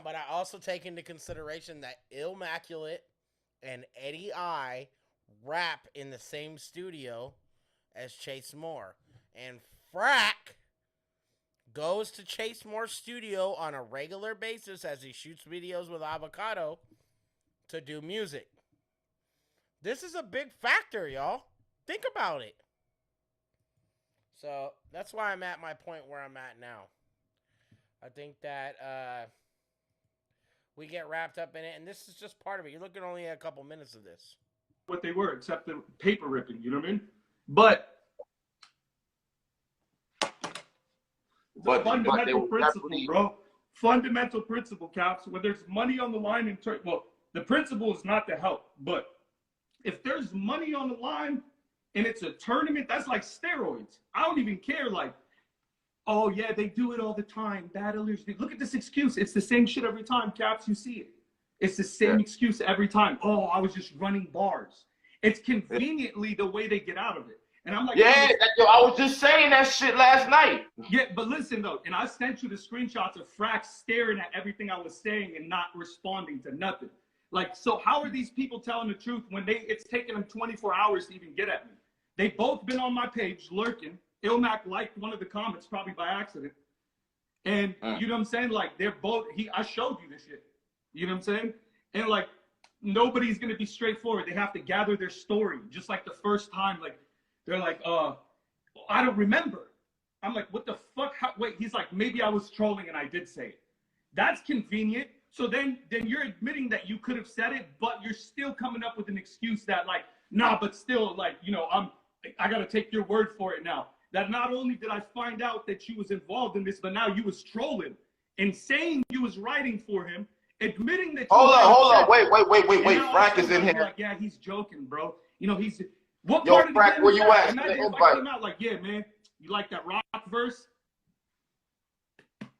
But I also take into consideration that Illmaculate and Eddie I rap in the same studio as Chase Moore. And Frack goes to Chase Moore's studio on a regular basis as he shoots videos with Avocado to do music. This is a big factor, y'all. Think about it. So that's why I'm at my point where I'm at now. I think that we get wrapped up in it, and this is just part of it. You're looking only at a couple minutes of this. What they were, except the paper ripping, you know what I mean? But fundamental principle, bro. Fundamental principle, Caps. When there's money on the line in well, the principle is not to help, but if there's money on the line and it's a tournament, that's like steroids. I don't even care. Like, oh yeah, they do it all the time. Battlers, look at this excuse. It's the same shit every time, Caps. You see it. It's the same excuse every time. Oh, I was just running bars. It's conveniently the way they get out of it. And I'm like, yeah, I was just saying that shit last night. Yeah, but listen though, and I sent you the screenshots of Frack staring at everything I was saying and not responding to nothing. Like, so how are these people telling the truth when it's taking them 24 hours to even get at me? They've both been on my page lurking. Illmac liked one of the comments probably by accident. And you know what I'm saying? Like, they're both, I showed you this shit. You know what I'm saying? And like, nobody's gonna be straightforward. They have to gather their story. Just like the first time, like, they're like, I don't remember. I'm like, what the fuck? Wait, he's like, maybe I was trolling and I did say it. That's convenient. So then you're admitting that you could have said it, but you're still coming up with an excuse that like, nah, but still, like, you know, I gotta take your word for it now. That not only did I find out that you was involved in this, but now you was trolling and saying you was writing for him, admitting that. Hold on, wait. Frack is in here. Like, yeah, he's joking, bro. You know, he's. What Yo, part of the Frack, game where is you that? at? And I came out like, yeah, man, you like that rock verse?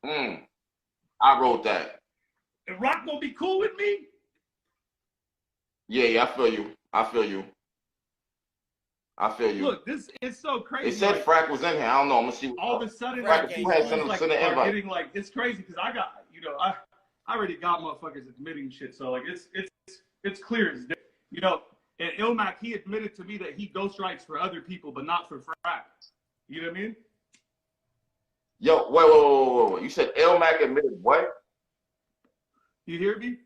I wrote that. And Rock gonna be cool with me? Yeah, I feel you. Look, this is so crazy. It said Frack was in here. I don't know. I'm gonna see. All of a sudden, Frack, you had sent an invite. Getting like, it's crazy because I got, you know, I already got motherfuckers admitting shit. So like, it's clear as day. You know, and Illmac, he admitted to me that he ghostwrites for other people, but not for Frack. You know what I mean? Yo, wait. You said Illmac admitted what? You hear me?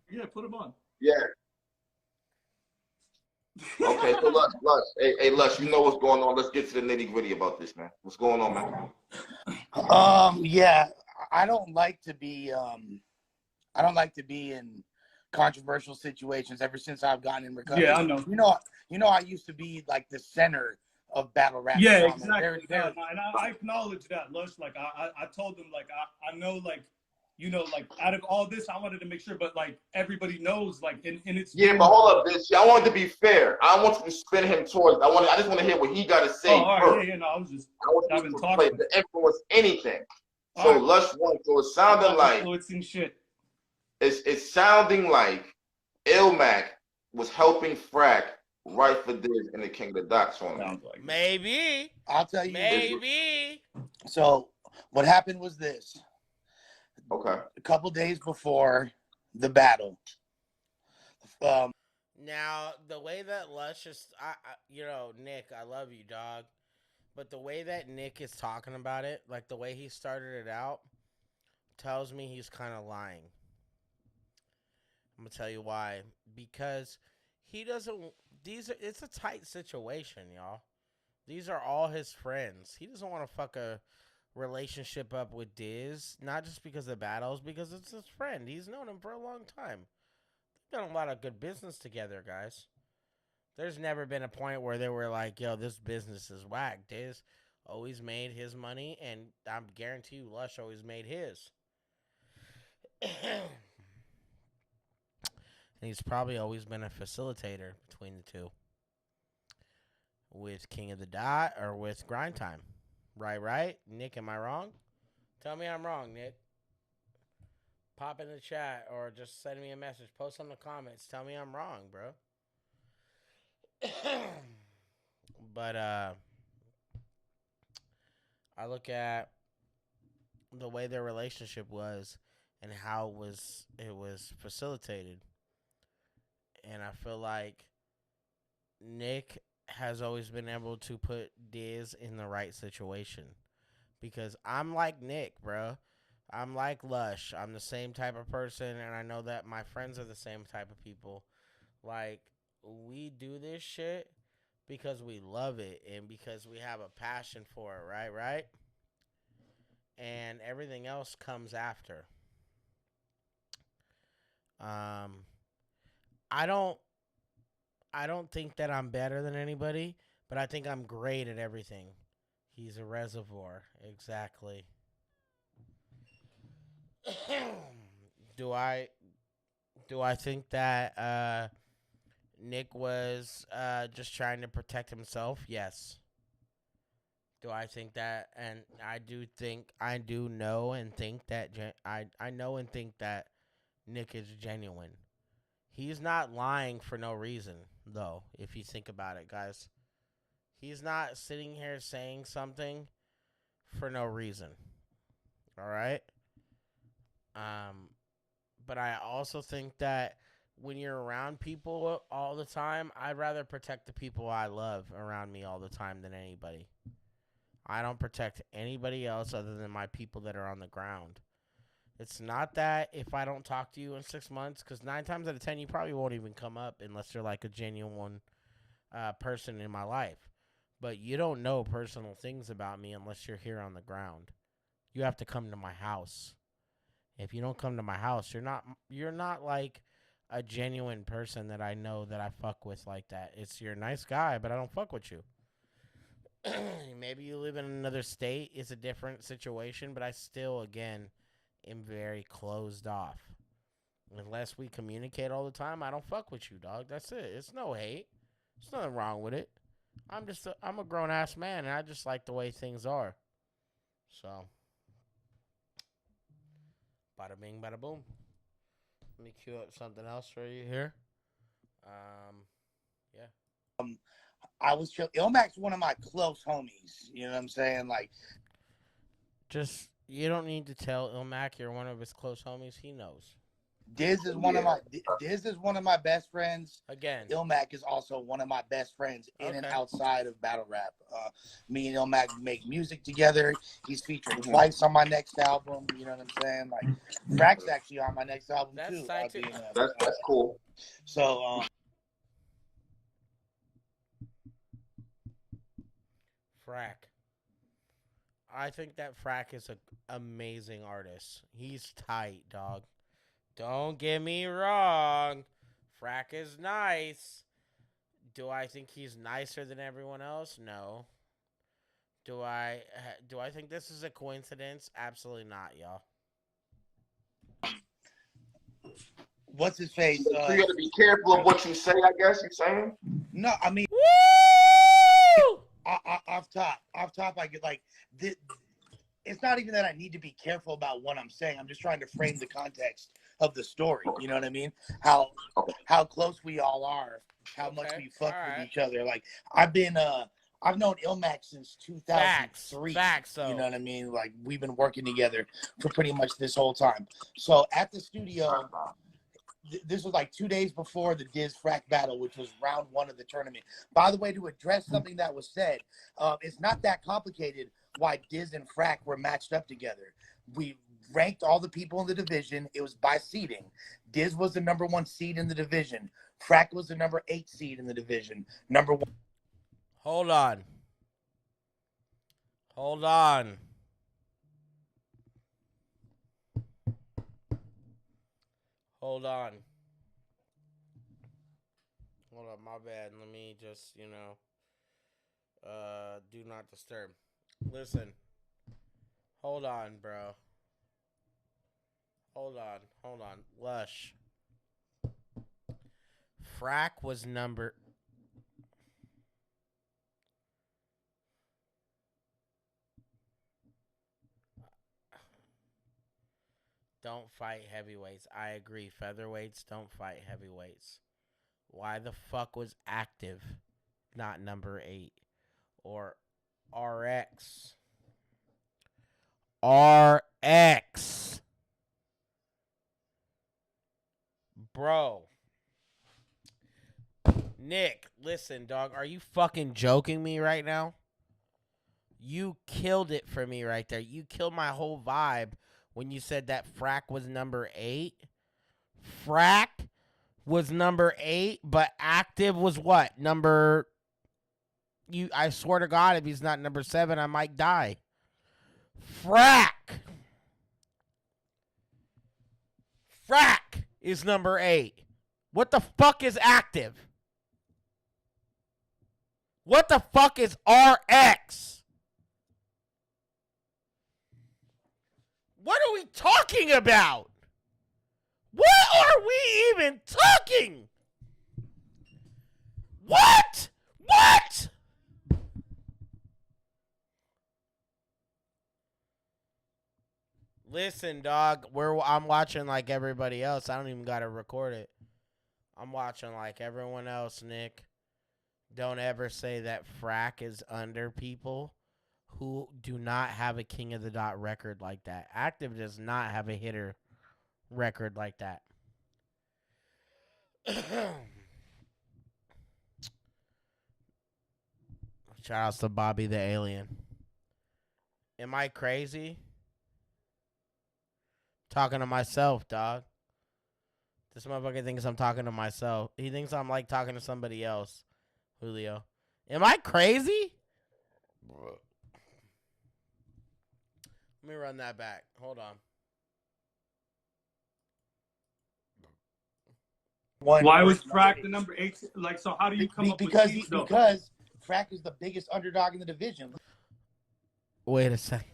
Yeah, put him on. Yeah. Okay, so Lush. Hey, Lush, you know what's going on. Let's get to the nitty gritty about this, man. What's going on, man? Yeah, I don't like to be in controversial situations ever since I've gotten in recovery. Yeah, I know. You know, I used to be like the center of battle rap. Yeah, drama. exactly. And I acknowledge that, Lush. Like, I told them, like, I know, like, you know, like, out of all this, I wanted to make sure, but like, everybody knows, like, and it's. Yeah, but hold up, bitch. I wanted to be fair. I want you to spin him towards. I just want to hear what he got to say. Oh, all right, yeah, no, I was just. I've been talking to influence anything. So right. Lush one. So it sounded like influencing shit. It's sounding like Illmac was helping Frack write for this in the King of the Dots on him. Like maybe. I'll tell you. Maybe. So what happened was this. Okay. A couple days before the battle. Now, the way that Lush is, you know, Nick, I love you, dog. But the way that Nick is talking about it, like the way he started it out, tells me he's kind of lying. I'm going to tell you why. Because he doesn't, it's a tight situation, y'all. These are all his friends. He doesn't want to fuck a relationship up with Diz, not just because of battles, because it's his friend. He's known him for a long time. They've done a lot of good business together, guys. There's never been a point where they were like, yo, this business is whack. Diz always made his money, and I guarantee you Lush always made his. And he's probably always been a facilitator between the two. With King of the Dot or with Grind Time. Right? Nick, am I wrong? Tell me I'm wrong, Nick. Pop in the chat or just send me a message. Post in the comments. Tell me I'm wrong, bro. But, I look at the way their relationship was and how it was facilitated. And I feel like Nick has always been able to put Diz in the right situation. Because I'm like Nick, bro. I'm like Lush. I'm the same type of person, and I know that my friends are the same type of people. Like, we do this shit because we love it and because we have a passion for it, right? And everything else comes after. I don't think that I'm better than anybody, but I think I'm great at everything. He's a reservoir, exactly. Do I think that Nick was just trying to protect himself? Yes. Do I think that? And I do know and think that I know and think that Nick is genuine. He's not lying for no reason, though, if you think about it, guys. He's not sitting here saying something for no reason. All right? But I also think that when you're around people all the time, I'd rather protect the people I love around me all the time than anybody. I don't protect anybody else other than my people that are on the ground. It's not that if I don't talk to you in 6 months, because 9 times out of 10, you probably won't even come up unless you're like a genuine person in my life. But you don't know personal things about me unless you're here on the ground. You have to come to my house. If you don't come to my house, you're not like a genuine person that I know that I fuck with like that. You're a nice guy, but I don't fuck with you. Maybe you live in another state. It's a different situation, but I still, again, am very closed off. Unless we communicate all the time, I don't fuck with you, dog. That's it. It's no hate. There's nothing wrong with it. I'm a grown-ass man, and I just like the way things are. So, bada bing, bada boom. Let me cue up something else for you here. Yeah. I was chill. Illmac's one of my close homies. You know what I'm saying? Like, just you don't need to tell Illmac you're one of his close homies. He knows. Diz is one of my best friends. Again, Illmac is also one of my best friends in and outside of battle rap. Me and Illmac make music together. He's featured twice on my next album. You know what I'm saying? Like, Frack's actually on my next album too. That's cool. So, Frack. I think that Frack is an amazing artist. He's tight, dog. Don't get me wrong. Frack is nice. Do I think he's nicer than everyone else? No. Do I think this is a coincidence? Absolutely not, y'all. What's his face? You gotta be careful of what you say, I guess you're saying? No, I mean, off top, I get like this. It's not even that I need to be careful about what I'm saying. I'm just trying to frame the context of the story. You know what I mean? How close we all are, how much we fuck with each other. Like, I've known Illmac since 2003. Facts, you know what I mean? Like, we've been working together for pretty much this whole time. So at the studio, this was like 2 days before the Diz Frack battle, which was round 1 of the tournament. By the way, to address something that was said, it's not that complicated why Diz and Frack were matched up together. We ranked all the people in the division. It was by seeding. Diz was the number 1 seed in the division. Frack was the number 8 seed in the division. Number 1. Hold on. Hold on, my bad. Let me just, do not disturb. Listen. Hold on, bro. Hold on. Lush. Frack was number... Don't fight heavyweights. I agree. Featherweights don't fight heavyweights. Why the fuck was Active not number 8? Or RX? RX. Bro. Nick, listen, dog. Are you fucking joking me right now? You killed it for me right there. You killed my whole vibe when you said that Frack was number 8. Frack was number 8, but Active was what? I swear to God, if he's not number 7, I might die. Frack is number 8. What the fuck is Active? What the fuck is RX? What are we talking about? What are we even talking? What? What? Listen, dog, I'm watching like everybody else. I don't even got to record it. I'm watching like everyone else, Nick. Don't ever say that Frack is under people who do not have a King of the Dot record like that. Active does not have a hitter record like that. Shout outs to Bobby the Alien. Am I crazy? Talking to myself, dog. This motherfucker thinks I'm talking to myself. He thinks I'm like talking to somebody else. Julio. Am I crazy? Let me run that back. Hold on. Why was Frack the number 8? Like, so how do you come up with seeds, though? Because Frack is the biggest underdog in the division. Wait a second.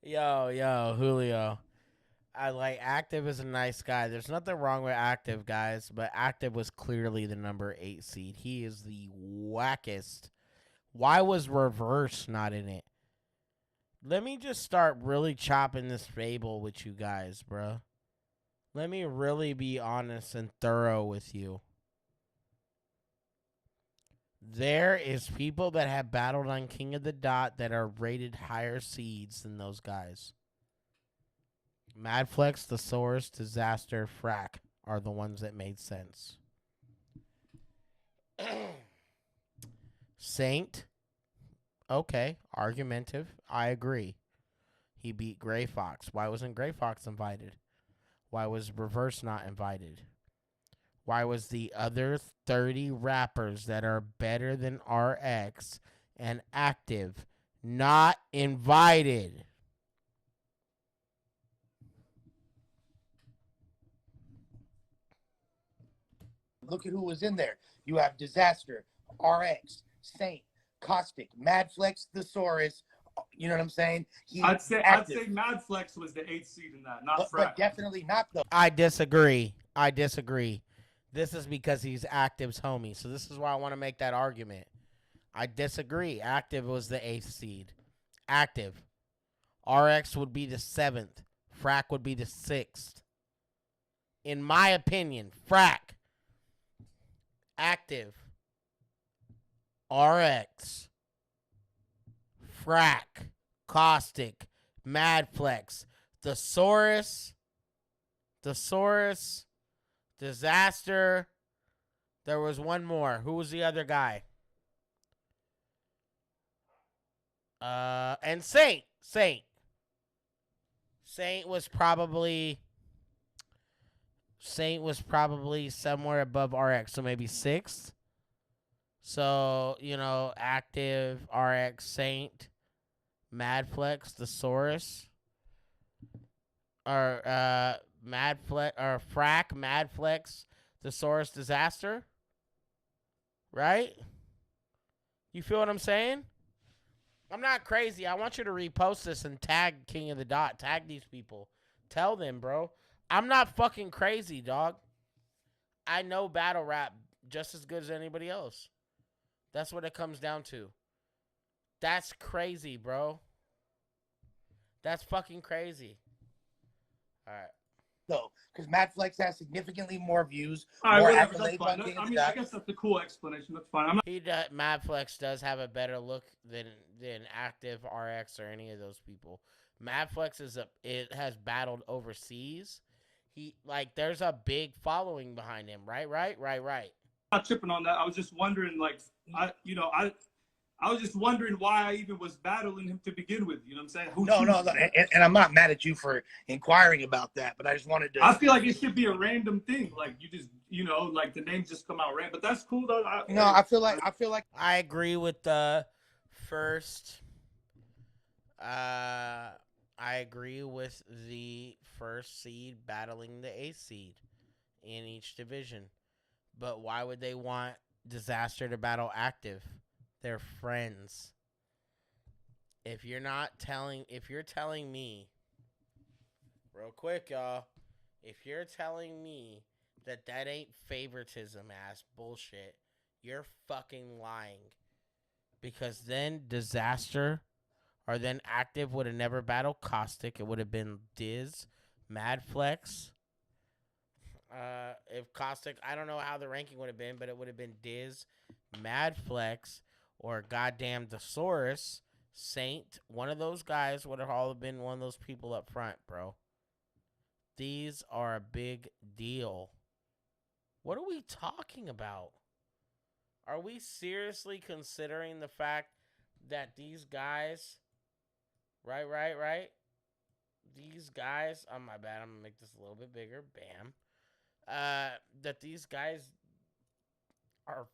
Yo, Julio. I like Active is a nice guy. There's nothing wrong with Active, guys, but Active was clearly the number 8 seed. He is the wackest. Why was Reverse not in it? Let me just start really chopping this fable with you guys, bro. Let me really be honest and thorough with you. There is people that have battled on King of the Dot that are rated higher seeds than those guys. Madflex, Thesaurus, Dizaster, Frack are the ones that made sense. Saint, okay, argumentative. I agree. He beat Gray Fox. Why wasn't Gray Fox invited? Why was Reverse not invited? Why was the other 30 rappers that are better than RX and Active not invited? Look at who was in there. You have Dizaster, RX, Saint, Caustic, Madflex, Thesaurus. You know what I'm saying? I'd say Madflex was the 8th seed in that, not Frack. But definitely not though. I disagree. This is because he's Active's homie. So this is why I want to make that argument. I disagree. Active was the 8th seed. Active. RX would be the 7th. Frack would be the 6th. In my opinion, Frack, Active, RX, Frack, Caustic, Madflex, Thesaurus, Dizaster. There was one more. Who was the other guy? And Saint. Saint was probably somewhere above RX, so maybe 6th. So, Active, RX, Saint, Madflex, Thesaurus, or Madflex, or Frack, Madflex, Thesaurus, Dizaster. Right? You feel what I'm saying? I'm not crazy. I want you to repost this and tag King of the Dot. Tag these people. Tell them, bro. I'm not fucking crazy, dog. I know battle rap just as good as anybody else. That's what it comes down to. That's crazy, bro. That's fucking crazy. All right. though, because Mad Flex has significantly more views, All right, more whatever. That's accolades fine. on King I of the mean, I Dot. guess that's the cool explanation. That's fine. I'm not. Mad Flex does have a better look than Active RX or any of those people. Mad Flex it has battled overseas. There's a big following behind him. Right. Not tripping on that. I was just wondering, I was just wondering why I even was battling him to begin with. You know what I'm saying? No, and I'm not mad at you for inquiring about that, but I just wanted to. I feel like it should be a random thing. Like you just, like the names just come out random. But that's cool though. I feel like I agree with the first. I agree with the first seed battling the 8th seed in each division. But why would they want Dizaster to battle Active? They're friends. If you're telling me, real quick, y'all, if you're telling me that ain't favoritism ass bullshit, you're fucking lying. Because then Dizaster or then Active would have never battled Caustic. It would have been Diz, Mad Flex. If Caustic, I don't know how the ranking would have been, but it would have been Diz, Mad Flex, or goddamn Thesaurus, Saint. One of those guys would have all been one of those people up front, bro. These are a big deal. What are we talking about? Are we seriously considering the fact that these guys, right? These guys, oh my bad, I'm gonna make this a little bit bigger, bam. That these guys are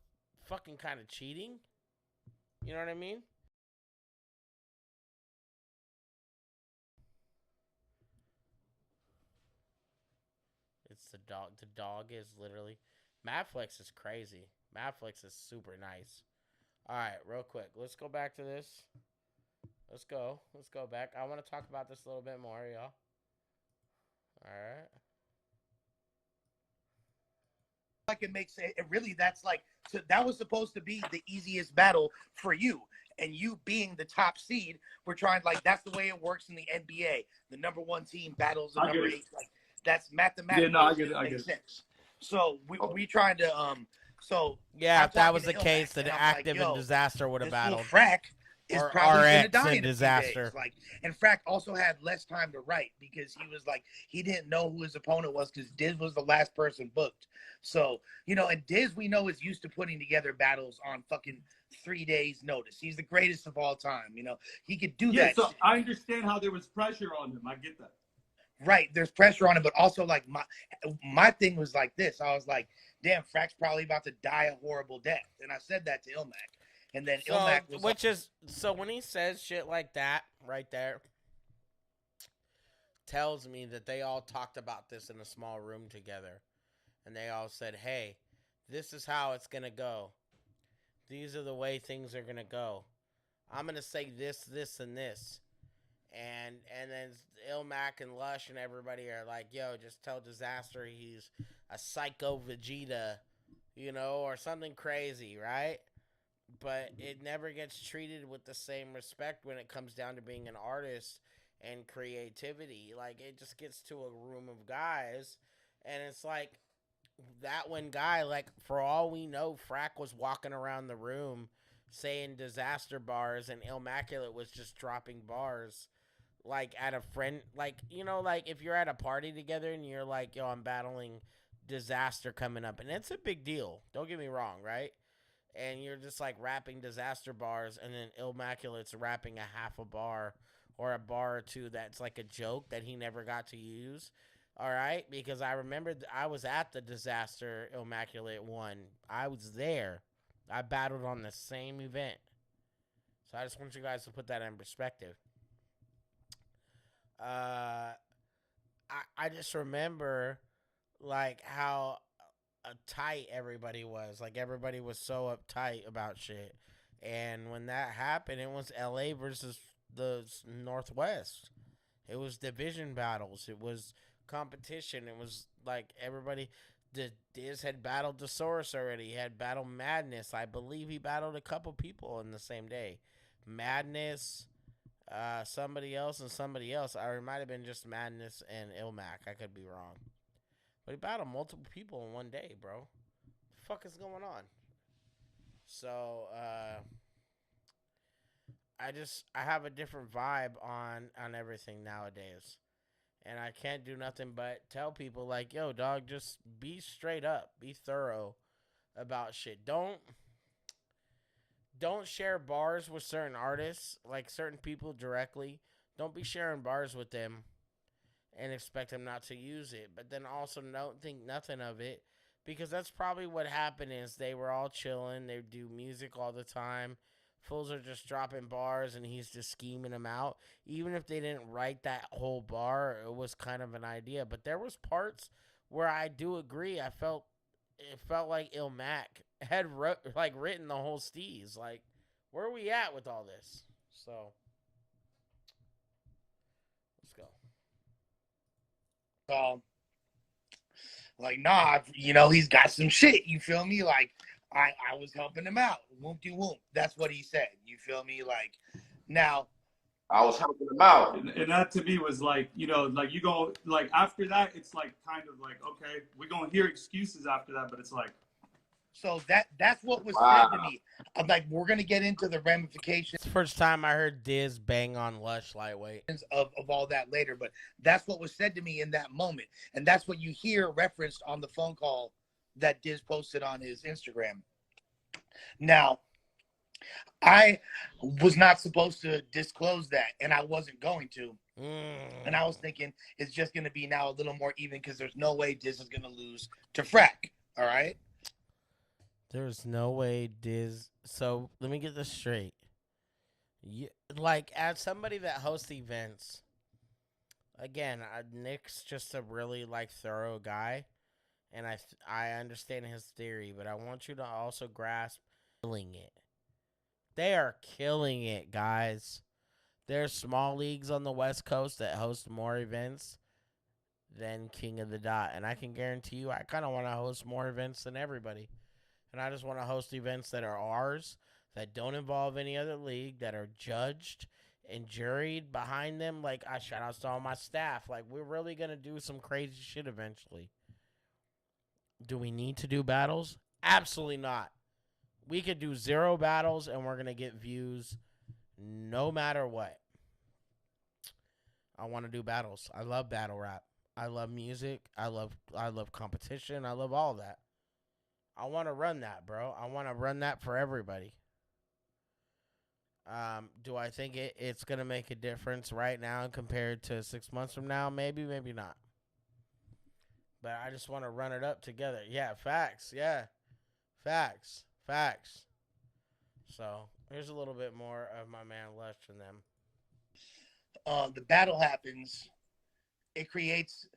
fucking kind of cheating? You know what I mean? It's the dog. The dog is literally... Madflex is crazy. Madflex is super nice. All right, real quick. Let's go back to this. Let's go back. I want to talk about this a little bit more, y'all. All right. Like it makes it really, that's like, so that was supposed to be the easiest battle for you, and you being the top seed, we're trying, like, that's the way it works in the NBA. The number one team battles the number 8. Like, that's mathematically. Yeah, no, I get it. Sense. So we trying to yeah, I'm if that talking was to the Illmac, case, then and I'm Active like, and Dizaster would have battled. Frack is or probably gonna RX die and in a few Dizaster. days. Like, and Frack also had less time to write because he was like, he didn't know who his opponent was because Diz was the last person booked. So, and Diz, we know, is used to putting together battles on fucking 3 days notice. He's the greatest of all time. He could do that. So I understand how there was pressure on him. I get that. Right, there's pressure on him, but also like my thing was like this. I was like, damn, Frack's probably about to die a horrible death. And I said that to Illmac. And then Illmac was so when he says shit like that right there, tells me that they all talked about this in a small room together. And they all said, hey, this is how it's going to go. These are the way things are going to go. I'm going to say this, this, and this. And then Illmac and Lush and everybody are like, yo, just tell Dizaster he's a psycho Vegeta, or something crazy, right? But it never gets treated with the same respect when it comes down to being an artist and creativity. Like, it just gets to a room of guys, and it's like, that one guy, like, for all we know, Frack was walking around the room saying Dizaster bars, and Illmaculate was just dropping bars. Like, at a friend, like, like, if you're at a party together and you're like, yo, I'm battling Dizaster coming up, and it's a big deal, don't get me wrong, right? And you're just, like, rapping Dizaster bars, and then Illmaculate's rapping a half a bar or a bar or two that's, like, a joke that he never got to use, all right? Because I remember I was at the Dizaster Illmaculate one. I was there. I battled on the same event. So I just want you guys to put that in perspective. I just remember, like, how tight everybody was. Like, everybody was so uptight about shit. And when that happened, it was LA versus the Northwest. It was division battles. It was competition. It was like everybody. Diz had battled Thesaurus already. He had battled Madness. I believe he battled a couple people in the same day. Madness, Somebody else and somebody else. Or it might have been just Madness and Illmac. I could be wrong. But he battled multiple people in one day, bro. What the fuck is going on? So, I have a different vibe on everything nowadays. And I can't do nothing but tell people like, yo, dog, just be straight up. Be thorough about shit. Don't share bars with certain artists, like certain people directly. Don't be sharing bars with them and expect them not to use it. But then also don't think nothing of it, because that's probably what happened is they were all chilling. They do music all the time. Fools are just dropping bars and he's just scheming them out. Even if they didn't write that whole bar, it was kind of an idea. But there was parts where I do agree. It felt like Illmac had written the whole steez. Like, where are we at with all this? So, let's go. Like, nah, you know, he's got some shit. You feel me? Like, I was helping him out. Whoop-de-whoop. That's what he said. You feel me? Like, now. I was helping him out. And that to me was like, you know, like you go, like after that, it's like kind of like, okay, we're going to hear excuses after that, but it's like. So that's what was said to me. I'm like, we're going to get into the ramifications. First time I heard Diz bang on Lush lightweight. Of all that later, but that's what was said to me in that moment. And that's what you hear referenced on the phone call that Diz posted on his Instagram. Now, I was not supposed to disclose that, and I wasn't going to. And I was thinking it's just going to be now a little more even because there's no way Diz is going to lose to Frack. All right? There's no way Diz. So let me get this straight. Like, as somebody that hosts events, again, Nick's just a really thorough guy. And I understand his theory, but I want you to also grasp killing it. They are killing it, guys. There's small leagues on the West Coast that host more events than King of the Dot. And I can guarantee you, I kind of want to host more events than everybody. And I just want to host events that are ours, that don't involve any other league, that are judged and juried behind them. Like, I shout out to all my staff. Like, we're really going to do some crazy shit eventually. Do we need to do battles? Absolutely not. We could do 0 battles and we're going to get views no matter what. I want to do battles. I love battle rap. I love music. I love competition. I love all that. I want to run that, bro. I want to run that for everybody. Do I think it's going to make a difference right now compared to 6 months from now? Maybe, maybe not. But I just want to run it up together. Yeah, facts. Yeah. Facts. So, here's a little bit more of my man Lush and them. The battle happens. It creates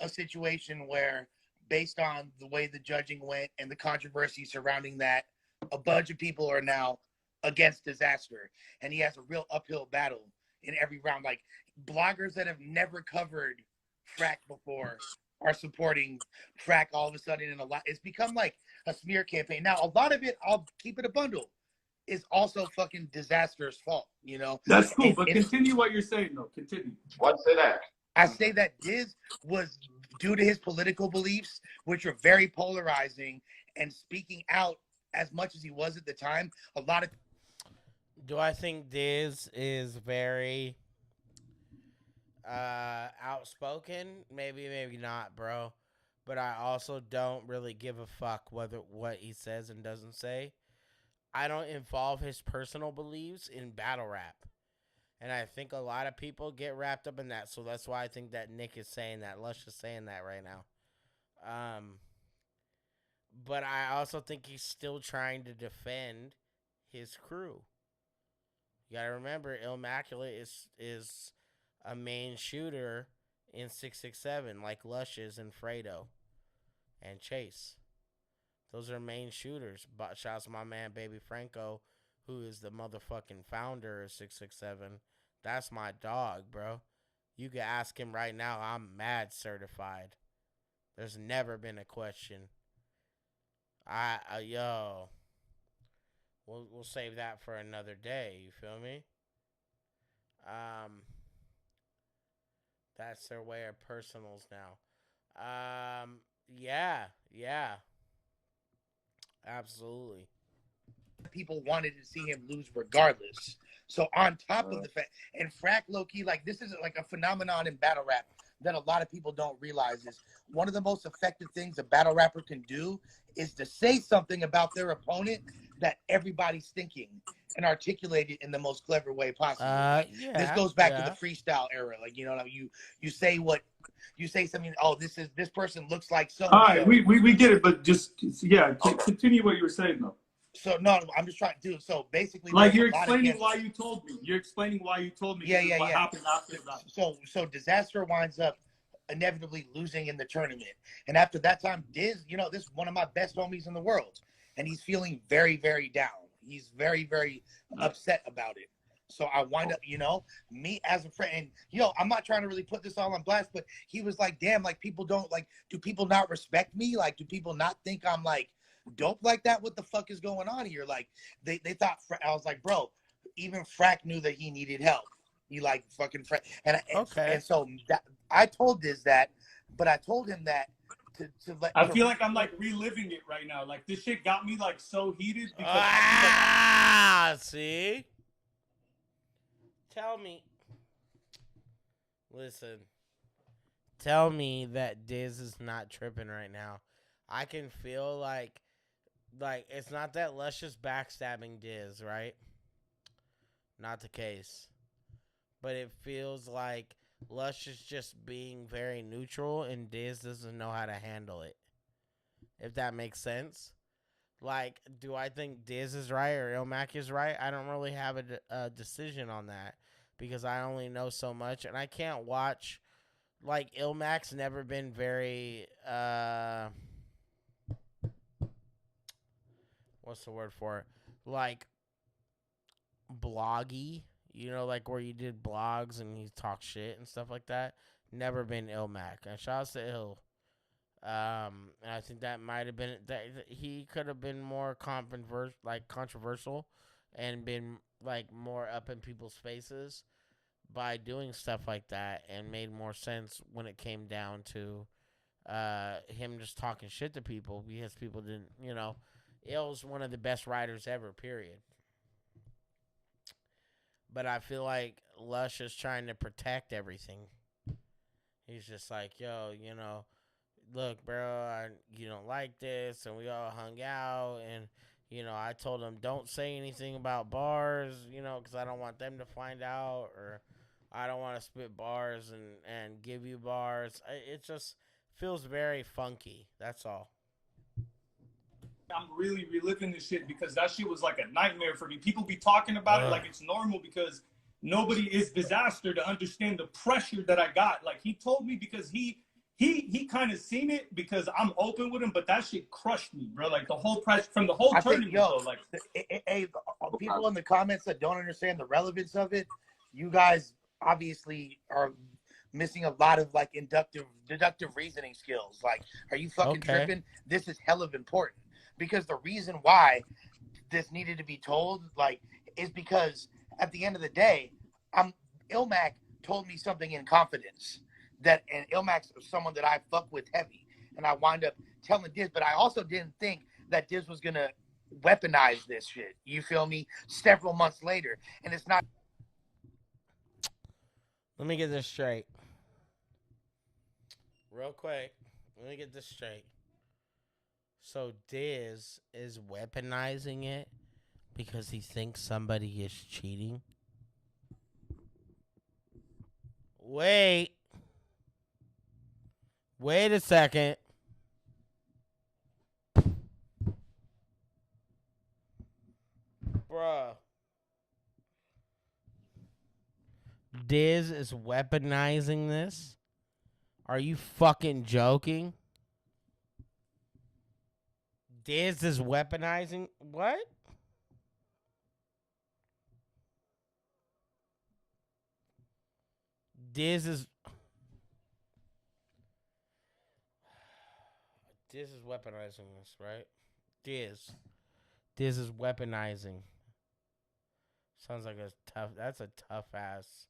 a situation where, based on the way the judging went and the controversy surrounding that, a bunch of people are now against Dizaster. And he has a real uphill battle in every round. Like, bloggers that have never covered Frack before are supporting Frack all of a sudden in a lot. It's become like a smear campaign. Now, a lot of it, I'll keep it a bundle, is also fucking Dizaster's fault, you know? That's cool, but continue what you're saying, though. Continue. Why'd you say that? I say that Diz was, due to his political beliefs, which are very polarizing, and speaking out as much as he was at the time, a lot of... Do I think Diz is very outspoken? Maybe, maybe not, bro. But I also don't really give a fuck what he says and doesn't say. I don't involve his personal beliefs in battle rap. And I think a lot of people get wrapped up in that. So that's why I think that Nick is saying that. Lush is saying that right now. But I also think he's still trying to defend his crew. You gotta remember, Illmaculate is a main shooter in 667, like Lush is and Fredo and Chase. Those are main shooters. But shouts to my man Baby Franco, who is the motherfucking founder of 667. That's my dog, bro. You can ask him right now. I'm mad certified. There's never been a question. We'll save that for another day. You feel me? That's their way of personals now. Yeah. Absolutely. People wanted to see him lose regardless. So on top of the fact, and Frack low-key, like this is like a phenomenon in battle rap that a lot of people don't realize is one of the most effective things a battle rapper can do is to say something about their opponent that everybody's thinking and articulate it in the most clever way possible. This goes back to the freestyle era. Like, you know, you say something, oh, this person looks like so. All right, we get it, but just continue what you were saying though. So no, I'm just trying to do so basically. Like you're explaining why you told me. You're explaining why you told me. Yeah. What happened after that? So Dizaster winds up inevitably losing in the tournament, and after that time, Diz, you know, this is one of my best homies in the world, and he's feeling very, very down. He's very, very upset about it. So I wind up, you know, me as a friend, and you know, I'm not trying to really put this all on blast, but he was like, damn, like people don't like, do people not respect me? Like, do people not think I'm like dope like that? What the fuck is going on here? Like they thought, I was like, bro, even Frack knew that he needed help. He like fucking Frack. And so I told Diz that, but I told him that to let. I feel like I'm like reliving it right now. Like this shit got me like so heated because see? Tell me. Listen. Tell me that Diz is not tripping right now. I can feel like it's not that Luscious backstabbing Diz, right? Not the case. But it feels like Luscious just being very neutral and Diz doesn't know how to handle it. If that makes sense. Like, do I think Diz is right or Illmac is right? I don't really have a decision on that because I only know so much. And I can't watch, like, Illmac's never been very, what's the word for it? Like, bloggy. You know, like where you did blogs and you talk shit and stuff like that. Never been Illmac. And shout out to Ill. And I think that might have been that he could have been more controversial and been like more up in people's faces by doing stuff like that and made more sense when it came down to him just talking shit to people because people didn't, you know, Ill's one of the best writers ever, period. But I feel like Lush is trying to protect everything. He's just like, yo, you know, look, bro, you don't like this, and we all hung out, and, you know, I told him, don't say anything about bars, you know, because I don't want them to find out, or I don't want to spit bars and give you bars. It just feels very funky, that's all. I'm really reliving this shit because that shit was like a nightmare for me. People be talking about it like it's normal because nobody is Dizaster to understand the pressure that I got. Like he told me because he kind of seen it because I'm open with him, but that shit crushed me, bro. Like the whole pressure from the whole tournament. People in the comments that don't understand the relevance of it, you guys obviously are missing a lot of like deductive reasoning skills. Like, are you fucking tripping? This is hell of important. Because the reason why this needed to be told, like, is because at the end of the day, Illmac told me something in confidence and Illmac's someone that I fuck with heavy, and I wind up telling Diz, but I also didn't think that Diz was gonna weaponize this shit. You feel me? Several months later, and it's not. Let me get this straight, real quick. Let me get this straight. So Diz is weaponizing it because he thinks somebody is cheating? Wait a second. Bruh. Diz is weaponizing this? Are you fucking joking? Diz is weaponizing what? Diz is weaponizing this, right? Diz is weaponizing. Sounds like that's a tough ass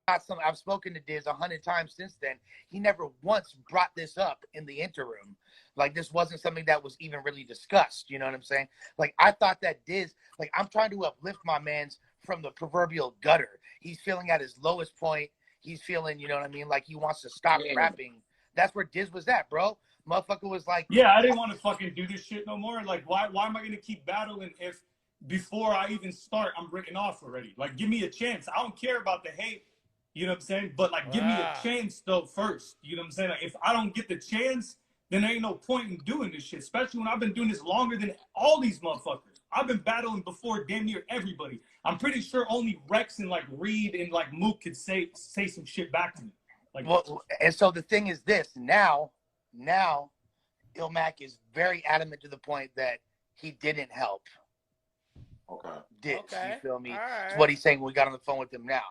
I've spoken to Diz 100 times since then. He never once brought this up in the interim. Like, this wasn't something that was even really discussed. You know what I'm saying? Like, I thought that Diz, like, I'm trying to uplift my man's from the proverbial gutter. He's feeling at his lowest point. He's feeling, you know what I mean? Like, he wants to stop rapping. That's where Diz was at, bro. Motherfucker was like, yeah, I didn't want to fucking do this shit no more. Like, why am I gonna keep battling if before I even start, I'm written off already? Like, give me a chance. I don't care about the hate. You know what I'm saying? But, like, give me a chance, though, first. You know what I'm saying? Like, if I don't get the chance, then there ain't no point in doing this shit, especially when I've been doing this longer than all these motherfuckers. I've been battling before damn near everybody. I'm pretty sure only Rex and, like, Reed and, like, Mook could say some shit back to me. Like, well, and so the thing is this. Now, Illmac is very adamant to the point that he didn't help. Okay. Diz, Okay. you feel me? All right. It's what he's saying when we got on the phone with him now.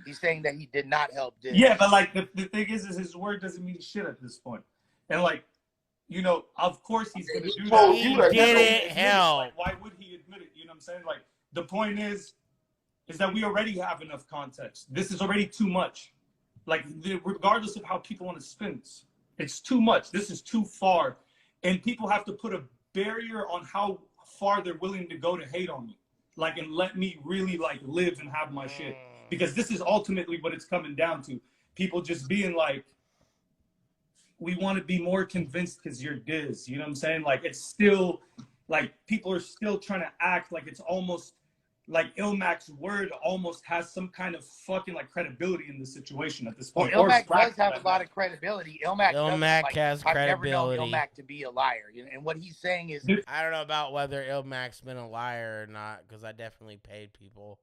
He's saying that he did not help Diz. yeah, but, like, the thing is his word doesn't mean shit at this point. And, like, you know, of course he's going to do that. He didn't help. Like, why would he admit it? You know what I'm saying? Like, the point is that we already have enough context. This is already too much. Like, regardless of how people want to spin this, it's too much. This is too far. And people have to put a barrier on how far they're willing to go to hate on me. Like, and let me really, like, live and have my shit. Because this is ultimately what it's coming down to. People just being like, we want to be more convinced because you're Diz. You know what I'm saying? Like, it's still, like, people are still trying to act like it's almost, like, Illmac's word almost has some kind of fucking, like, credibility in this situation at this point. Well, Illmac does have a lot of credibility. Illmac has I've never known credibility. Illmac to be a liar. And what he's saying is, I don't know about whether Illmac's been a liar or not, because I definitely paid people,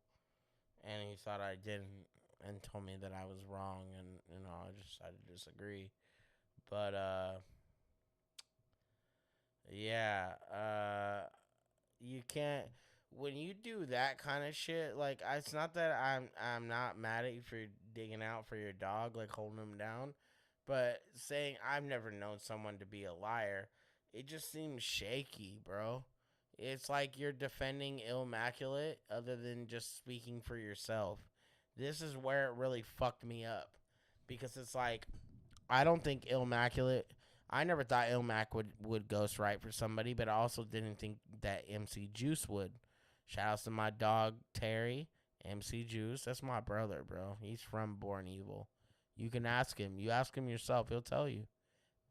and he thought I didn't, and told me that I was wrong, and, you know, I decided to disagree. But, yeah, you can't, when you do that kind of shit, like, it's not that I'm not mad at you for digging out for your dog, like, holding him down, but saying I've never known someone to be a liar, it just seems shaky, bro. It's like you're defending Illmaculate other than just speaking for yourself. This is where it really fucked me up, because it's like, I don't think Illmaculate, I never thought Illmac would ghostwrite for somebody, but I also didn't think that MC Juice would. Shout outs to my dog, Terry, MC Juice. That's my brother, bro. He's from Born Evil. You can ask him. You ask him yourself, he'll tell you.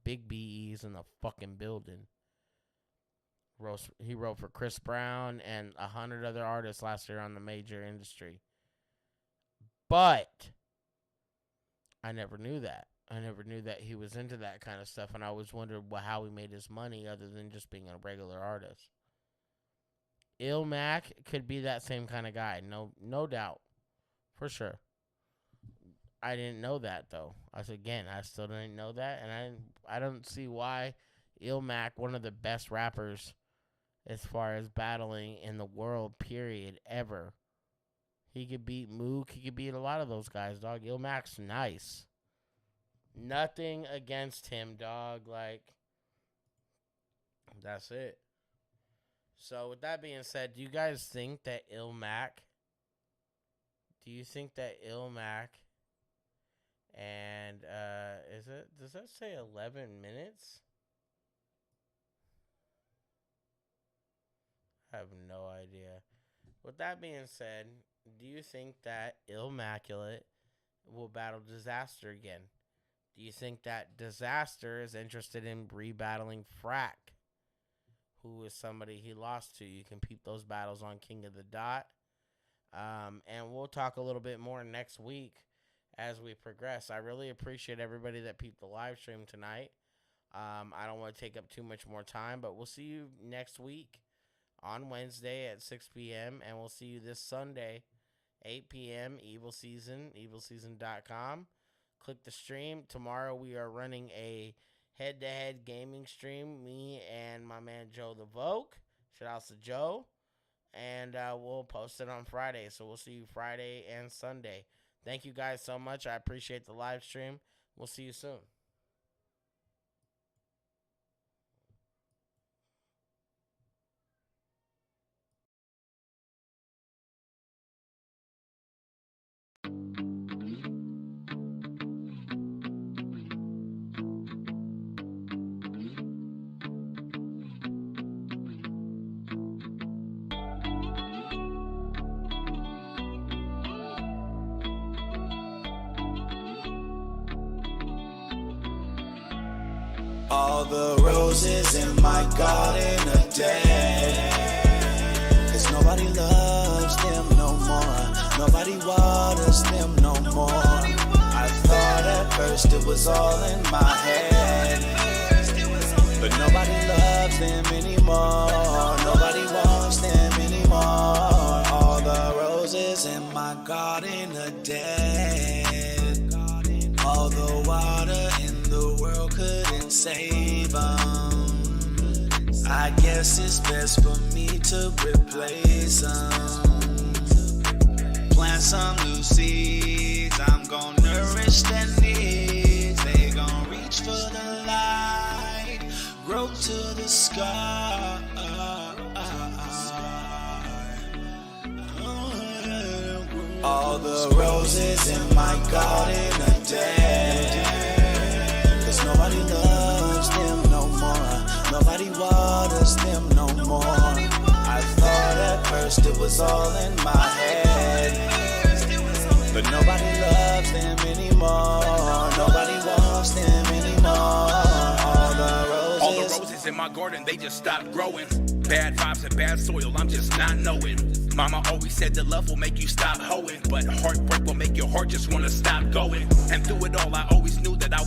Big BE's in the fucking building. He wrote for Chris Brown and 100 other artists last year on the major industry. But I never knew that. I never knew that he was into that kind of stuff, and I always wondered how he made his money other than just being a regular artist. Illmac could be that same kind of guy, no doubt, for sure. I didn't know that, though. I still didn't know that, and I don't see why Illmac, one of the best rappers as far as battling in the world, period, ever. He could beat Mook. He could beat a lot of those guys, dog. Illmac's nice. Nothing against him, dog. Like, that's it. So, with that being said, do you guys think that Illmac and, does that say 11 minutes? I have no idea. With that being said, do you think that Illmaculate will battle Dizaster again? Do you think that Dizaster is interested in rebattling Frack, who is somebody he lost to? You can peep those battles on King of the Dot. And we'll talk a little bit more next week as we progress. I really appreciate everybody that peeped the live stream tonight. I don't want to take up too much more time, but we'll see you next week on Wednesday at 6 p.m. And we'll see you this Sunday, 8 p.m., Evil Season, evilseason.com. Click the stream. Tomorrow we are running a head-to-head gaming stream, me and my man Joe the Vogue. Shout out to Joe. And we'll post it on Friday. So we'll see you Friday and Sunday. Thank you guys so much. I appreciate the live stream. We'll see you soon. All the roses in my garden are dead. 'Cause nobody loves them no more. Nobody waters them no more. I thought at first it was all in my head, but nobody loves them anymore. Nobody wants them anymore. All the roses in my garden are dead. All the water in the world couldn't save them. I guess it's best for me to replace them. Plant some new seeds, I'm gonna nourish their needs. They gon' reach for the light, grow to the sky. All the roses in my garden are dead. 'Cause nobody loves them no more. Nobody waters them no more. I thought at first it was all in my head, but nobody loves them anymore. Nobody wants them anymore. All the roses in my garden, they just stopped growing. Bad vibes and bad soil, I'm just not knowing. Mama always said that love will make you stop hoeing, but heartbreak will make your heart just wanna stop going. And through it all, I always knew that I would